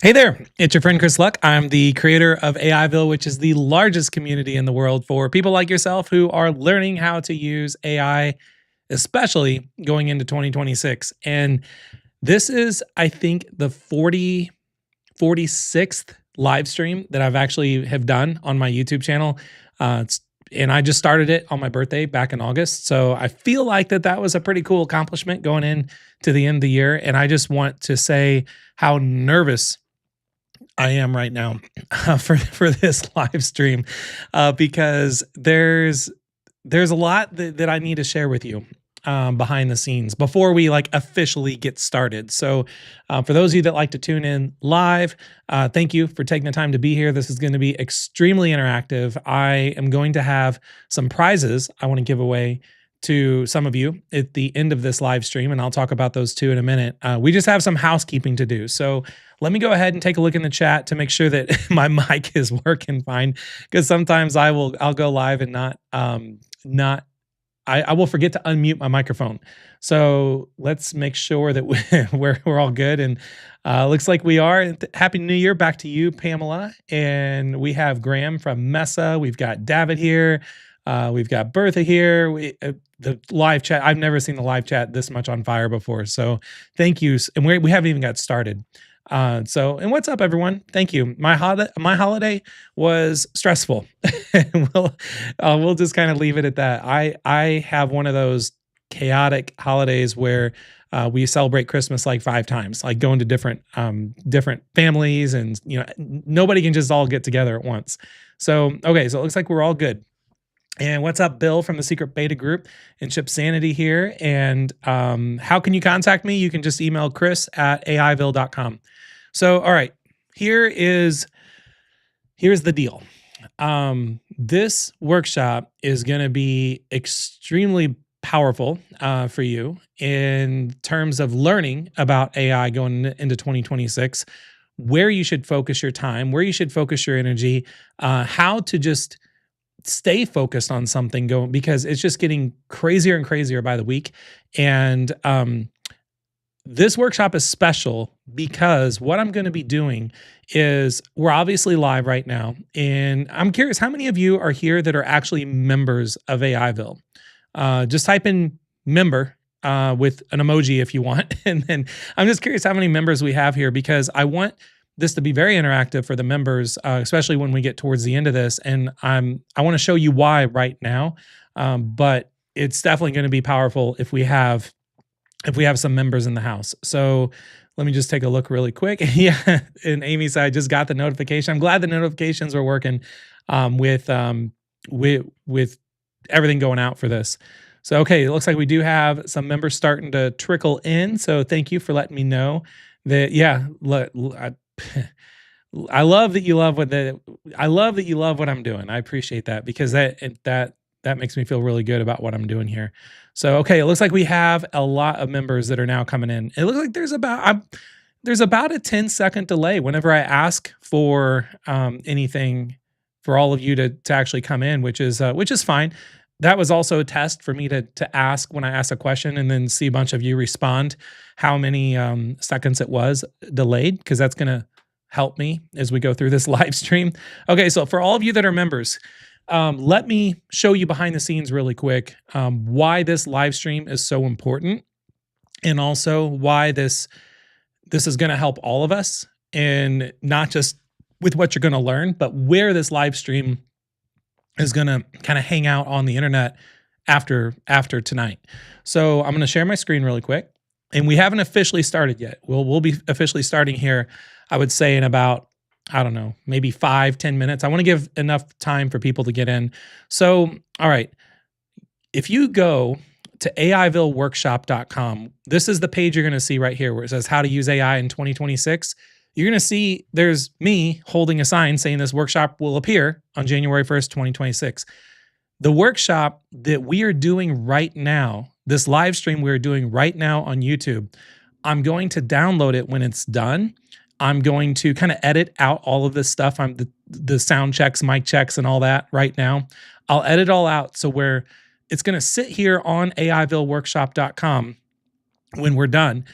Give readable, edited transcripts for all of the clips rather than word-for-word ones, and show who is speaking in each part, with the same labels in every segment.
Speaker 1: Hey there, it's your friend Chris Luck. I'm the creator of AIville, which is the largest community in the world for people like yourself who are learning how to use AI, especially going into 2026. And this is, I think, the 46th live stream that I've actually have done on my YouTube channel. And I just started it on my birthday back in August. So I feel like that was a pretty cool accomplishment going in to the end of the year. And I just want to say how nervous I am right now for this live stream because there's a lot that I need to share with you behind the scenes before we like officially get started. So for those of you that like to tune in live, thank you for taking the time to be here. This is going to be extremely interactive. I am going to have some prizes I want to give away to some of you at the end of this live stream, and I'll talk about those too in a minute. We just have some housekeeping to do. So let me go ahead and take a look in the chat to make sure that my mic is working fine, because sometimes I'll go live and I will forget to unmute my microphone. So let's make sure that we're all good. And looks like we are. Happy New Year back to you, Pamela. And we have Graham from Mesa. We've got David here. We've got Bertha here. The live chat, I've never seen the live chat this much on fire before. So thank you. And we haven't even got started. And what's up, everyone? Thank you. My holiday was stressful. We'll just kind of leave it at that. I have one of those chaotic holidays where we celebrate Christmas like 5 times, like going to different families, and nobody can just all get together at once. So okay, so it looks like we're all good. And what's up, Bill from the Secret Beta Group and Chip Sanity here. And how can you contact me? You can just email chris@aiville.com. So, all right, here's the deal. This workshop is going to be extremely powerful for you in terms of learning about AI going into 2026, where you should focus your time, where you should focus your energy, how to just stay focused on something going, because it's just getting crazier and crazier by the week. And this workshop is special because what I'm going to be doing is, we're obviously live right now. And I'm curious, how many of you are here that are actually members of AIville? Just type in member with an emoji if you want. And then I'm just curious how many members we have here, because I want this to be very interactive for the members, especially when we get towards the end of this. And I want to show you why right now, but it's definitely going to be powerful if we have some members in the house. So let me just take a look really quick. Yeah, and Amy said, I just got the notification. I'm glad the notifications are working with everything going out for this. So okay, it looks like we do have some members starting to trickle in. So thank you for letting me know that. Yeah, I love that you love what I'm doing. I appreciate that, because that makes me feel really good about what I'm doing here. So okay, it looks like we have a lot of members that are now coming in. It looks like there's about a 10-second delay whenever I ask for anything for all of you to actually come in, which is fine. That was also a test for me to ask when I ask a question and then see a bunch of you respond how many seconds it was delayed, because that's going to help me as we go through this live stream. Okay, so for all of you that are members, let me show you behind the scenes really quick why this live stream is so important, and also why this is going to help all of us, and not just with what you're going to learn, but where this live stream is going to kind of hang out on the internet after tonight. So I'm going to share my screen really quick, and we haven't officially started yet. We'll be officially starting here, I would say, in about, I don't know, maybe 5-10 minutes. I want to give enough time for people to get in. So, all right, if you go to AIvilleworkshop.com, this is the page you're going to see right here where it says how to use AI in 2026. You're going to see there's me holding a sign saying this workshop will appear on January 1st, 2026. The workshop that we are doing right now, this live stream we're doing right now on YouTube, I'm going to download it when it's done. I'm going to kind of edit out all of this stuff. I'm the sound checks, mic checks, and all that right now. I'll edit it all out so where it's going to sit here on AIvilleworkshop.com when we're done.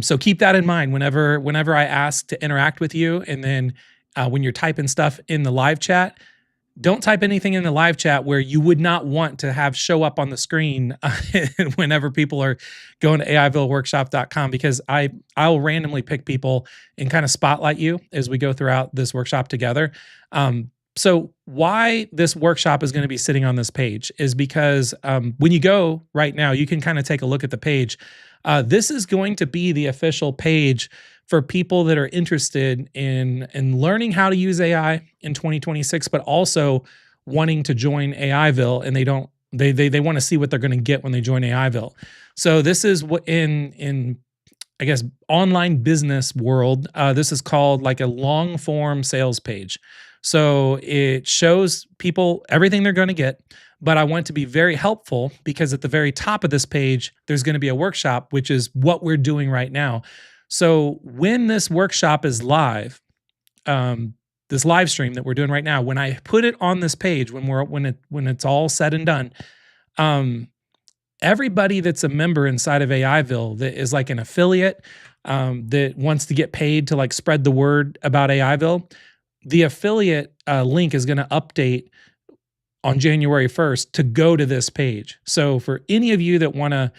Speaker 1: So keep that in mind whenever I ask to interact with you, and then when you're typing stuff in the live chat, don't type anything in the live chat where you would not want to have show up on the screen whenever people are going to AIvilleworkshop.com, because I'll randomly pick people and kind of spotlight you as we go throughout this workshop together. So why this workshop is going to be sitting on this page is because when you go right now, you can kind of take a look at the page. This is going to be the official page for people that are interested in learning how to use AI in 2026, but also wanting to join AIville, and they want to see what they're going to get when they join AIville. So this is what in I guess online business world, this is called like a long form sales page. So it shows people everything they're going to get, but I want to be very helpful because at the very top of this page, there's going to be a workshop, which is what we're doing right now. So when this workshop is live, this live stream that we're doing right now, when I put it on this page, when it's all said and done, everybody that's a member inside of AIville that is like an affiliate, that wants to get paid to like spread the word about AIville, the affiliate link is going to update on January 1st to go to this page. So for any of you that want to,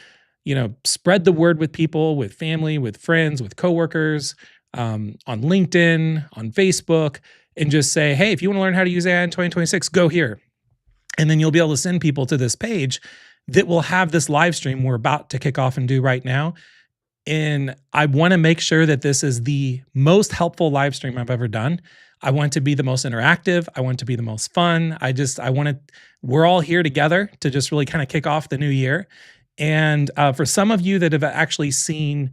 Speaker 1: spread the word with people, with family, with friends, with coworkers, on LinkedIn, on Facebook, and just say, hey, if you want to learn how to use AI in 2026, go here. And then you'll be able to send people to this page that will have this live stream we're about to kick off and do right now. And I want to make sure that this is the most helpful live stream I've ever done. I want to be the most interactive. I want to be the most fun. We're all here together to just really kind of kick off the new year. And for some of you that have actually seen,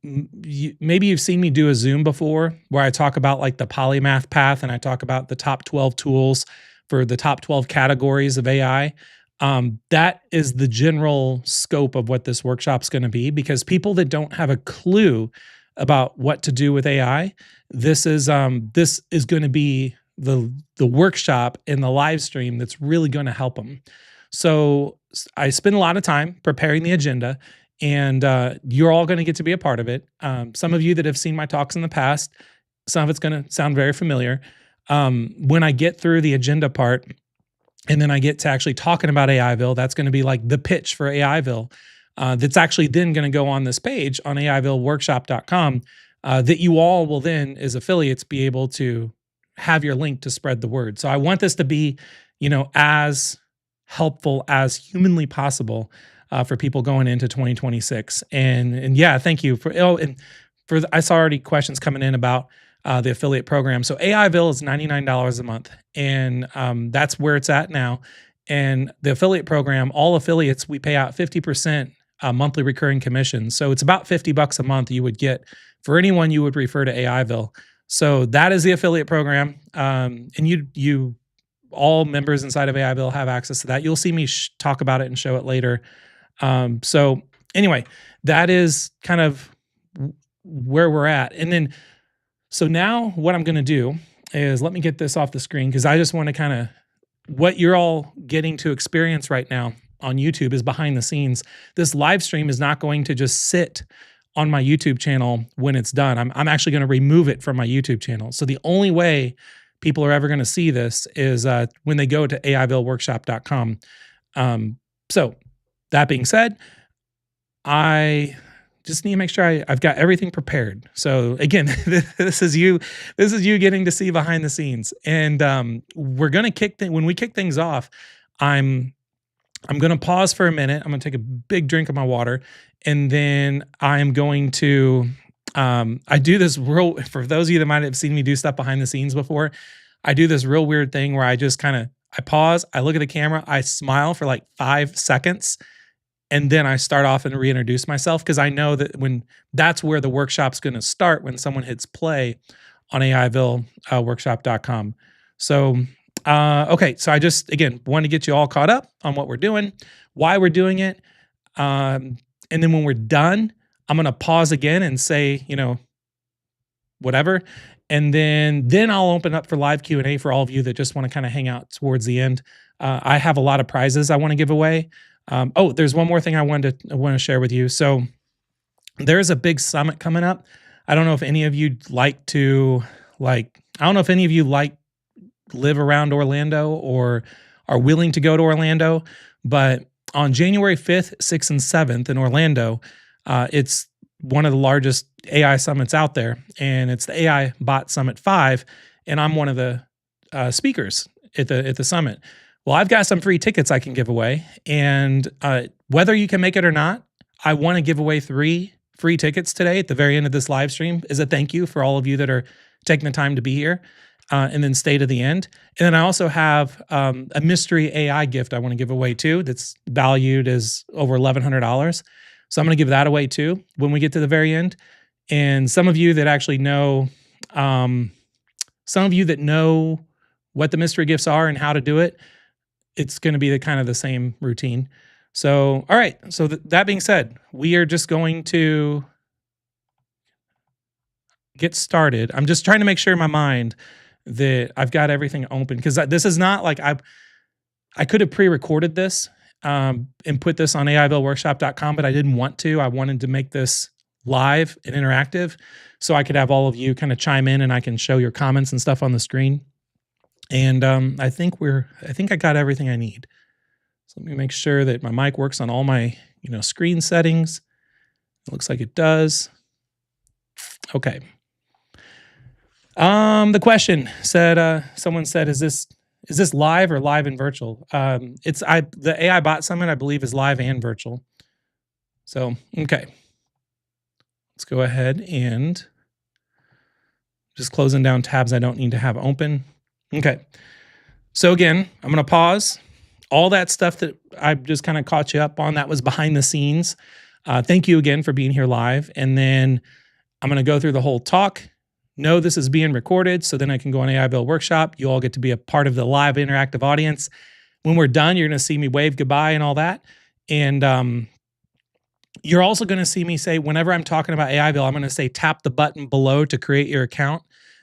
Speaker 1: maybe you've seen me do a Zoom before where I talk about like the polymath path and I talk about the top 12 tools for the top 12 categories of AI. That is the general scope of what this workshop's going to be, because people that don't have a clue about what to do with AI, this is going to be the workshop in the live stream that's really going to help them. So I spend a lot of time preparing the agenda, and you're all going to get to be a part of it. Some of you that have seen my talks in the past, some of it's going to sound very familiar. When I get through the agenda part, and then I get to actually talking about AIville, that's going to be like the pitch for AIville. That's actually then going to go on this page on AIvilleworkshop.com, that you all will then, as affiliates, be able to have your link to spread the word. So I want this to be, as helpful as humanly possible for people going into 2026. And yeah, thank you I saw already questions coming in about the affiliate program. So AIville is $99 a month, and that's where it's at now. And the affiliate program, all affiliates, we pay out 50% monthly recurring commission. So it's about $50 a month you would get for anyone you would refer to AIville. So that is the affiliate program. And you all members inside of AIville have access to that. You'll see me talk about it and show it later. So anyway, that is kind of where we're at. And then, so now what I'm going to do is let me get this off the screen, because I just want to kind of, what you're all getting to experience right now on YouTube is behind the scenes. This live stream is not going to just sit on my YouTube channel when it's done. I'm actually going to remove it from my YouTube channel. So the only way people are ever going to see this is when they go to AIvilleworkshop.com. So that being said, I just need to make sure I've got everything prepared. So again, this is you getting to see behind the scenes. And we're going to when we kick things off, I'm going to pause for a minute. I'm going to take a big drink of my water, and then I'm going to, I do this for those of you that might have seen me do stuff behind the scenes before, I do this real weird thing where I just I pause, I look at the camera, I smile for like 5 seconds, and then I start off and reintroduce myself, because I know that that's where the workshop's going to start when someone hits play on AIvilleworkshop.com. So, okay, so I just, again, want to get you all caught up on what we're doing, why we're doing it. And then when we're done, I'm going to pause again and say, whatever. And then I'll open up for live Q&A for all of you that just want to kind of hang out towards the end. I have a lot of prizes I want to give away. There's one more thing I want to share with you. So there's a big summit coming up. I don't know if any of you like to I don't know if any of you live around Orlando or are willing to go to Orlando, but on January 5th, 6th, and 7th in Orlando, it's one of the largest AI summits out there, and it's the AI Bot Summit 5, and I'm one of the speakers at the summit. Well, I've got some free tickets I can give away, and whether you can make it or not, I want to give away 3 free tickets today at the very end of this live stream as a thank you for all of you that are taking the time to be here and then stay to the end. And then I also have a mystery AI gift I want to give away too that's valued as over $1,100. So I'm going to give that away too when we get to the very end. And some of you that actually know, what the mystery gifts are and how to do it, it's going to be the kind of the same routine. So, all right. So that being said, we are just going to get started. I'm just trying to make sure in my mind that I've got everything open, because this is not like I could have pre-recorded this and put this on AIvilleworkshop.com, but I didn't want to. I wanted to make this live and interactive so I could have all of you kind of chime in and I can show your comments and stuff on the screen. And I think I got everything I need. So let me make sure that my mic works on all my, screen settings. It looks like it does. Okay. The question said, someone said, is this live or live and virtual? The AI Bot Summit, I believe, is live and virtual. So, okay. Let's go ahead and just closing down tabs I don't need to have open. Okay. So again, I'm going to pause. All that stuff that I just kind of caught you up on, that was behind the scenes. Thank you again for being here live. And then I'm going to go through the whole talk. No, this is being recorded, so then I can go on AIville Workshop. You all get to be a part of the live interactive audience. When we're done, you're going to see me wave goodbye and all that. And you're also going to see me say, whenever I'm talking about AIville, I'm going to say tap the button below to create your account.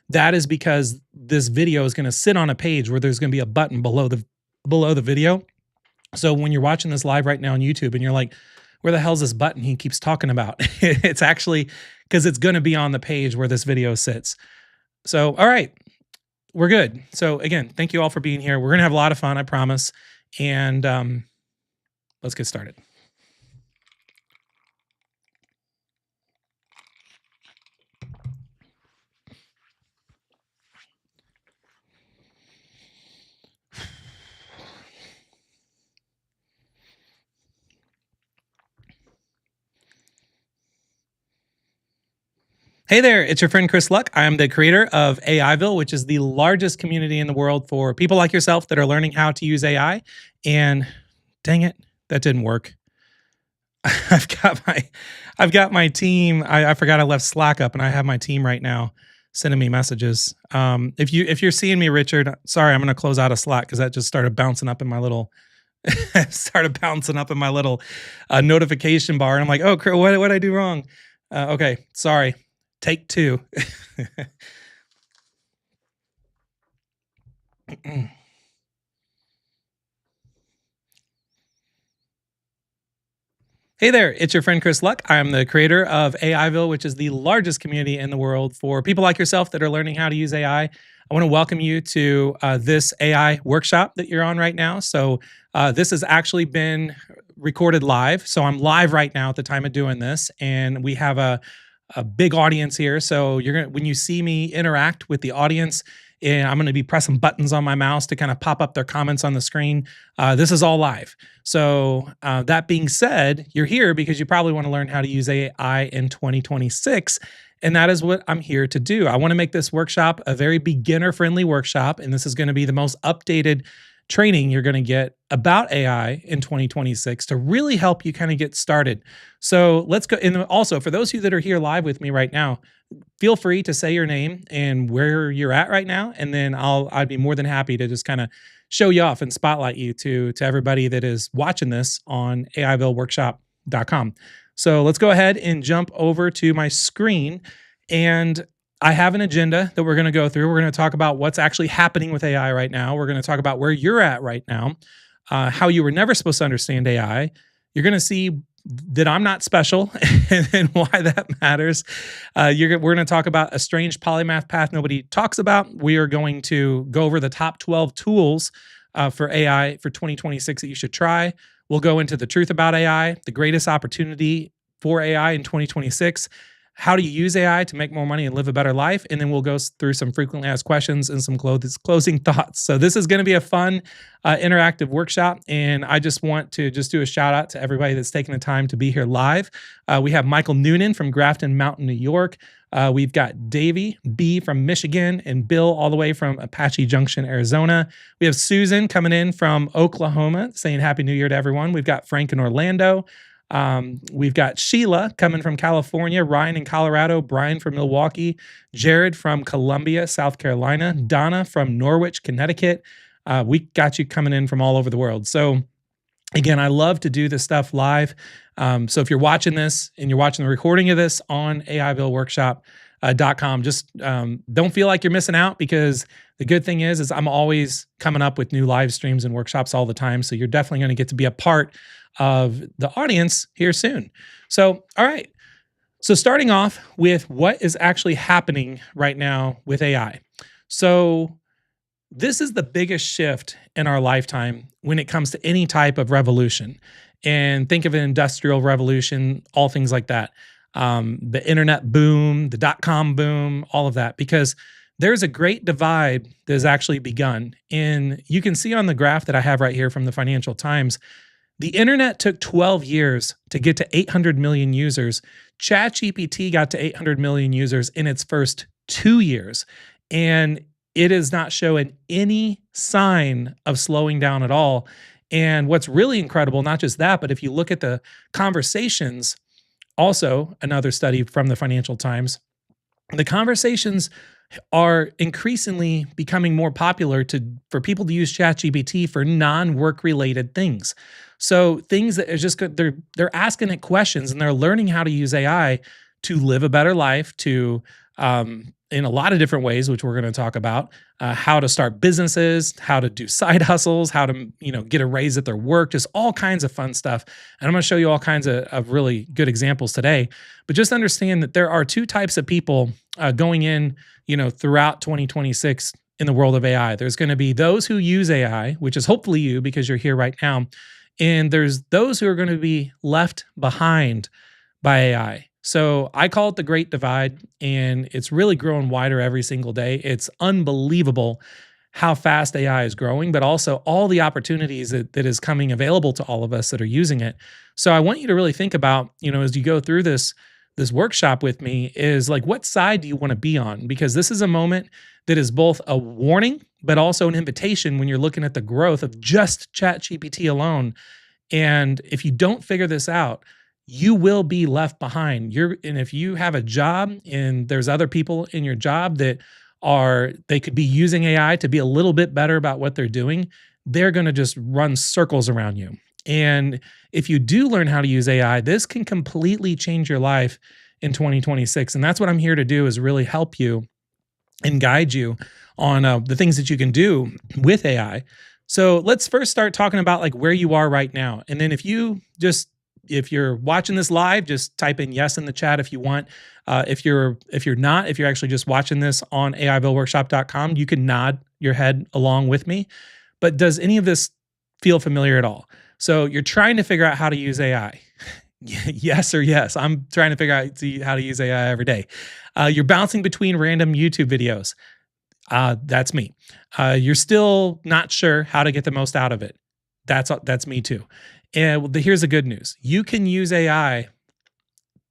Speaker 1: That is because this video is going to sit on a page where there's going to be a button below the video. So when you're watching this live right now on YouTube and you're like, where the hell's this button he keeps talking about? It's actually because it's going to be on the page where this video sits. So, all right, we're good. So again, thank you all for being here. We're going to have a lot of fun, I promise. And let's get started. Hey there, it's your friend Chris Luck. I am the creator of AIville, which is the largest community in the world for people like yourself that are learning how to use AI. And dang it, that didn't work. I've got my team. I forgot I left Slack up, and I have my team right now sending me messages. If you're seeing me, Richard, sorry, I'm going to close out of Slack because that just started bouncing up in my little notification bar, and I'm like, oh, what did I do wrong? Okay, sorry. Take 2. Hey there, it's your friend Chris Luck. I am the creator of AIville, which is the largest community in the world for people like yourself that are learning how to use AI. I want to welcome you to this AI workshop that you're on right now. So this has actually been recorded live. So I'm live right now at the time of doing this, and we have a big audience here. So when you see me interact with the audience, and I'm going to be pressing buttons on my mouse to kind of pop up their comments on the screen. This is all live. So that being said, you're here because you probably want to learn how to use AI in 2026. And that is what I'm here to do. I want to make this workshop a very beginner-friendly workshop. And this is going to be the most updated training you're going to get about AI in 2026 to really help you kind of get started. So let's go. And also, for those of you that are here live with me right now, feel free to say your name and where you're at right now. And then I'd be more than happy to just kind of show you off and spotlight you to everybody that is watching this on AIvilleworkshop.com. So let's go ahead and jump over to my screen. And I have an agenda that we're going to go through. We're going to talk about what's actually happening with AI right now. We're going to talk about where you're at right now, how you were never supposed to understand AI. You're going to see that I'm not special and why that matters. We're going to talk about a strange polymath path nobody talks about. We are going to go over the top 12 tools for AI for 2026 that you should try. We'll go into the truth about AI, the greatest opportunity for AI in 2026, how do you use AI to make more money and live a better life? And then we'll go through some frequently asked questions and some closing thoughts. So this is going to be a fun, interactive workshop. And I just want to do a shout out to everybody that's taking the time to be here live. We have Michael Noonan from Grafton Mountain, New York. We've got Davey B from Michigan and Bill all the way from Apache Junction, Arizona. We have Susan coming in from Oklahoma saying Happy New Year to everyone. We've got Frank in Orlando. We've got Sheila coming from California, Ryan in Colorado, Brian from Milwaukee, Jared from Columbia, South Carolina, Donna from Norwich, Connecticut. We got you coming in from all over the world. So again, I love to do this stuff live. So if you're watching this and you're watching the recording of this on AIvilleworkshop.com, just don't feel like you're missing out, because the good thing is I'm always coming up with new live streams and workshops all the time. So you're definitely going to get to be a part of the audience here soon. So, all right. So starting off with what is actually happening right now with AI. So this is the biggest shift in our lifetime when it comes to any type of revolution. And think of an industrial revolution, all things like that. The internet boom, the dot-com boom, all of that, because there's a great divide that has actually begun. And you can see on the graph that I have right here from the Financial Times, the internet took 12 years to get to 800 million users. ChatGPT got to 800 million users in its first 2 years. And it is not showing any sign of slowing down at all. And what's really incredible, not just that, but if you look at the conversations, also another study from the Financial Times, the conversations are increasingly becoming more popular for people to use ChatGPT for non-work related things. So things that are just they're asking it questions and they're learning how to use AI to live a better life, to in a lot of different ways, which we're going to talk about, how to start businesses, how to do side hustles, how to get a raise at their work, just all kinds of fun stuff. And I'm going to show you all kinds of really good examples today. But just understand that there are two types of people going in, throughout 2026 in the world of AI. There's going to be those who use AI, which is hopefully you because you're here right now. And there's those who are going to be left behind by AI. So I call it the Great Divide, and it's really growing wider every single day. It's unbelievable how fast AI is growing, but also all the opportunities that is coming available to all of us that are using it. So I want you to really think about, as you go through this workshop with me, is like, what side do you want to be on? Because this is a moment that is both a warning, but also an invitation when you're looking at the growth of just ChatGPT alone. And if you don't figure this out, you will be left behind. And if you have a job and there's other people in your job that they could be using AI to be a little bit better about what they're doing, they're going to just run circles around you. And if you do learn how to use AI, this can completely change your life in 2026. And that's what I'm here to do, is really help you and guide you on the things that you can do with AI. So let's first start talking about like where you are right now. And then if you're watching this live, just type in yes in the chat if you want. If you're actually just watching this on AIvilleworkshop.com, you can nod your head along with me. But does any of this feel familiar at all? So you're trying to figure out how to use AI. Yes or yes. I'm trying to figure out how to use AI every day. You're bouncing between random YouTube videos. That's me. You're still not sure how to get the most out of it. That's me too. And here's the good news. You can use AI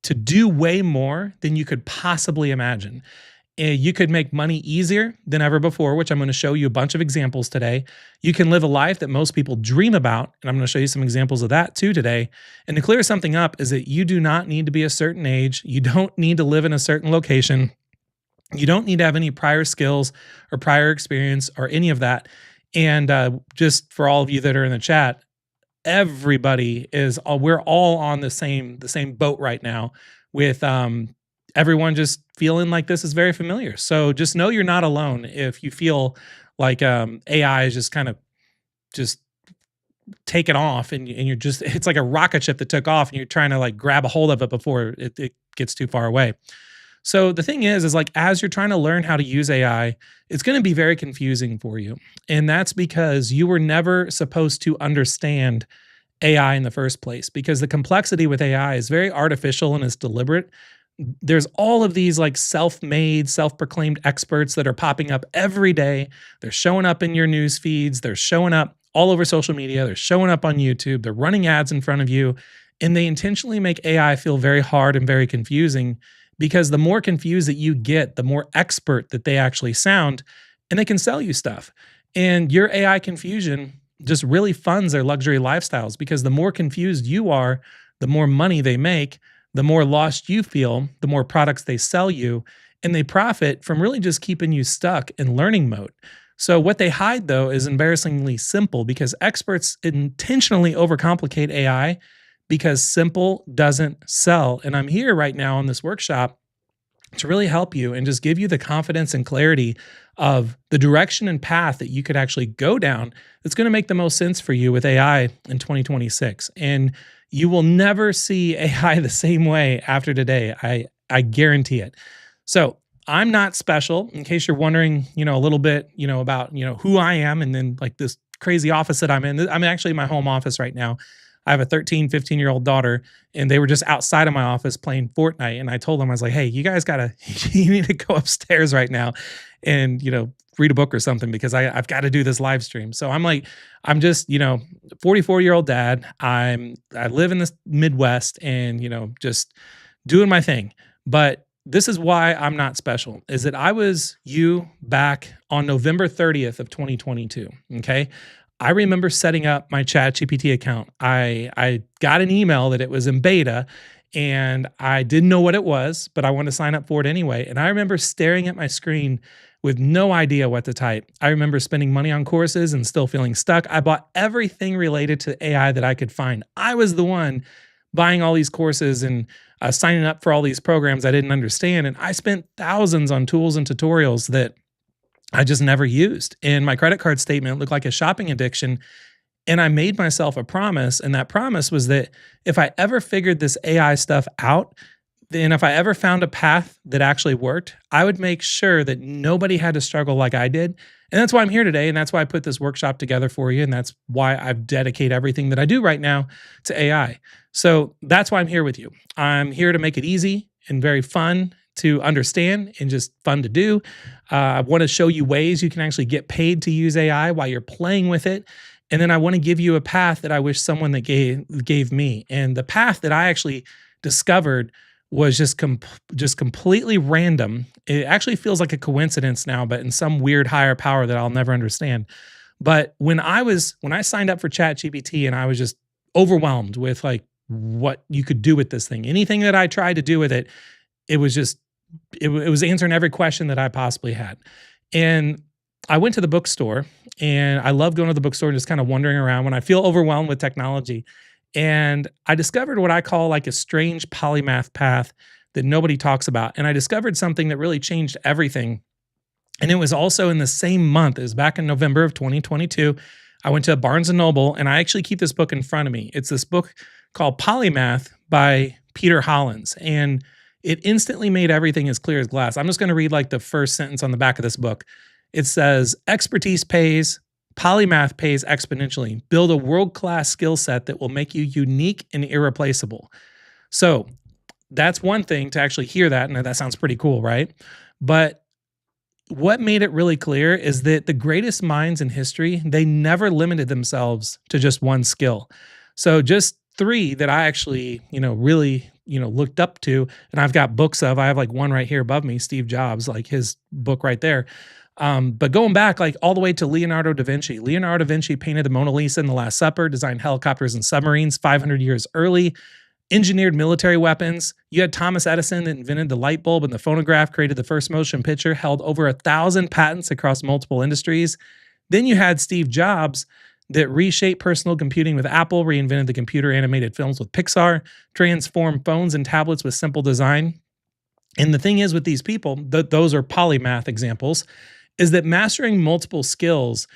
Speaker 1: to do way more than you could possibly imagine. You could make money easier than ever before, which I'm going to show you a bunch of examples today. You can live a life that most people dream about, and I'm going to show you some examples of that too today. And to clear something up is that you do not need to be a certain age. You don't need to live in a certain location. You don't need to have any prior skills or prior experience or any of that. And just for all of you that are in the chat, we're all on the same boat right now with everyone just feeling like this is very familiar. So just know you're not alone if you feel like AI is just kind of just taken off, and you're just, it's like a rocket ship that took off and you're trying to like grab a hold of it before it gets too far away. So the thing is like as you're trying to learn how to use AI, it's going to be very confusing for you. And that's because you were never supposed to understand AI in the first place, because the complexity with AI is very artificial and it's deliberate. There's all of these like self-made, self-proclaimed experts that are popping up every day. They're showing up in your news feeds, they're showing up all over social media, they're showing up on YouTube, they're running ads in front of you, and they intentionally make AI feel very hard and very confusing, because the more confused that you get, the more expert that they actually sound, and they can sell you stuff. And your AI confusion just really funds their luxury lifestyles, because the more confused you are, the more money they make, the more lost you feel, the more products they sell you, and they profit from really just keeping you stuck in learning mode. So what they hide though is embarrassingly simple, because experts intentionally overcomplicate AI because simple doesn't sell. And I'm here right now on this workshop to really help you and just give you the confidence and clarity of the direction and path that you could actually go down that's going to make the most sense for you with AI in 2026. And you will never see AI the same way after today. I guarantee it. So I'm not special, in case you're wondering, a little bit, about, who I am, and then like this crazy office that I'm in. I'm actually in my home office right now. I have a 13, 15-year-old daughter, and they were just outside of my office playing Fortnite. And I told them, I was like, hey, you guys you need to go upstairs right now and, read a book or something, because I've got to do this live stream. So I'm just, 44-year-old dad. I live in the Midwest and, just doing my thing. But this is why I'm not special, is that I was you back on November 30th of 2022, okay? I remember setting up my ChatGPT account. I got an email that it was in beta, and I didn't know what it was, but I wanted to sign up for it anyway. And I remember staring at my screen with no idea what to type. I remember spending money on courses and still feeling stuck. I bought everything related to AI that I could find. I was the one buying all these courses and signing up for all these programs I didn't understand. And I spent thousands on tools and tutorials that I just never used. And my credit card statement looked like a shopping addiction. And I made myself a promise. And that promise was that if I ever figured this AI stuff out, then if I ever found a path that actually worked, I would make sure that nobody had to struggle like I did. And that's why I'm here today. And that's why I put this workshop together for you. And that's why I've dedicated everything that I do right now to AI. So that's why I'm here with you. I'm here to make it easy and very fun to understand and just fun to do. I want to show you ways you can actually get paid to use AI while you're playing with it. And then I want to give you a path that I wish someone that gave me. And the path that I actually discovered was just completely random. It actually feels like a coincidence now, but in some weird higher power that I'll never understand. But when I signed up for ChatGPT, and I was just overwhelmed with like what you could do with this thing, anything that I tried to do with it, it was answering every question that I possibly had. And I went to the bookstore, and I love going to the bookstore and just kind of wandering around when I feel overwhelmed with technology. And I discovered what I call like a strange polymath path that nobody talks about. And I discovered something that really changed everything. And it was also in the same month. It was back in November of 2022. I went to Barnes & Noble, and I actually keep this book in front of me. It's this book called Polymath by Peter Hollins. And it instantly made everything as clear as glass. I'm just going to read like the first sentence on the back of this book. It says, expertise pays, polymath pays exponentially. Build a world-class skill set that will make you unique and irreplaceable. So that's one thing to actually hear that, and that sounds pretty cool, right? But what made it really clear is that the greatest minds in history, they never limited themselves to just one skill. So just three that I actually, really, looked up to, and I've got books of, I have like one right here above me, Steve Jobs, like his book right there. But going back like all the way to Leonardo da Vinci. Leonardo da Vinci painted the Mona Lisa and the Last Supper, designed helicopters and submarines 500 years early, engineered military weapons. You had Thomas Edison that invented the light bulb and the phonograph, created the first motion picture, held over 1,000 patents across multiple industries. Then you had Steve Jobs that reshaped personal computing with Apple, reinvented the computer animated films with Pixar, transformed phones and tablets with simple design. And the thing is with these people, those are polymath examples, is that mastering multiple skills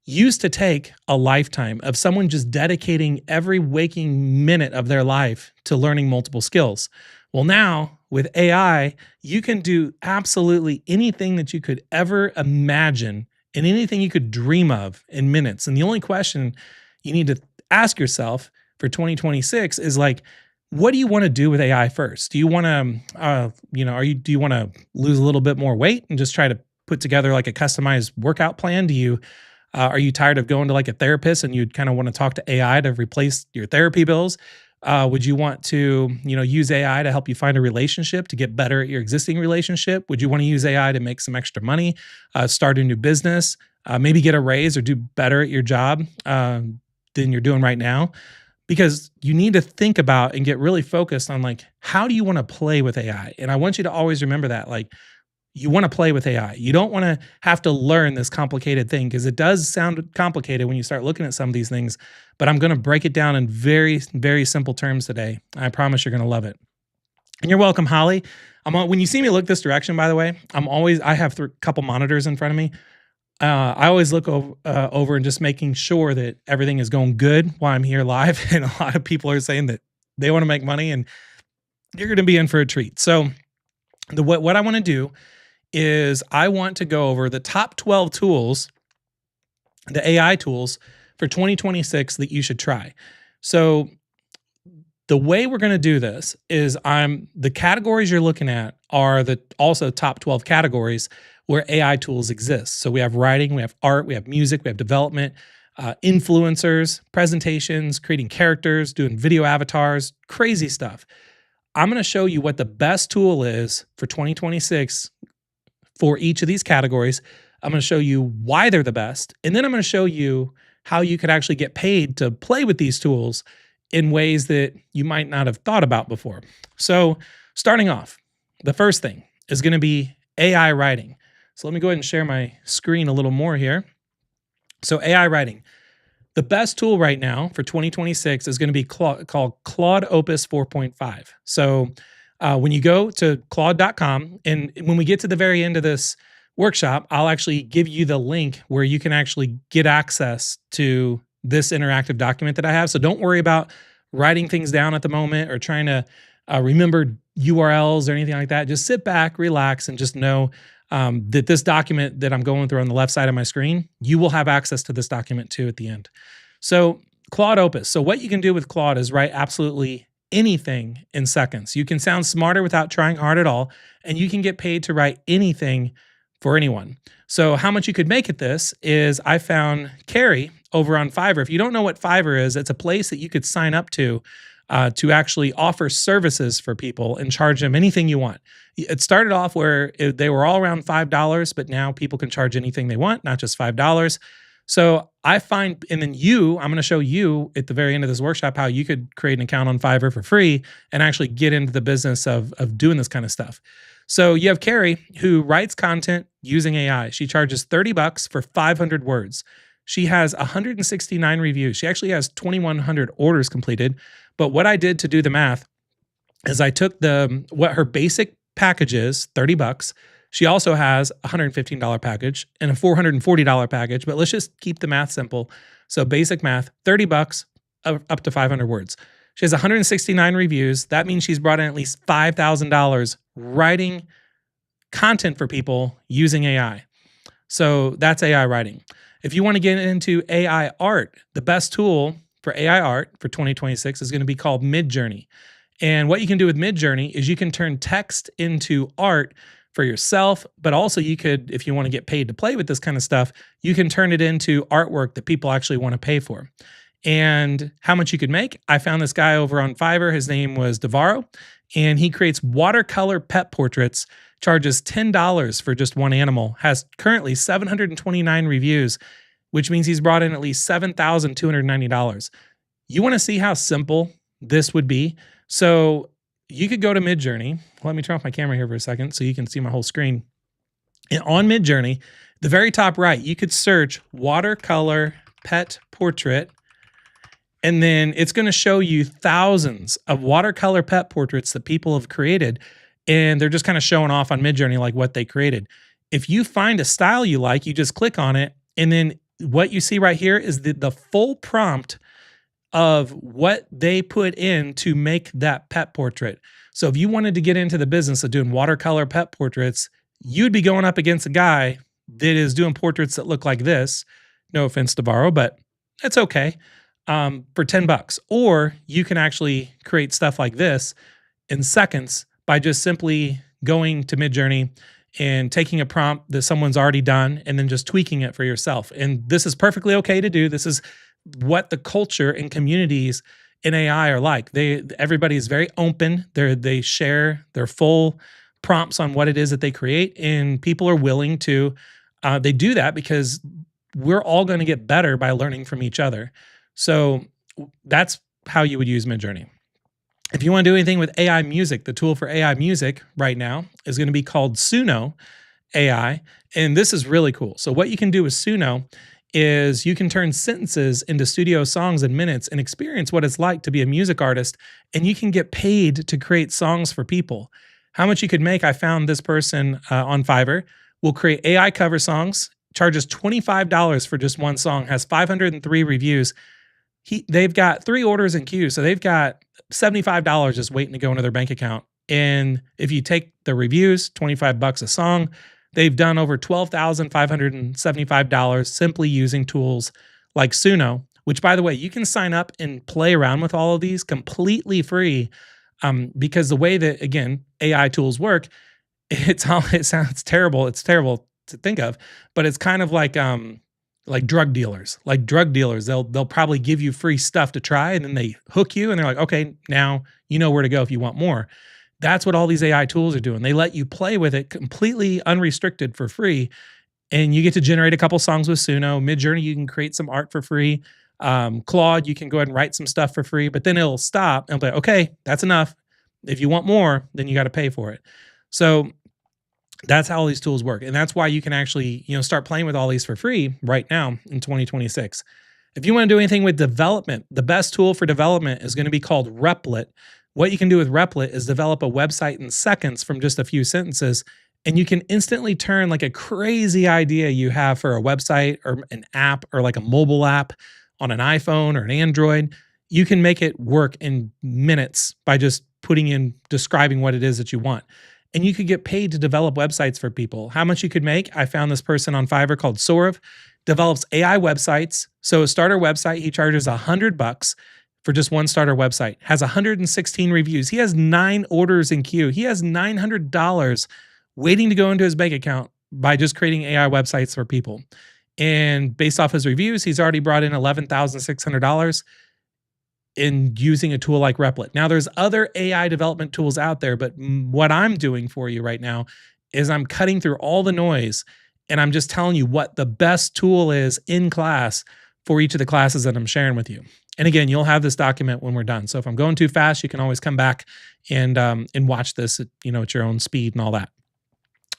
Speaker 1: used to take a lifetime of someone just dedicating every waking minute of their life to learning multiple skills. Well, now with AI, you can do absolutely anything that you could ever imagine and anything you could dream of in minutes. And the only question you need to ask yourself for 2026 is like, what do you want to do with AI first? Do you want to, do you want to lose a little bit more weight and just try to put together like a customized workout plan? Are you tired of going to like a therapist and you'd kind of want to talk to AI to replace your therapy bills? Would you want to, use AI to help you find a relationship to get better at your existing relationship? Would you want to use AI to make some extra money, start a new business, maybe get a raise or do better at your job than you're doing right now? Because you need to think about and get really focused on like, how do you want to play with AI? And I want you to always remember that, like, you want to play with AI. You don't want to have to learn this complicated thing because it does sound complicated when you start looking at some of these things, but I'm going to break it down in very, very simple terms today. I promise you're going to love it. And you're welcome, Holly. When you see me look this direction, by the way, I have a couple monitors in front of me. I always look over and just making sure that everything is going good while I'm here live. And a lot of people are saying that they want to make money and you're going to be in for a treat. So what I want to do is I want to go over the top 12 tools, the AI tools for 2026 that you should try. So the way we're going to do this is the categories you're looking at are the also top 12 categories where AI tools exist. So we have writing, we have art, we have music, we have development, influencers, presentations, creating characters, doing video avatars, crazy stuff. I'm going to show you what the best tool is for 2026 for each of these categories. I'm going to show you why they're the best. And then I'm going to show you how you could actually get paid to play with these tools in ways that you might not have thought about before. So starting off, the first thing is going to be AI writing. So let me go ahead and share my screen a little more here. So AI writing. The best tool right now for 2026 is going to be called Claude Opus 4.5. So when you go to Claude.com, and when we get to the very end of this workshop, I'll actually give you the link where you can actually get access to this interactive document that I have. So don't worry about writing things down at the moment or trying to remember URLs or anything like that. Just sit back, relax, and just know that this document that I'm going through on the left side of my screen, you will have access to this document too at the end. So Claude Opus. So what you can do with Claude is write absolutely anything in seconds. You can sound smarter without trying hard at all, and you can get paid to write anything for anyone. So how much you could make at this is I found Carrie over on Fiverr. If you don't know what Fiverr is, it's a place that you could sign up to actually offer services for people and charge them anything you want. It started off where they were all around $5, but now people can charge anything they want, not just $5. So I find, and then I'm going to show you at the very end of this workshop how you could create an account on Fiverr for free and actually get into the business of doing this kind of stuff. So you have Carrie who writes content using AI. She charges $30 for 500 words. She has 169 reviews. She actually has 2,100 orders completed. But what I did to do the math is I took what her basic package is, $30. She also has a $115 package and a $440 package, but let's just keep the math simple. So basic math, $30 up to 500 words. She has 169 reviews. That means she's brought in at least $5,000 writing content for people using AI. So that's AI writing. If you want to get into AI art, the best tool for AI art for 2026 is going to be called Midjourney. And what you can do with Midjourney is you can turn text into art for yourself, but also you could, if you want to get paid to play with this kind of stuff, you can turn it into artwork that people actually want to pay for. And how much you could make? I found this guy over on Fiverr. His name was Devaro, and he creates watercolor pet portraits, charges $10 for just one animal, has currently 729 reviews, which means he's brought in at least $7,290. You want to see how simple this would be? So you could go to Midjourney. Let me turn off my camera here for a second so you can see my whole screen. And on Midjourney, the very top right, you could search watercolor pet portrait, and then it's going to show you thousands of watercolor pet portraits that people have created, and they're just kind of showing off on Midjourney like what they created. If you find a style you like, you just click on it, and then what you see right here is the full prompt of what they put in to make that pet portrait. So if you wanted to get into the business of doing watercolor pet portraits, you'd be going up against a guy that is doing portraits that look like this. No offense to borrow, but it's okay, for $10. Or you can actually create stuff like this in seconds by just simply going to Midjourney and taking a prompt that someone's already done and then just tweaking it for yourself. And this is perfectly okay to do. This is what the culture and communities in AI are like. Everybody is very open. They share their full prompts on what it is that they create, and people are willing to. They do that because we're all going to get better by learning from each other. So that's how you would use Midjourney. If you want to do anything with AI music, the tool for AI music right now is going to be called Suno AI, and this is really cool. So what you can do with Suno is you can turn sentences into studio songs in minutes and experience what it's like to be a music artist, and you can get paid to create songs for people. How much you could make, I found this person on Fiverr, will create AI cover songs, charges $25 for just one song, has 503 reviews. They've got 3 orders in queue, so they've got $75 just waiting to go into their bank account. And if you take the reviews, $25 a song, they've done over $12,575 simply using tools like Suno, which, by the way, you can sign up and play around with all of these completely free, because the way that, again, AI tools work, it sounds terrible. It's terrible to think of, but it's kind of like drug dealers. Like drug dealers, they'll probably give you free stuff to try, and then they hook you, and they're like, okay, now you know where to go if you want more. That's what all these AI tools are doing. They let you play with it completely unrestricted for free, and you get to generate a couple songs with Suno. Midjourney, you can create some art for free. Claude, you can go ahead and write some stuff for free, but then it'll stop and be like, okay, that's enough. If you want more, then you got to pay for it. So that's how all these tools work. And that's why you can actually, start playing with all these for free right now in 2026. If you want to do anything with development, the best tool for development is going to be called Replit. What you can do with Replit is develop a website in seconds from just a few sentences, and you can instantly turn like a crazy idea you have for a website or an app or like a mobile app on an iPhone or an Android. You can make it work in minutes by just describing what it is that you want. And you could get paid to develop websites for people. How much you could make? I found this person on Fiverr called Saurav, develops AI websites. So a starter website, he charges $100 for just one starter website, has 116 reviews. He has 9 orders in queue. He has $900 waiting to go into his bank account by just creating AI websites for people. And based off his reviews, he's already brought in $11,600 in using a tool like Replit. Now, there's other AI development tools out there, but what I'm doing for you right now is I'm cutting through all the noise, and I'm just telling you what the best tool is in class for each of the classes that I'm sharing with you. And again, you'll have this document when we're done. So if I'm going too fast, you can always come back and watch this at your own speed and all that.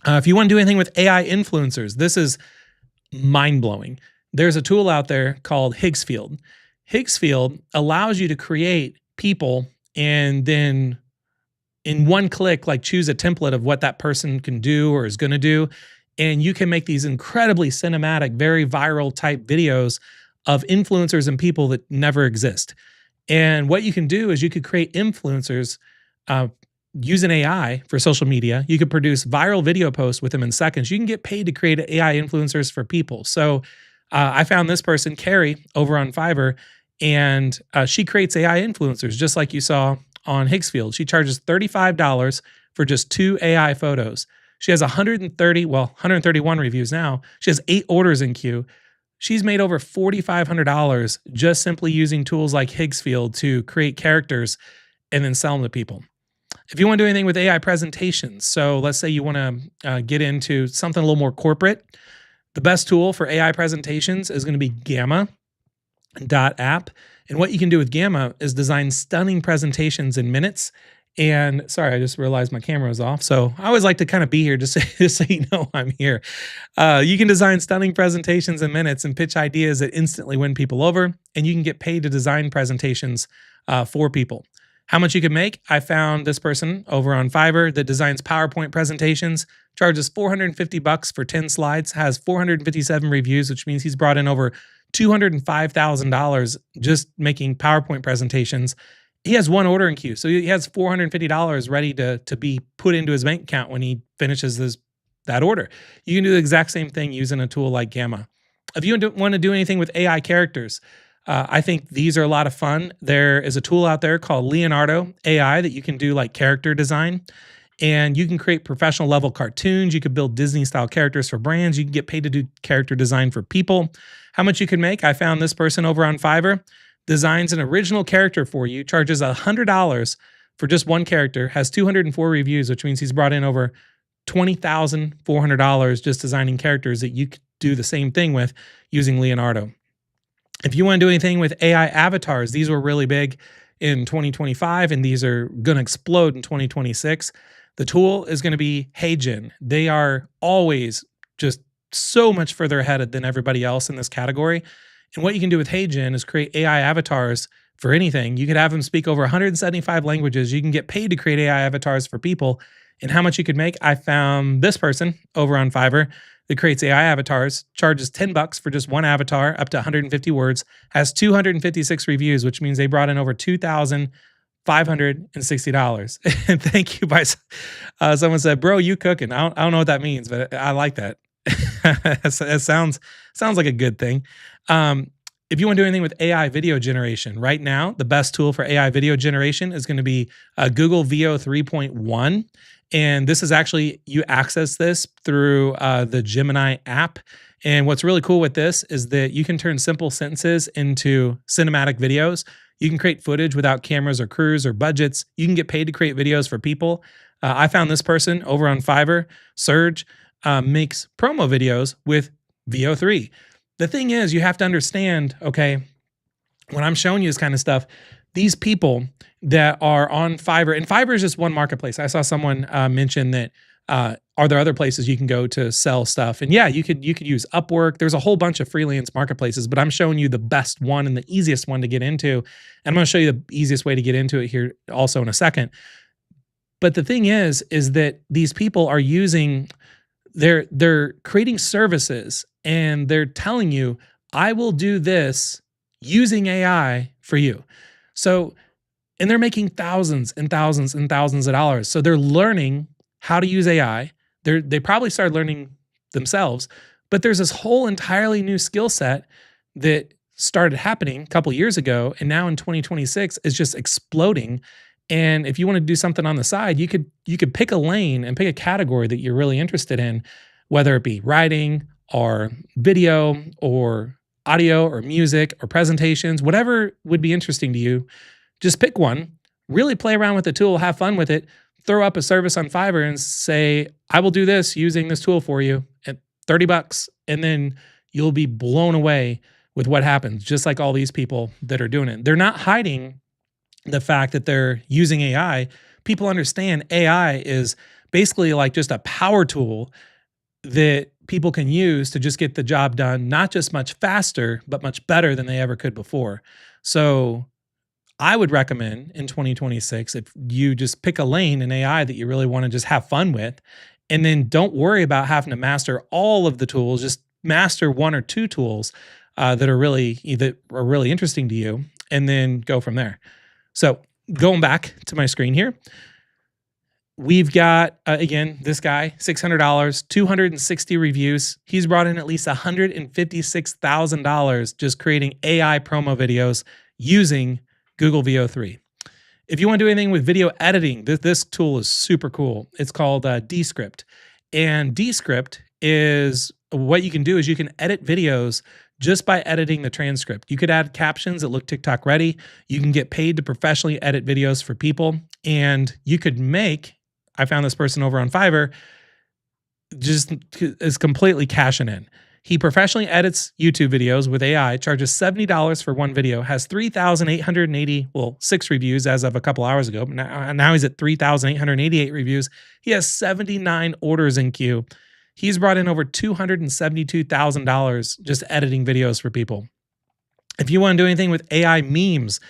Speaker 1: If you want to do anything with AI influencers, this is mind-blowing. There's a tool out there called HeyGen. HeyGen allows you to create people and then in one click, like choose a template of what that person can do or is going to do. And you can make these incredibly cinematic, very viral type videos of influencers and people that never exist. And what you can do is you could create influencers using AI for social media. You could produce viral video posts with them in seconds. You can get paid to create AI influencers for people. So I found this person, Carrie, over on Fiverr, and she creates AI influencers, just like you saw on HeyGen. She charges $35 for just 2 AI photos. She has 131 reviews now. She has 8 orders in queue. She's made over $4,500 just simply using tools like HeyGen to create characters and then sell them to people. If you want to do anything with AI presentations, so let's say you want to get into something a little more corporate, the best tool for AI presentations is going to be Gamma.app. And what you can do with Gamma is design stunning presentations in minutes. And sorry, I just realized my camera was off. So I always like to kind of be here just so you know I'm here. You can design stunning presentations in minutes and pitch ideas that instantly win people over. And you can get paid to design presentations for people. How much you can make? I found this person over on Fiverr that designs PowerPoint presentations, charges $450 for 10 slides, has 457 reviews, which means he's brought in over $205,000 just making PowerPoint presentations. He has one order in queue, so he has $450 ready to be put into his bank account when he finishes that order. You can do the exact same thing using a tool like Gamma. If you want to do anything with AI characters, I think these are a lot of fun. There is a tool out there called Leonardo AI that you can do like character design, and you can create professional level cartoons. You could build Disney style characters for brands. You can get paid to do character design for people. How much you can make? I found this person over on Fiverr, designs an original character for you, charges $100 for just one character, has 204 reviews, which means he's brought in over $20,400 just designing characters that you could do the same thing with using Leonardo. If you want to do anything with AI avatars, these were really big in 2025, and these are going to explode in 2026. The tool is going to be HeyGen. They are always just so much further ahead than everybody else in this category. And what you can do with HeyGen is create AI avatars for anything. You could have them speak over 175 languages. You can get paid to create AI avatars for people. And how much you could make? I found this person over on Fiverr that creates AI avatars, charges $10 for just one avatar, up to 150 words, has 256 reviews, which means they brought in over $2,560. And thank you. Someone said, "Bro, you cooking?" I don't know what that means, but I like that. It sounds like a good thing. If you want to do anything with AI video generation, right now, the best tool for AI video generation is going to be Google Veo 3.1. And this is actually, you access this through the Gemini app. And what's really cool with this is that you can turn simple sentences into cinematic videos. You can create footage without cameras or crews or budgets. You can get paid to create videos for people. I found this person over on Fiverr, Serge, makes promo videos with Veo 3. The thing is, you have to understand, okay, when I'm showing you this kind of stuff, these people that are on Fiverr, and Fiverr is just one marketplace. I saw someone mention that, are there other places you can go to sell stuff? And yeah, you could use Upwork. There's a whole bunch of freelance marketplaces, but I'm showing you the best one and the easiest one to get into. And I'm going to show you the easiest way to get into it here also in a second. But the thing is that these people are using, they're creating services and they're telling you, I will do this using AI for you. So, and they're making thousands and thousands and thousands of dollars. So they're learning how to use AI. They probably started learning themselves, but there's this whole entirely new skill set that started happening a couple years ago, and now in 2026 is just exploding. And if you want to do something on the side, you could pick a lane and pick a category that you're really interested in, whether it be writing or video or audio or music or presentations, whatever would be interesting to you. Just pick one, really play around with the tool, have fun with it, throw up a service on Fiverr and say, I will do this using this tool for you at $30. And then you'll be blown away with what happens, just like all these people that are doing it. They're not hiding the fact that they're using AI. People understand AI is basically like just a power tool that people can use to just get the job done, not just much faster, but much better than they ever could before. So I would recommend in 2026, if you just pick a lane in AI that you really want to just have fun with, and then don't worry about having to master all of the tools, just master one or two tools that are really interesting to you, and then go from there. So going back to my screen here, we've got, again, this guy, $600, 260 reviews. He's brought in at least $156,000 just creating AI promo videos using Google Veo 3. If you want to do anything with video editing, this tool is super cool. It's called Descript. And Descript is, what you can do is you can edit videos just by editing the transcript. You could add captions that look TikTok ready. You can get paid to professionally edit videos for people. And you could make, I found this person over on Fiverr, just is completely cashing in. He professionally edits YouTube videos with AI, charges $70 for one video, has 3,880, 6 reviews as of a couple hours ago. Now he's at 3,888 reviews. He has 79 orders in queue. He's brought in over $272,000 just editing videos for people. If you want to do anything with AI memes,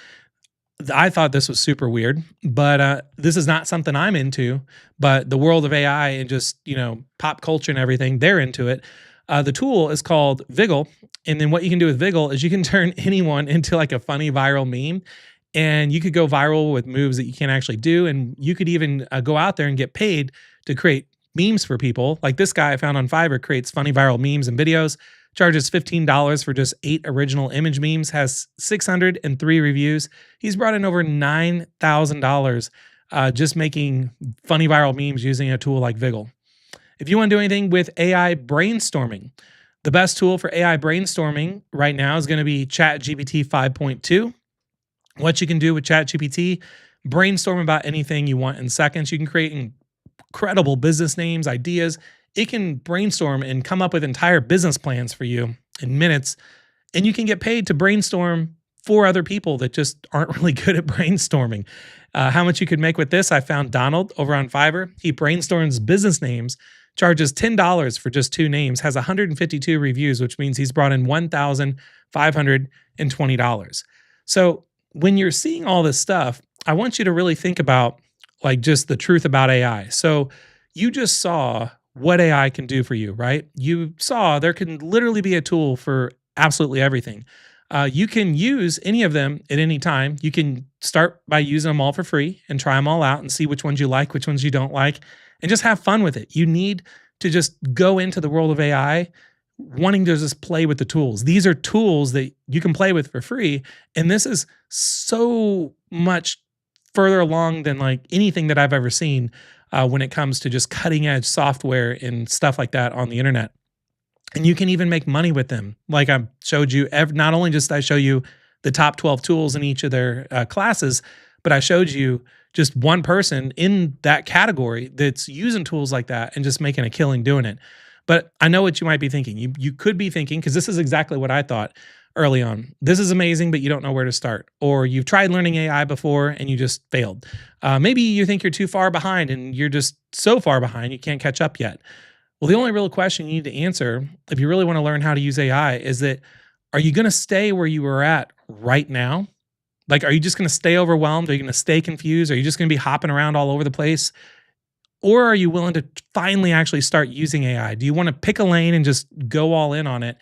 Speaker 1: I thought this was super weird, but this is not something I'm into. But the world of AI and just pop culture and everything, they're into it. The tool is called Viggle, and then what you can do with Viggle is you can turn anyone into like a funny viral meme, and you could go viral with moves that you can't actually do, and you could even go out there and get paid to create memes for people. Like this guy I found on Fiverr creates funny viral memes and videos, charges $15 for just 8 original image memes, has 603 reviews. He's brought in over $9,000 just making funny viral memes using a tool like Viggle. If you want to do anything with AI brainstorming, the best tool for AI brainstorming right now is going to be ChatGPT 5.2. What you can do with ChatGPT, brainstorm about anything you want in seconds. You can create incredible business names, ideas. It can brainstorm and come up with entire business plans for you in minutes. And you can get paid to brainstorm for other people that just aren't really good at brainstorming. How much you could make with this, I found Donald over on Fiverr. He brainstorms business names, charges $10 for just 2 names, has 152 reviews, which means he's brought in $1,520. So when you're seeing all this stuff, I want you to really think about like just the truth about AI. So you just saw what AI can do for you, right? You saw there can literally be a tool for absolutely everything. You can use any of them at any time. You can start by using them all for free and try them all out and see which ones you like, which ones you don't like, and just have fun with it. You need to just go into the world of AI wanting to just play with the tools. These are tools that you can play with for free, and this is so much further along than like anything that I've ever seen when it comes to just cutting edge software and stuff like that on the internet. And you can even make money with them. Like I showed you, not only just I show you the top 12 tools in each of their classes, but I showed you just one person in that category that's using tools like that and just making a killing doing it. But I know what you might be thinking. You could be thinking, because this is exactly what I thought early on. This is amazing, but you don't know where to start. Or you've tried learning AI before and you just failed. Maybe you think you're too far behind and you're just so far behind you can't catch up yet. Well, the only real question you need to answer if you really want to learn how to use AI is that, are you going to stay where you were at right now? Like, are you just going to stay overwhelmed? Are you going to stay confused? Are you just going to be hopping around all over the place? Or are you willing to finally actually start using AI? Do you want to pick a lane and just go all in on it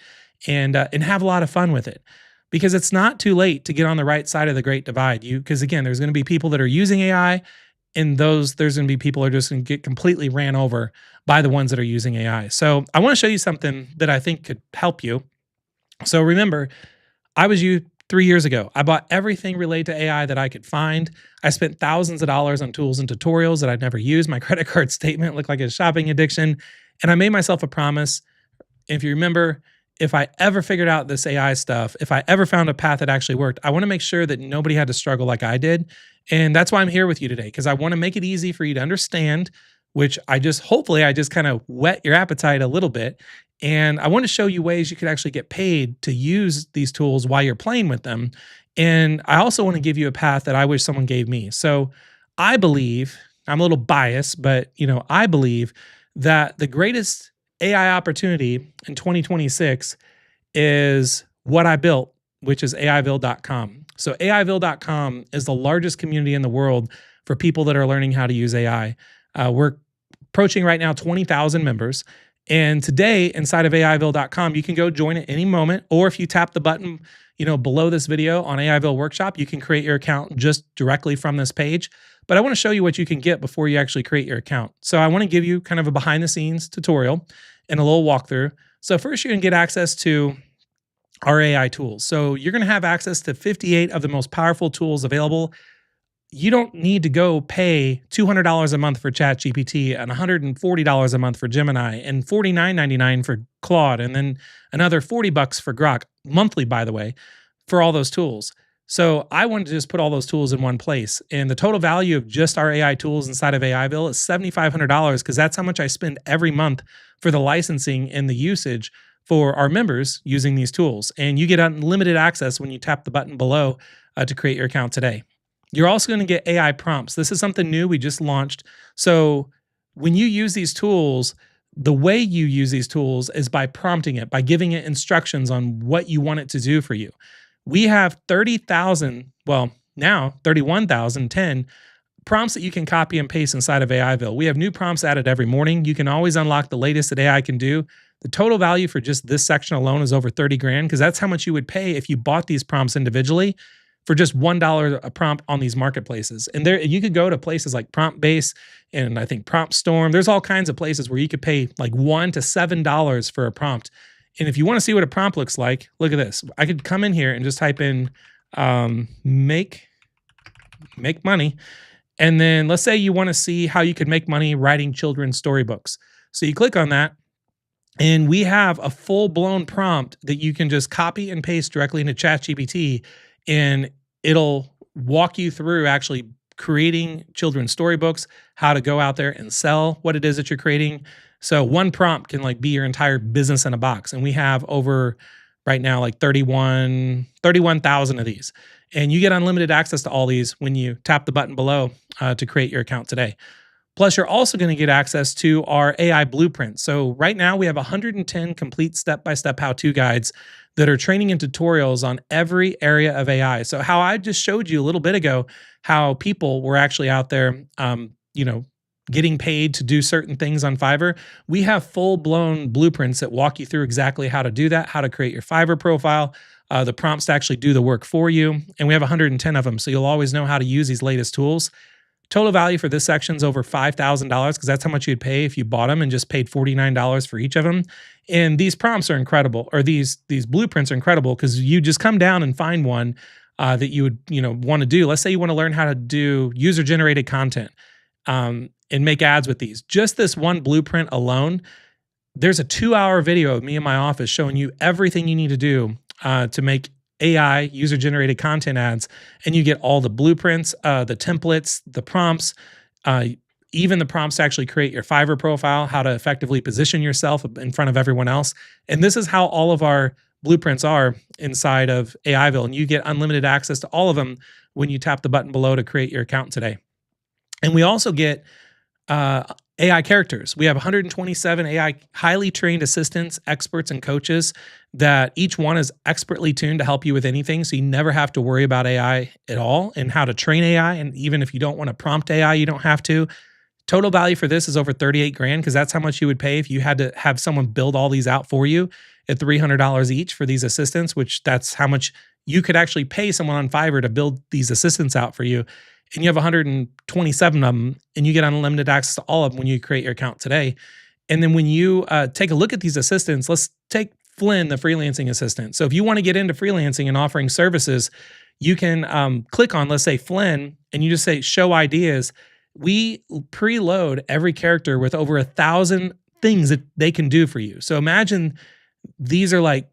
Speaker 1: and have a lot of fun with it? Because it's not too late to get on the right side of the great divide. Because again, there's going to be people that are using AI, and there's going to be people who are just going to get completely ran over by the ones that are using AI. So I want to show you something that I think could help you. So remember, I was you 3 years ago. I bought everything related to AI that I could find. I spent thousands of dollars on tools and tutorials that I'd never used. My credit card statement looked like a shopping addiction. And I made myself a promise. If you remember, if I ever figured out this AI stuff, if I ever found a path that actually worked, I want to make sure that nobody had to struggle like I did. And that's why I'm here with you today, because I want to make it easy for you to understand, which hopefully I just kind of whet your appetite a little bit. And I want to show you ways you could actually get paid to use these tools while you're playing with them. And I also want to give you a path that I wish someone gave me. So I believe, I'm a little biased, but I believe that the greatest AI opportunity in 2026 is what I built, which is AIville.com. So AIville.com is the largest community in the world for people that are learning how to use AI. We're approaching right now 20,000 members. And today, inside of AIville.com, you can go join at any moment. Or if you tap the button, below this video on AIville Workshop, you can create your account just directly from this page. But I want to show you what you can get before you actually create your account. So I want to give you kind of a behind the scenes tutorial and a little walkthrough. So first, you're going to get access to our AI tools. So you're going to have access to 58 of the most powerful tools available. You don't need to go pay $200 a month for ChatGPT and $140 a month for Gemini and $49.99 for Claude, and then another $40 for Grok, monthly, by the way, for all those tools. So I wanted to just put all those tools in one place. And the total value of just our AI tools inside of AIville is $7,500, because that's how much I spend every month for the licensing and the usage for our members using these tools. And you get unlimited access when you tap the button below to create your account today. You're also going to get AI prompts. This is something new we just launched. So when you use these tools, the way you use these tools is by prompting it, by giving it instructions on what you want it to do for you. We have 30,000, well, now 31,010 prompts that you can copy and paste inside of AIville. We have new prompts added every morning. You can always unlock the latest that AI can do. The total value for just this section alone is over 30 grand, because that's how much you would pay if you bought these prompts individually for just $1 a prompt on these marketplaces. And there, you could go to places like PromptBase and I think PromptStorm. There's all kinds of places where you could pay like $1 to $7 for a prompt. And if you want to see what a prompt looks like, look at this. I could come in here and just type in make money. And then let's say you want to see how you could make money writing children's storybooks. So you click on that, and we have a full-blown prompt that you can just copy and paste directly into ChatGPT, and it'll walk you through actually creating children's storybooks, how to go out there and sell what it is that you're creating. So one prompt can like be your entire business in a box. And we have over right now like 31,000 of these. And you get unlimited access to all these when you tap the button below to create your account today. Plus, you're also going to get access to our AI blueprint. So right now we have 110 complete step-by-step how-to guides that are training and tutorials on every area of AI. So how I just showed you a little bit ago, how people were actually out there, getting paid to do certain things on Fiverr. We have full-blown blueprints that walk you through exactly how to do that, how to create your Fiverr profile, the prompts to actually do the work for you. And we have 110 of them, so you'll always know how to use these latest tools. Total value for this section is over $5,000, because that's how much you'd pay if you bought them and just paid $49 for each of them. And these prompts are incredible, or these blueprints are incredible, because you just come down and find one that you would want to do. Let's say you want to learn how to do user-generated content and make ads with these. Just this one blueprint alone, there's a 2-hour video of me in my office showing you everything you need to do to make AI user-generated content ads, and you get all the blueprints, the templates, the prompts, even the prompts to actually create your Fiverr profile, how to effectively position yourself in front of everyone else. And this is how all of our blueprints are inside of AIville, and you get unlimited access to all of them when you tap the button below to create your account today. And we also get AI characters. We have 127 AI highly trained assistants, experts, and coaches that each one is expertly tuned to help you with anything. So you never have to worry about AI at all and how to train AI. And even if you don't want to prompt AI, you don't have to. Total value for this is over 38 grand, because that's how much you would pay if you had to have someone build all these out for you at $300 each for these assistants, which that's how much you could actually pay someone on Fiverr to build these assistants out for you. And you have 127 of them, and you get unlimited access to all of them when you create your account today. And then when you take a look at these assistants, let's take Flynn, the freelancing assistant. So if you want to get into freelancing and offering services, you can click on, let's say, Flynn, and you just say, show ideas. We preload every character with over 1,000 things that they can do for you. So imagine these are like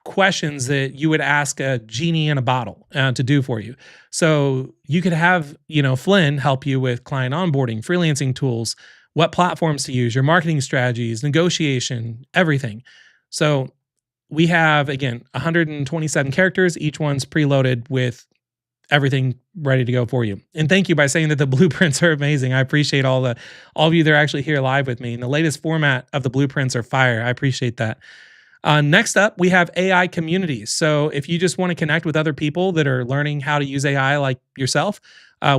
Speaker 1: questions that you would ask a genie in a bottle to do for you. So you could have, Flynn help you with client onboarding, freelancing tools, what platforms to use, your marketing strategies, negotiation, everything. So we have, again, 127 characters. Each one's preloaded with everything ready to go for you. And thank you by saying that the blueprints are amazing. I appreciate all of you that are actually here live with me. And the latest format of the blueprints are fire. I appreciate that. Next up, we have AI communities. So if you just want to connect with other people that are learning how to use AI like yourself,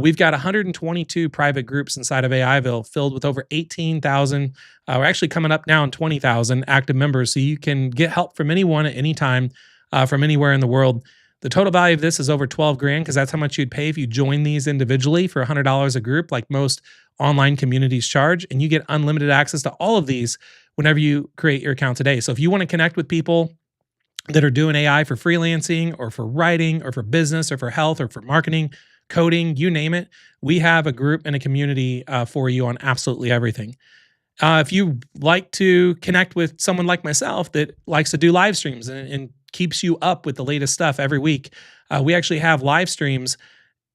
Speaker 1: we've got 122 private groups inside of AIville filled with over 18,000. We're actually coming up now on 20,000 active members. So you can get help from anyone at any time from anywhere in the world. The total value of this is over 12 grand, because that's how much you'd pay if you join these individually for $100 a group, like most online communities charge. And you get unlimited access to all of these whenever you create your account today. So if you want to connect with people that are doing AI for freelancing or for writing or for business or for health or for marketing, coding, you name it, we have a group and a community for you on absolutely everything. If you like to connect with someone like myself that likes to do live streams and keeps you up with the latest stuff every week, we actually have live streams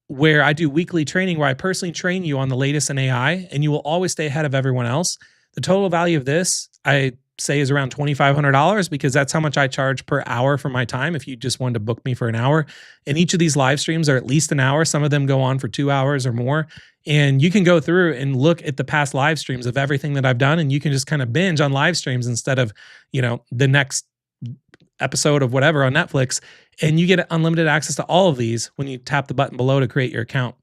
Speaker 1: where I do weekly training where I personally train you on the latest in AI, and you will always stay ahead of everyone else. The total value of this, I say, is around $2,500, because that's how much I charge per hour for my time if you just wanted to book me for an hour. And each of these live streams are at least an hour. Some of them go on for 2 hours or more. And you can go through and look at the past live streams of everything that I've done, and you can just kind of binge on live streams instead of, the next episode of whatever on Netflix, and you get unlimited access to all of these when you tap the button below to create your account.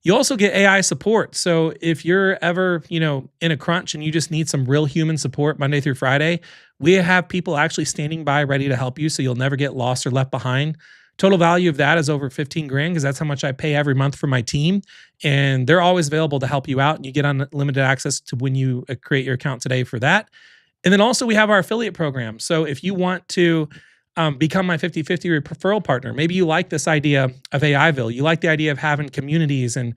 Speaker 1: You also get AI support. So if you're ever, in a crunch and you just need some real human support Monday through Friday, we have people actually standing by ready to help you so you'll never get lost or left behind. Total value of that is over 15 grand because that's how much I pay every month for my team. And they're always available to help you out. And you get unlimited access to when you create your account today for that. And then also we have our affiliate program. So if you want to become my 50/50 referral partner, maybe you like this idea of AIville. You like the idea of having communities and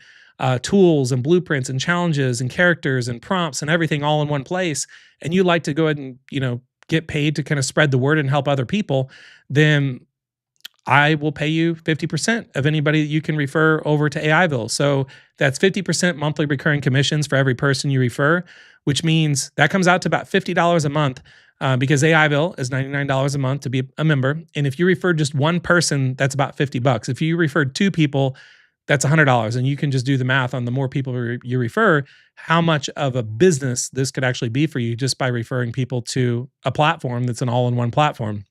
Speaker 1: tools and blueprints and challenges and characters and prompts and everything all in one place. And you like to go ahead and, get paid to kind of spread the word and help other people, then I will pay you 50% of anybody that you can refer over to AIville. So that's 50% monthly recurring commissions for every person you refer, which means that comes out to about $50 a month because AIville is $99 a month to be a member. And if you refer just one person, that's about $50. If you referred two people, that's $100. And you can just do the math on the more people you refer, how much of a business this could actually be for you just by referring people to a platform that's an all-in-one platform.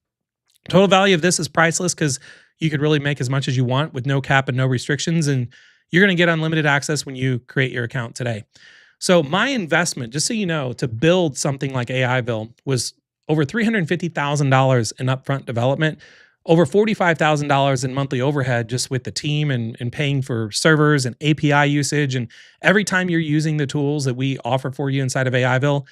Speaker 1: Total value of this is priceless because you could really make as much as you want with no cap and no restrictions. And you're going to get unlimited access when you create your account today. So my investment, just so you know, to build something like AIville was over $350,000 in upfront development, over $45,000 in monthly overhead just with the team and paying for servers and API usage. And every time you're using the tools that we offer for you inside of AIville,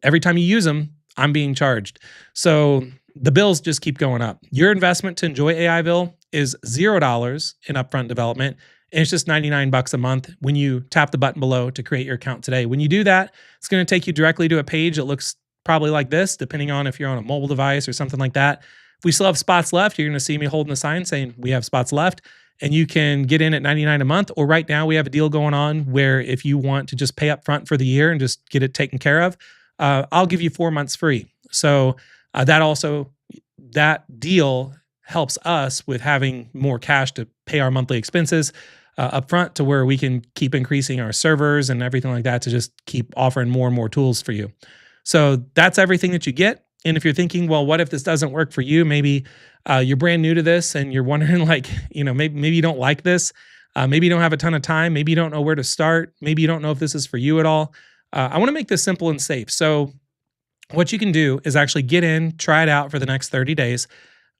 Speaker 1: every time you use them, I'm being charged. So the bills just keep going up. Your investment to enjoy AIville is $0 in upfront development, and it's just $99 a month when you tap the button below to create your account today. When you do that, it's going to take you directly to a page that looks probably like this, depending on if you're on a mobile device or something like that. If we still have spots left, you're going to see me holding a sign saying we have spots left, and you can get in at $99 a month. Or right now we have a deal going on where if you want to just pay up front for the year and just get it taken care of, I'll give you 4 months free. So that deal helps us with having more cash to pay our monthly expenses up front to where we can keep increasing our servers and everything like that to just keep offering more and more tools for you. So that's everything that you get. And if you're thinking, well, what if this doesn't work for you? Maybe you're brand new to this and you're wondering maybe you don't like this. Maybe you don't have a ton of time. Maybe you don't know where to start. Maybe you don't know if this is for you at all. I want to make this simple and safe. So what you can do is actually get in, try it out for the next 30 days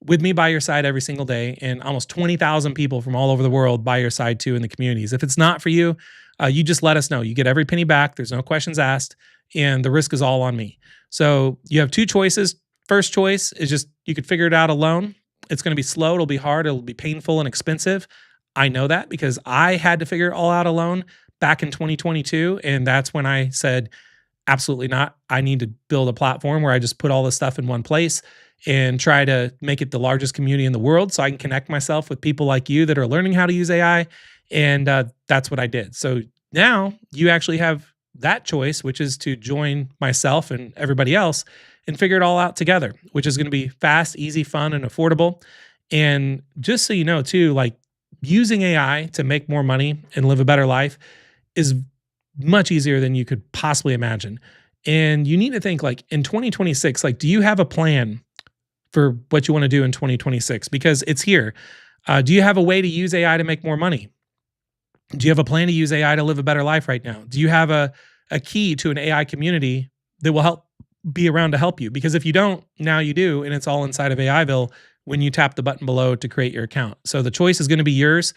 Speaker 1: with me by your side every single day, and almost 20,000 people from all over the world by your side too in the communities. If it's not for you, you just let us know. You get every penny back. There's no questions asked, and the risk is all on me. So you have two choices. First choice is just you could figure it out alone. It's going to be slow. It'll be hard. It'll be painful and expensive. I know that because I had to figure it all out alone back in 2022, and that's when I said, absolutely not. I need to build a platform where I just put all this stuff in one place and try to make it the largest community in the world so I can connect myself with people like you that are learning how to use AI. And that's what I did. So now you actually have that choice, which is to join myself and everybody else and figure it all out together, which is going to be fast, easy, fun, and affordable. And just so you know too, using AI to make more money and live a better life is much easier than you could possibly imagine. And you need to think in 2026, do you have a plan for what you want to do in 2026? Because it's here. Do you have a way to use AI to make more money? Do you have a plan to use AI to live a better life right now? Do you have a key to an AI community that will be around to help you? Because if you don't, now you do, and it's all inside of AIville when you tap the button below to create your account. So the choice is going to be yours.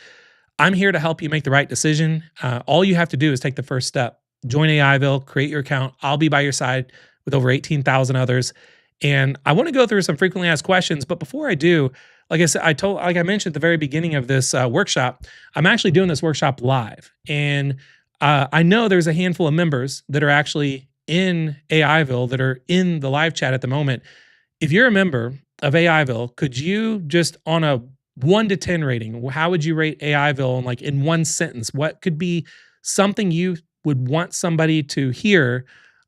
Speaker 1: I'm here to help you make the right decision. All you have to do is take the first step. Join AIville, create your account. I'll be by your side with over 18,000 others. And I want to go through some frequently asked questions. But before I do, like I said, like I mentioned at the very beginning of this workshop, I'm actually doing this workshop live. And I know there's a handful of members that are actually in AIville that are in the live chat at the moment. If you're a member of AIville, could you just on a 1 to 10 rating, how would you rate AIville in one sentence? What could be something you would want somebody to hear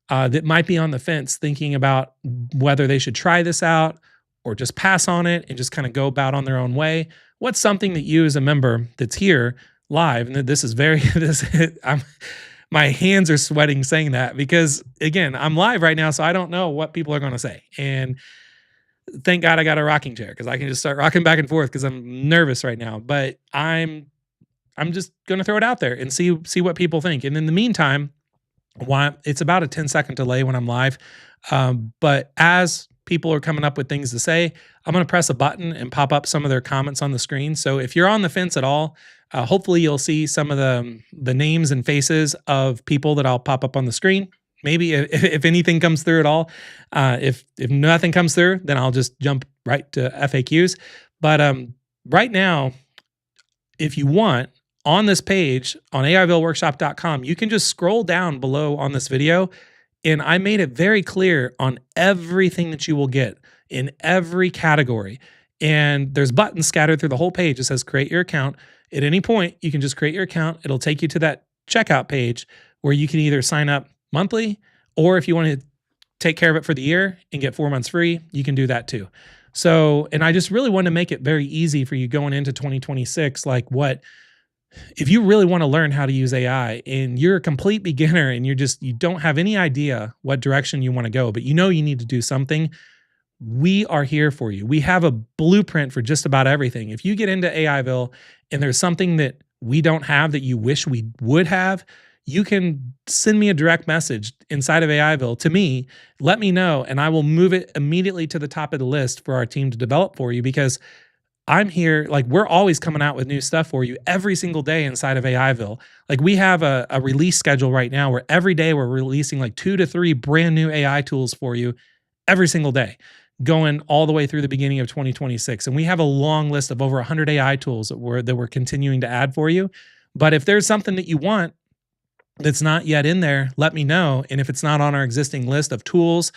Speaker 1: that might be on the fence thinking about whether they should try this out or just pass on it and just kind of go about on their own way? What's something that you as a member that's here live, and this is my hands are sweating saying that because again, I'm live right now, so I don't know what people are going to say. And Thank God I got a rocking chair because I can just start rocking back and forth because I'm nervous right now. But I'm just gonna throw it out there and see what people think. And in the meantime, why it's about a 10-second delay when I'm live. But as people are coming up with things to say, I'm going to press a button and pop up some of their comments on the screen. So if you're on the fence at all, hopefully you'll see some of the names and faces of people that I'll pop up on the screen. Maybe if anything comes through at all. If nothing comes through, then I'll just jump right to FAQs. But right now, if you want, on this page on AIvilleworkshop.com, you can just scroll down below on this video, and I made it very clear on everything that you will get in every category. And there's buttons scattered through the whole page. It says create your account. At any point, you can just create your account. It'll take you to that checkout page where you can either sign up monthly, or if you want to take care of it for the year and get 4 months free, you can do that too. So, and I just really want to make it very easy for you going into 2026. Like, if you really want to learn how to use AI and you're a complete beginner and you don't have any idea what direction you want to go, but you know you need to do something, we are here for you. We have a blueprint for just about everything. If you get into AIville and there's something that we don't have that you wish we would have, you can send me a direct message inside of AIville to me, let me know, and I will move it immediately to the top of the list for our team to develop for you, because I'm here, like, we're always coming out with new stuff for you every single day inside of AIville. Like, we have a release schedule right now where every day we're releasing like 2 to 3 brand new AI tools for you every single day, going all the way through the beginning of 2026. And we have a long list of over 100 AI tools that we're continuing to add for you. But if there's something that you want that's not yet in there, let me know. And if it's not on our existing list of tools,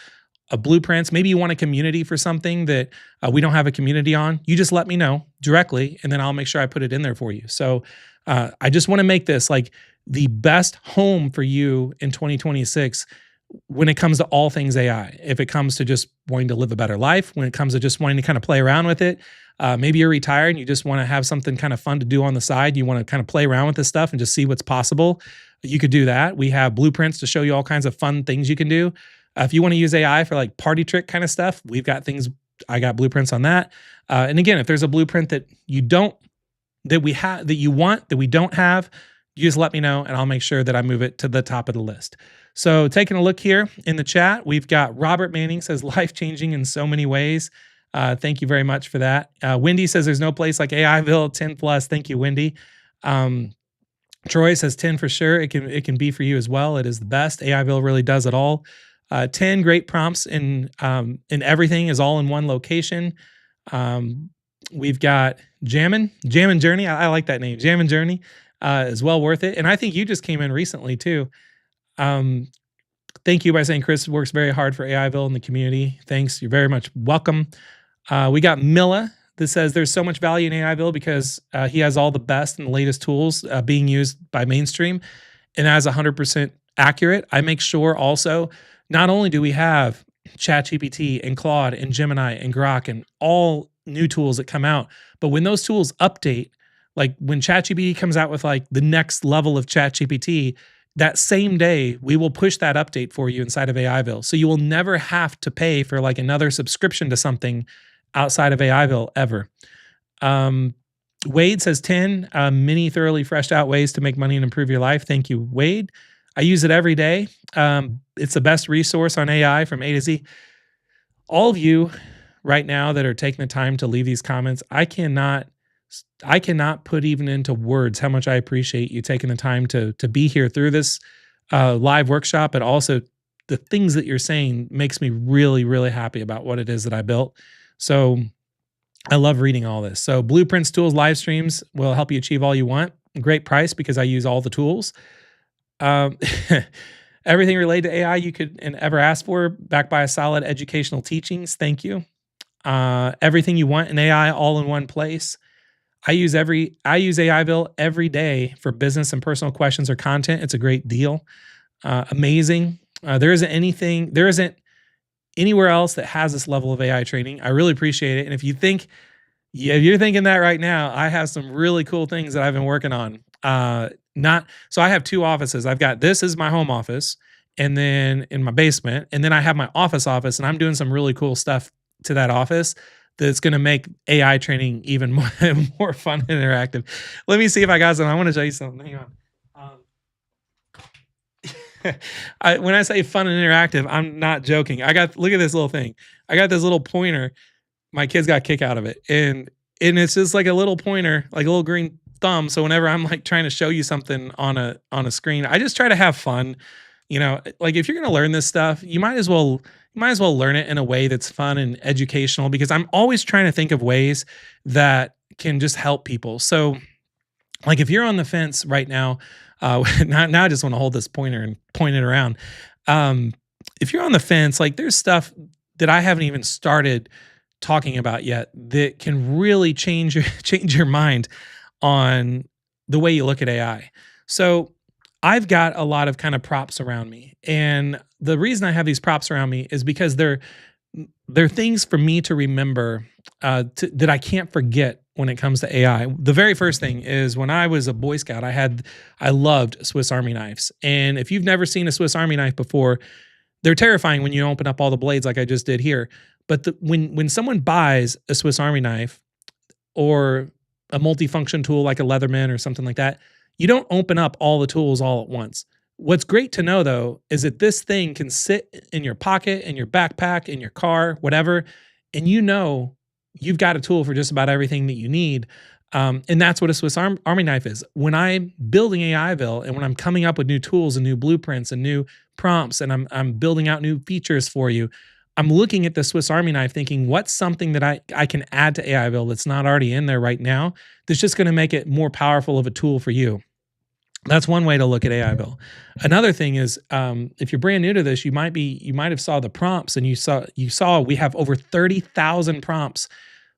Speaker 1: of blueprints, maybe you want a community for something that we don't have a community on, you just let me know directly, and then I'll make sure I put it in there for you. So I just want to make this like the best home for you in 2026 when it comes to all things AI. If it comes to just wanting to live a better life, when it comes to just wanting to kind of play around with it, maybe you're retired and you just want to have something kind of fun to do on the side. You want to kind of play around with this stuff and just see what's possible. You could do that. We have blueprints to show you all kinds of fun things you can do. If you want to use AI for like party trick kind of stuff, we've got things. I got blueprints on that. And again, if there's a blueprint that you don't, that we have, that you want, that we don't have, you just let me know and I'll make sure that I move it to the top of the list. So taking a look here in the chat, we've got Robert Manning says life-changing in so many ways. Thank you very much for that. Wendy says there's no place like AIville, 10 plus. Thank you, Wendy. Troy says 10 for sure. It can be for you as well. It is the best. AIville really does it all. 10 great prompts in everything is all in one location. We've got Jammin' Journey. I like that name. Jammin' Journey is well worth it. And I think you just came in recently too. Thank you by saying Chris works very hard for AIville in the community. Thanks. You're very much welcome. We got Milla that says there's so much value in AIville because he has all the best and the latest tools being used by mainstream, and as 100% accurate. I make sure also, not only do we have ChatGPT and Claude and Gemini and Grok and all new tools that come out, but when those tools update, like when ChatGPT comes out with like the next level of ChatGPT, that same day we will push that update for you inside of AIville. So you will never have to pay for like another subscription to something outside of AIville ever. Wade says 10 many thoroughly fleshed out ways to make money and improve your life. Thank you, Wade. I use it every day. It's the best resource on AI from A to Z. All of you right now that are taking the time to leave these comments, I cannot put even into words how much I appreciate you taking the time to be here through this live workshop, but also the things that you're saying makes me really, really happy about what it is that I built. So I love reading all this. So blueprints, tools, live streams will help you achieve all you want. Great price because I use all the tools. Everything related to AI you could and ever ask for, backed by a solid educational teachings. Thank you. Everything you want in AI all in one place. I use AIville every day for business and personal questions or content. It's a great deal. Amazing. There isn't anywhere else that has this level of AI training. I really appreciate it. And if you're thinking that right now, I have some really cool things that I've been working on. So I have 2 offices. This is my home office, and then in my basement, and then I have my office, and I'm doing some really cool stuff to that office that's going to make AI training even more, more fun and interactive. Let me see if I got something. I want to show you something. Hang on. When I say fun and interactive, I'm not joking. Look at this little thing. I got this little pointer. My kids got a kick out of it. And it's just like a little pointer, like a little green thumb. So whenever I'm like trying to show you something on a screen, I just try to have fun. Like if you're going to learn this stuff, you might as well learn it in a way that's fun and educational, because I'm always trying to think of ways that can just help people. So like if you're on the fence right now, now I just want to hold this pointer and point it around. If you're on the fence, like there's stuff that I haven't even started talking about yet that can really change your mind on the way you look at AI. So I've got a lot of kind of props around me. And the reason I have these props around me is because they're things for me to remember that I can't forget when it comes to AI. The very first thing is when I was a Boy Scout, I loved Swiss Army knives. And if you've never seen a Swiss Army knife before, they're terrifying when you open up all the blades like I just did here. But when someone buys a Swiss Army knife or a multifunction tool like a Leatherman or something like that, you don't open up all the tools all at once. What's great to know, though, is that this thing can sit in your pocket, in your backpack, in your car, whatever, and you've got a tool for just about everything that you need. And that's what a Swiss Army knife is. When I'm building AIville and when I'm coming up with new tools and new blueprints and new prompts and I'm building out new features for you, I'm looking at the Swiss Army knife thinking, what's something that I can add to AIville that's not already in there right now that's just going to make it more powerful of a tool for you? That's one way to look at AIville. Another thing is, if you're brand new to this, you might have saw the prompts, and you saw we have over 30,000 prompts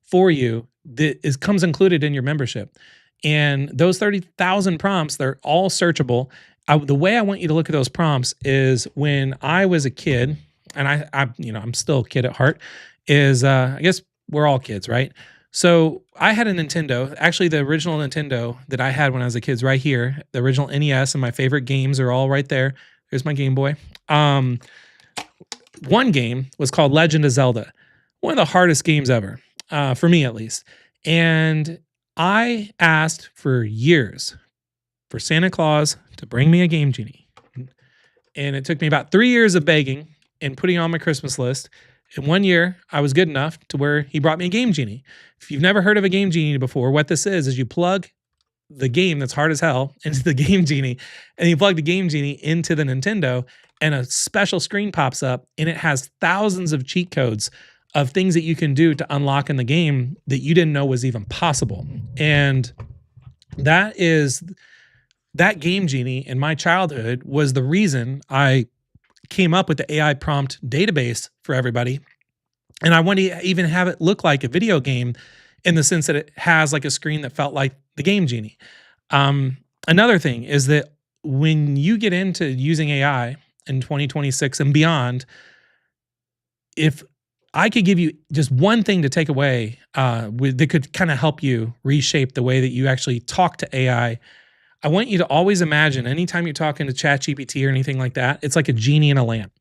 Speaker 1: for you that comes included in your membership. And those 30,000 prompts, they're all searchable. The way I want you to look at those prompts is when I was a kid, and I'm still a kid at heart, is I guess we're all kids, right? So I had a Nintendo, actually the original Nintendo that I had when I was a kid right here, the original NES, and my favorite games are all right there. There's my Game Boy. One game was called Legend of Zelda, one of the hardest games ever, for me at least. And I asked for years for Santa Claus to bring me a Game Genie. And it took me about 3 years of begging and putting on my Christmas list. And 1 year, I was good enough to where he brought me a Game Genie. If you've never heard of a Game Genie before, what this is you plug the game that's hard as hell into the Game Genie, and you plug the Game Genie into the Nintendo, and a special screen pops up, and it has thousands of cheat codes of things that you can do to unlock in the game that you didn't know was even possible. And that Game Genie in my childhood was the reason I came up with the AI prompt database for everybody. And I wanted to even have it look like a video game in the sense that it has like a screen that felt like the Game Genie. Another thing is that when you get into using AI in 2026 and beyond, if I could give you just one thing to take away that could kind of help you reshape the way that you actually talk to AI, I want you to always imagine anytime you're talking to ChatGPT or anything like that, it's like a genie in a lamp.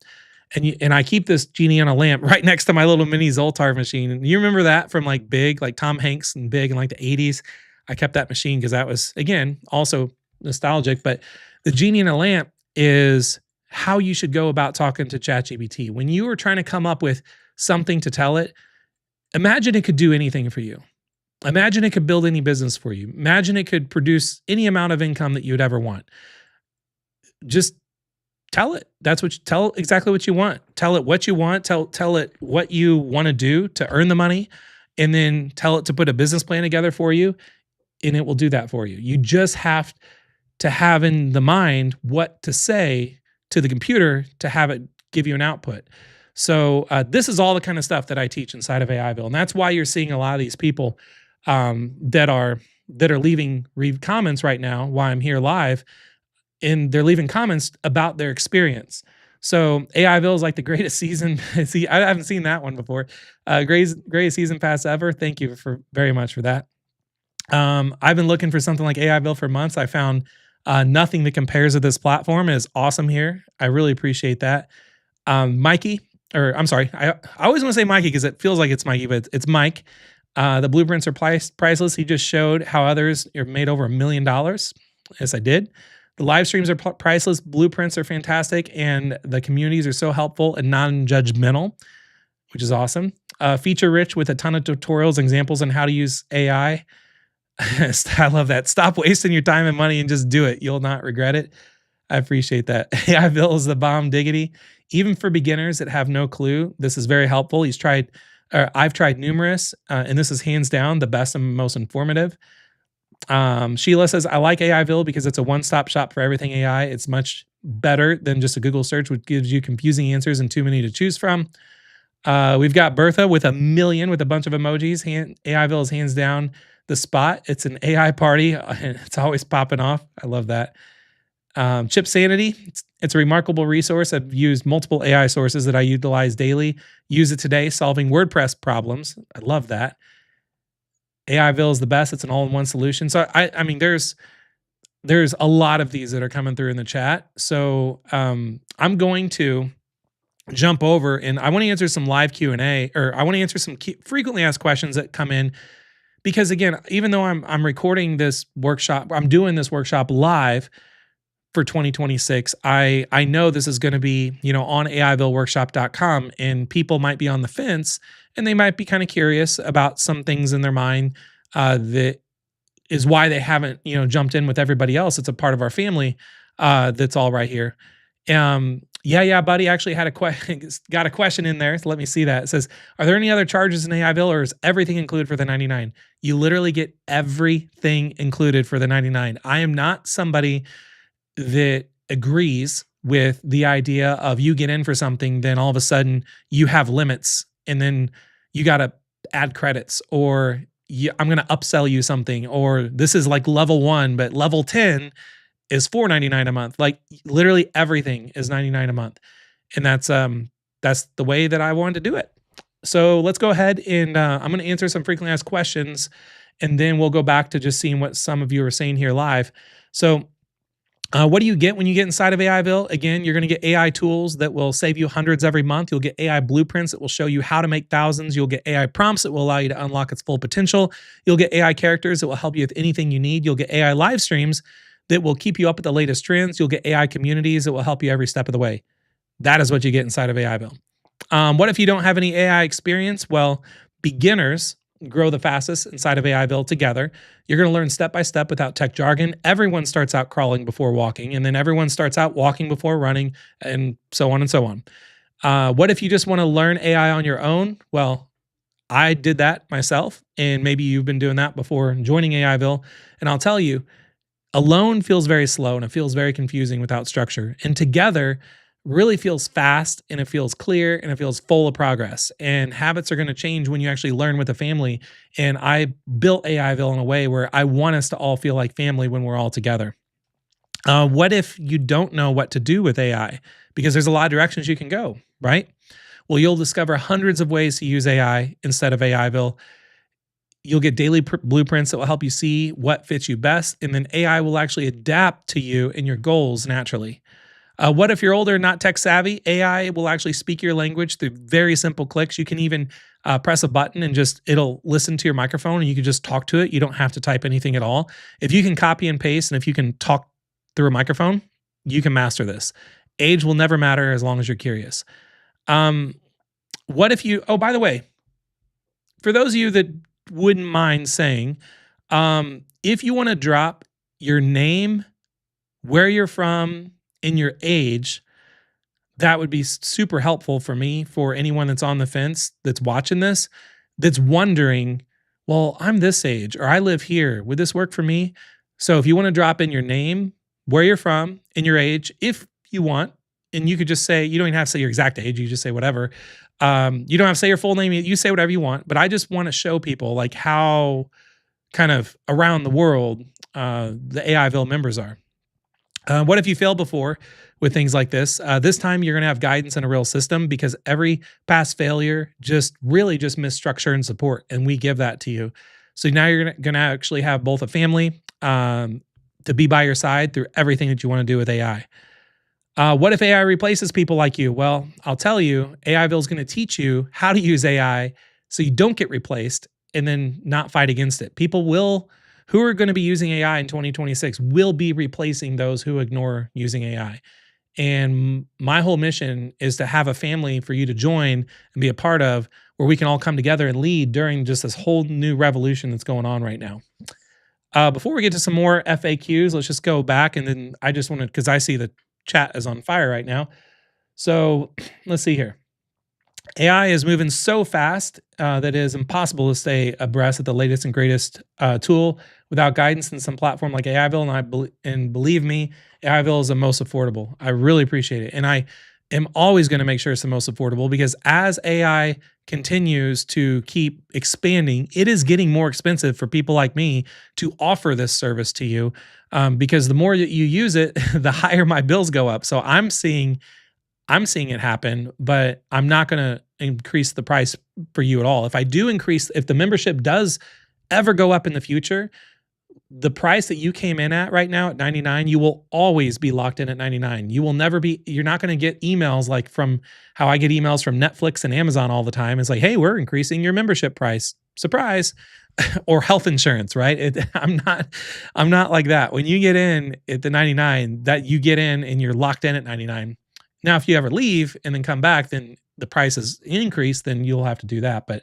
Speaker 1: And I keep this genie in a lamp right next to my little mini Zoltar machine. And you remember that from like Big, like Tom Hanks and Big in like the 80s? I kept that machine because that was, again, also nostalgic. But the genie in a lamp is how you should go about talking to ChatGPT. When you are trying to come up with something to tell it, imagine it could do anything for you. Imagine it could build any business for you. Imagine it could produce any amount of income that you'd ever want. Just tell it. Tell exactly what you want. Tell it what you want. Tell it what you want to do to earn the money, and then tell it to put a business plan together for you, and it will do that for you. You just have to have in the mind what to say to the computer to have it give you an output. So this is all the kind of stuff that I teach inside of AIville, and that's why you're seeing a lot of these people that are leaving comments right now while I'm here live, and they're leaving comments about their experience. So AIville is like the greatest season. See, I haven't seen that one before. Greatest season pass ever. Thank you very much for that. I've been looking for something like AIville for months. I found nothing that compares to this platform. It is awesome here. I really appreciate that. Mikey, or I'm sorry, I always want to say Mikey because it feels like it's Mikey, but it's Mike. The blueprints are priceless. He just showed how others are made over $1 million. Yes, I did. The live streams are priceless. Blueprints are fantastic, and the communities are so helpful and non-judgmental, which is awesome. Feature rich with a ton of tutorials and examples on how to use AI. I love that. Stop wasting your time and money and just do it. You'll not regret it. I appreciate that. AIville is the bomb diggity. Even for beginners that have no clue, this is very helpful. I've tried numerous, and this is hands down the best and most informative. Sheila says, I like AIville because it's a one-stop shop for everything AI. It's much better than just a Google search, which gives you confusing answers and too many to choose from. We've got Bertha with 1 million with a bunch of emojis. AIville is hands down the spot. It's an AI party. It's always popping off. I love that. Chip Sanity, it's a remarkable resource. I've used multiple AI sources that I utilize daily. Use it today, solving WordPress problems. I love that. AIville is the best. It's an all-in-one solution. So I mean, there's a lot of these that are coming through in the chat. So I'm going to jump over and I want to answer some live Q&A, or I want to answer some frequently asked questions that come in. Because again, even though I'm recording this workshop, I'm doing this workshop live for 2026, I know this is going to be, on AIvilleworkshop.com, and people might be on the fence and they might be kind of curious about some things in their mind that is why they haven't, jumped in with everybody else. It's a part of our family that's all right here. Yeah, buddy actually had got a question in there. So let me see that. It says, are there any other charges in AIville, or is everything included for the 99? You literally get everything included for the 99. I am not somebody that agrees with the idea of you get in for something, then all of a sudden you have limits and then you got to add credits, or I'm going to upsell you something, or this is like level 1, but level 10 is $4.99 a month. Like literally everything is $99 a month. And that's the way that I wanted to do it. So let's go ahead and I'm going to answer some frequently asked questions, and then we'll go back to just seeing what some of you are saying here live. So what do you get when you get inside of AIville? Again, you're going to get AI tools that will save you hundreds every month. You'll get AI blueprints that will show you how to make thousands. You'll get AI prompts that will allow you to unlock its full potential. You'll get AI characters that will help you with anything you need. You'll get AI live streams that will keep you up at the latest trends. You'll get AI communities that will help you every step of the way. That is what you get inside of AIville. What if you don't have any AI experience? Well, beginners grow the fastest inside of AIville together. You're going to learn step by step without tech jargon. Everyone starts out crawling before walking, and then everyone starts out walking before running, and so on and so on. What if you just want to learn AI on your own? Well, I did that myself, and maybe you've been doing that before joining AIville. And I'll tell you, alone feels very slow and it feels very confusing without structure. And together really feels fast, and it feels clear, and it feels full of progress. And habits are going to change when you actually learn with a family. And I built AIville in a way where I want us to all feel like family when we're all together. What if you don't know what to do with AI? Because there's a lot of directions you can go, right? Well, you'll discover hundreds of ways to use AI instead of AIville. You'll get daily blueprints that will help you see what fits you best, and then AI will actually adapt to you and your goals naturally. What if you're older and not tech savvy? AI will actually speak your language through very simple clicks. You can even press a button and it'll listen to your microphone, and you can just talk to it. You don't have to type anything at all. If you can copy and paste, and if you can talk through a microphone, you can master this. Age will never matter as long as you're curious. What if you, oh, by the way, for those of you that wouldn't mind saying, if you want to drop your name, where you're from, and your age, that would be super helpful for me, for anyone that's on the fence, that's watching this, that's wondering, well, I'm this age, or I live here. Would this work for me? So if you want to drop in your name, where you're from, and your age, if you want, and you could just say, you don't even have to say your exact age, you just say whatever. You don't have to say your full name, you say whatever you want, but I just want to show people like how kind of around the world the AIville members are. What if you failed before with things like this? This time you're going to have guidance and a real system, because every past failure really just missed structure and support, and we give that to you. So now you're going to actually have both a family to be by your side through everything that you want to do with AI. What if AI replaces people like you? Well, I'll tell you, AIville is going to teach you how to use AI so you don't get replaced and then not fight against it. People who are going to be using AI in 2026 will be replacing those who ignore using AI. And my whole mission is to have a family for you to join and be a part of where we can all come together and lead during just this whole new revolution that's going on right now. Before we get to some more FAQs, let's just go back and then I just want to, because I see the chat is on fire right now. So let's see here. AI is moving so fast that it is impossible to stay abreast of the latest and greatest tool without guidance in some platform like AIville. And believe me, AIville is the most affordable. I really appreciate it, and I am always going to make sure it's the most affordable because as AI continues to keep expanding, it is getting more expensive for people like me to offer this service to you because the more that you use it, the higher my bills go up. So I'm seeing it happen, but I'm not going to increase the price for you at all. If the membership does ever go up in the future, the price that you came in at right now at 99, you will always be locked in at 99. You're not going to get emails like from how I get emails from Netflix and Amazon all the time. It's like, hey, we're increasing your membership price. Surprise. Or health insurance, right? I'm not like that. When you get in at the 99, that you get in and you're locked in at 99. Now, if you ever leave and then come back, then the price is increased, then you'll have to do that. But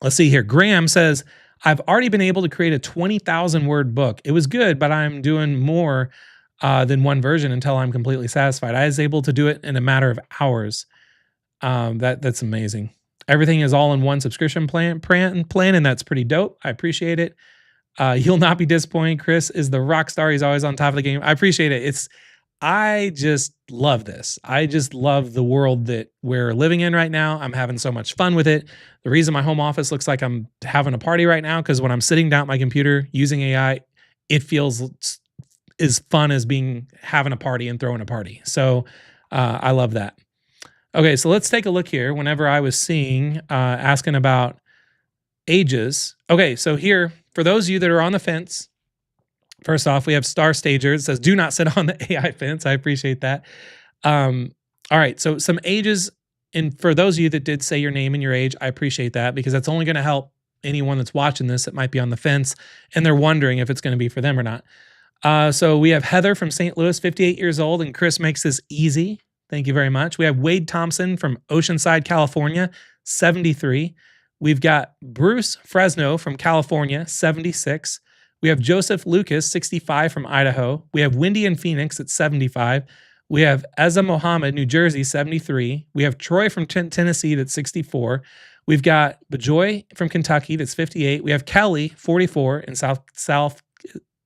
Speaker 1: let's see here. Graham says, I've already been able to create a 20,000 word book. It was good, but I'm doing more than one version until I'm completely satisfied. I was able to do it in a matter of hours. That's amazing. Everything is all in one subscription plan, and that's pretty dope. I appreciate it. You'll not be disappointed. Chris is the rock star. He's always on top of the game. I appreciate it. I just love this. I just love the world that we're living in right now. I'm having so much fun with it. The reason my home office looks like I'm having a party right now, because when I'm sitting down at my computer using AI, it feels as fun as having a party and throwing a party. So I love that. Okay, so let's take a look here. Whenever I was seeing, asking about ages. Okay, so here, for those of you that are on the fence, first off, we have Star Stager. It says, do not sit on the AI fence. I appreciate that. All right, so some ages. And for those of you that did say your name and your age, I appreciate that because that's only going to help anyone that's watching this that might be on the fence and they're wondering if it's going to be for them or not. So we have Heather from St. Louis, 58 years old, and Chris makes this easy. Thank you very much. We have Wade Thompson from Oceanside, California, 73. We've got Bruce Fresno from California, 76. We have Joseph Lucas, 65 from Idaho. We have Wendy in Phoenix at 75. We have Eza Mohammed, New Jersey, 73. We have Troy from Tennessee, that's 64. We've got Bajoy from Kentucky, that's 58. We have Kelly, 44, in South.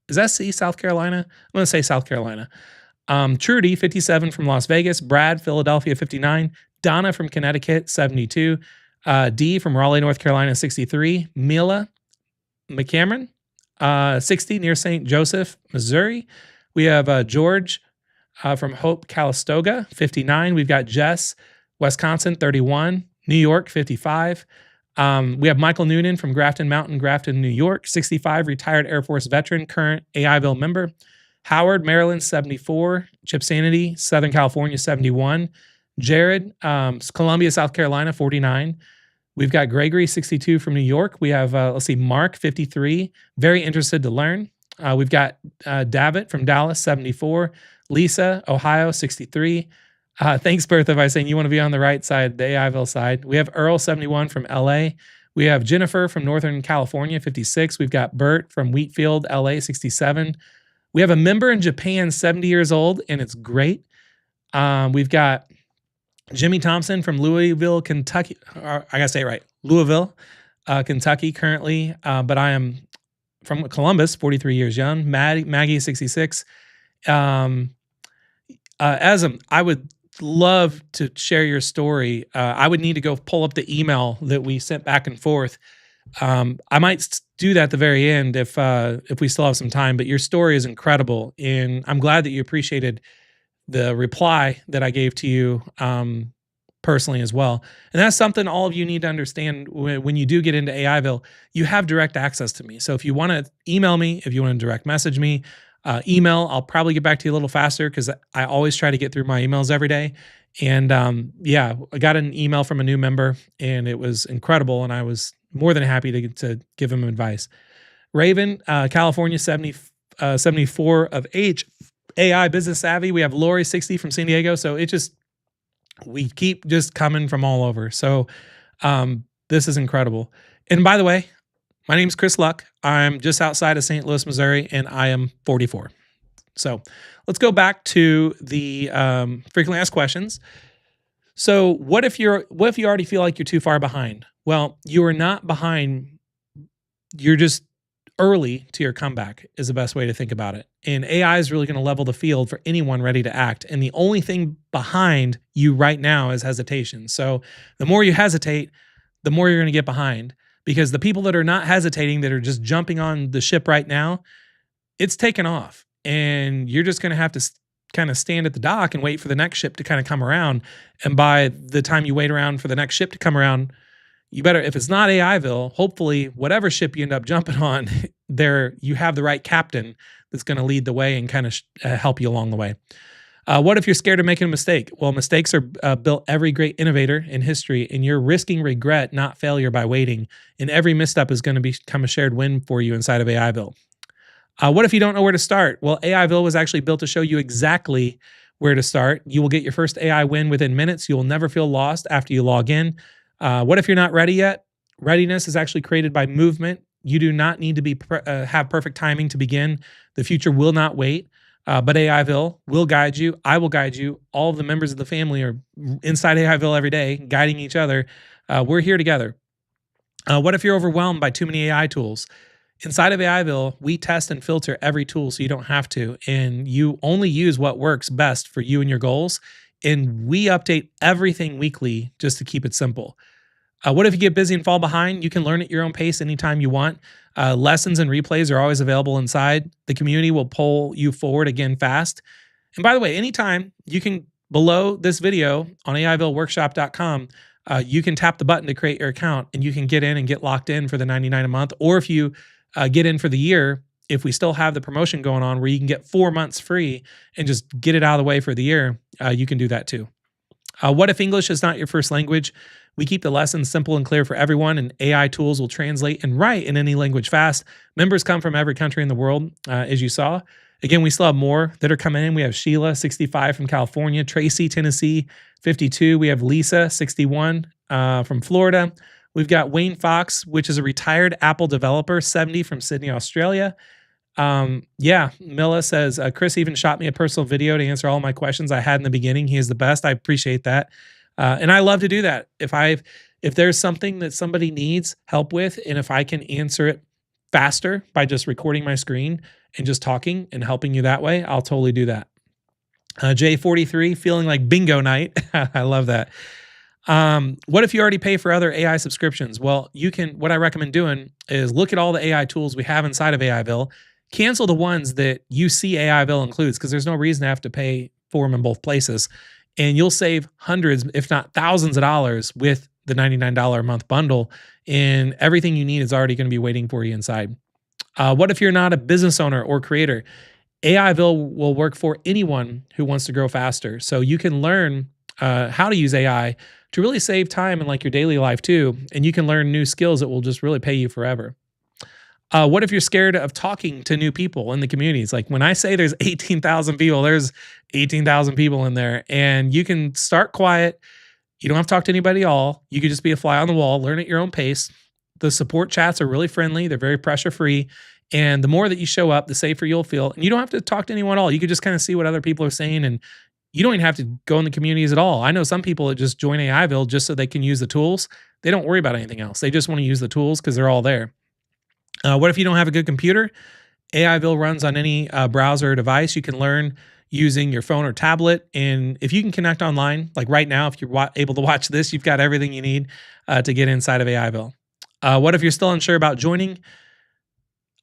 Speaker 1: Is that South Carolina? I'm going to say South Carolina. Trudy, 57 from Las Vegas. Brad, Philadelphia, 59. Donna from Connecticut, 72. Dee from Raleigh, North Carolina, 63. Mila McCameron, 60, near St. Joseph, Missouri. We have George from Hope, Calistoga, 59. We've got Jess, Wisconsin, 31. New York, 55. We have Michael Noonan from Grafton Mountain, Grafton, New York, 65, retired Air Force veteran, current AIville member. Howard, Maryland, 74. Chip Sanity, Southern California, 71. Jared, Columbia, South Carolina, 49. We've got Gregory, 62 from New York. We have, Mark, 53, very interested to learn. We've got David from Dallas, 74. Lisa, Ohio, 63. Thanks, Bertha, by saying you want to be on the right side, the AIville side. We have Earl, 71 from LA. We have Jennifer from Northern California, 56. We've got Bert from Wheatfield, LA, 67. We have a member in Japan, 70 years old, and it's great. We've got Jimmy Thompson from Louisville, Kentucky. I got to say it right. Louisville, Kentucky currently. But I am from Columbus, 43 years young. Maggie, 66. I would love to share your story. I would need to go pull up the email that we sent back and forth. I might do that at the very end if we still have some time, but your story is incredible. And I'm glad that you appreciated the reply that I gave to you personally as well. And that's something all of you need to understand when you do get into AIville, you have direct access to me. So if you want to email me, if you want to direct message me, Email, I'll probably get back to you a little faster because I always try to get through my emails every day. And yeah, I got an email from a new member and it was incredible. And I was more than happy to give him advice. Raven, California, 74 of age, AI business savvy. We have Lori, 60 from San Diego. So we keep just coming from all over. So this is incredible. And by the way, my name is Chris Luck. I'm just outside of St. Louis, Missouri, and I am 44. So let's go back to the frequently asked questions. So what if you already feel like you're too far behind? Well, you are not behind. You're just early to your comeback is the best way to think about it. And AI is really going to level the field for anyone ready to act. And the only thing behind you right now is hesitation. So the more you hesitate, the more you're going to get behind. Because the people that are not hesitating, that are just jumping on the ship right now, it's taken off. And you're just going to have to kind of stand at the dock and wait for the next ship to kind of come around. And by the time you wait around for the next ship to come around, you better, if it's not AIville, hopefully whatever ship you end up jumping on, there you have the right captain that's going to lead the way and kind of help you along the way. What if you're scared of making a mistake? Well, mistakes are built every great innovator in history, and you're risking regret, not failure, by waiting. And every misstep is going to become a shared win for you inside of AIville. What if you don't know where to start? Well, AIville was actually built to show you exactly where to start. You will get your first AI win within minutes. You will never feel lost after you log in. What if you're not ready yet? Readiness is actually created by movement. You do not need to have perfect timing to begin. The future will not wait. But AIville will guide you. I will guide you. All of the members of the family are inside AIville every day, guiding each other. We're here together. What if you're overwhelmed by too many AI tools? Inside of AIville, we test and filter every tool so you don't have to. And you only use what works best for you and your goals. And we update everything weekly just to keep it simple. What if you get busy and fall behind? You can learn at your own pace anytime you want. Lessons and replays are always available inside. The community will pull you forward again fast. And by the way, anytime you can, below this video on AIvilleworkshop.com, you can tap the button to create your account and you can get in and get locked in for the $99 a month. Or if you get in for the year, if we still have the promotion going on where you can get 4 months free and just get it out of the way for the year, you can do that too. What if English is not your first language? We keep the lessons simple and clear for everyone, and AI tools will translate and write in any language fast. Members come from every country in the world, as you saw. Again, we still have more that are coming in. We have Sheila, 65 from California, Tracy, Tennessee, 52. We have Lisa, 61 from Florida. We've got Wayne Fox, which is a retired Apple developer, 70 from Sydney, Australia. Yeah, Mila says, Chris even shot me a personal video to answer all my questions I had in the beginning. He is the best. I appreciate that. And I love to do that. If there's something that somebody needs help with, and if I can answer it faster by just recording my screen and just talking and helping you that way, I'll totally do that. J43, feeling like bingo night. I love that. What if you already pay for other AI subscriptions? Well, what I recommend doing is look at all the AI tools we have inside of AIville, cancel the ones that you see AIville includes, because there's no reason to have to pay for them in both places. And you'll save hundreds, if not thousands of dollars with the $99 a month bundle. And everything you need is already going to be waiting for you inside. What if you're not a business owner or creator? AIville will work for anyone who wants to grow faster. So you can learn how to use AI to really save time in like your daily life too. And you can learn new skills that will just really pay you forever. What if you're scared of talking to new people in the communities? Like when I say there's 18,000 people, there's 18,000 people in there, and you can start quiet. You don't have to talk to anybody at all. You could just be a fly on the wall, learn at your own pace. The support chats are really friendly. They're very pressure free. And the more that you show up, the safer you'll feel. And you don't have to talk to anyone at all. You could just kind of see what other people are saying, and you don't even have to go in the communities at all. I know some people that just join AIville just so they can use the tools. They don't worry about anything else. They just want to use the tools because they're all there. What if you don't have a good computer? AIville runs on any browser or device. You can learn using your phone or tablet. And if you can connect online, like right now, if you're able to watch this, you've got everything you need to get inside of AIville. What if you're still unsure about joining?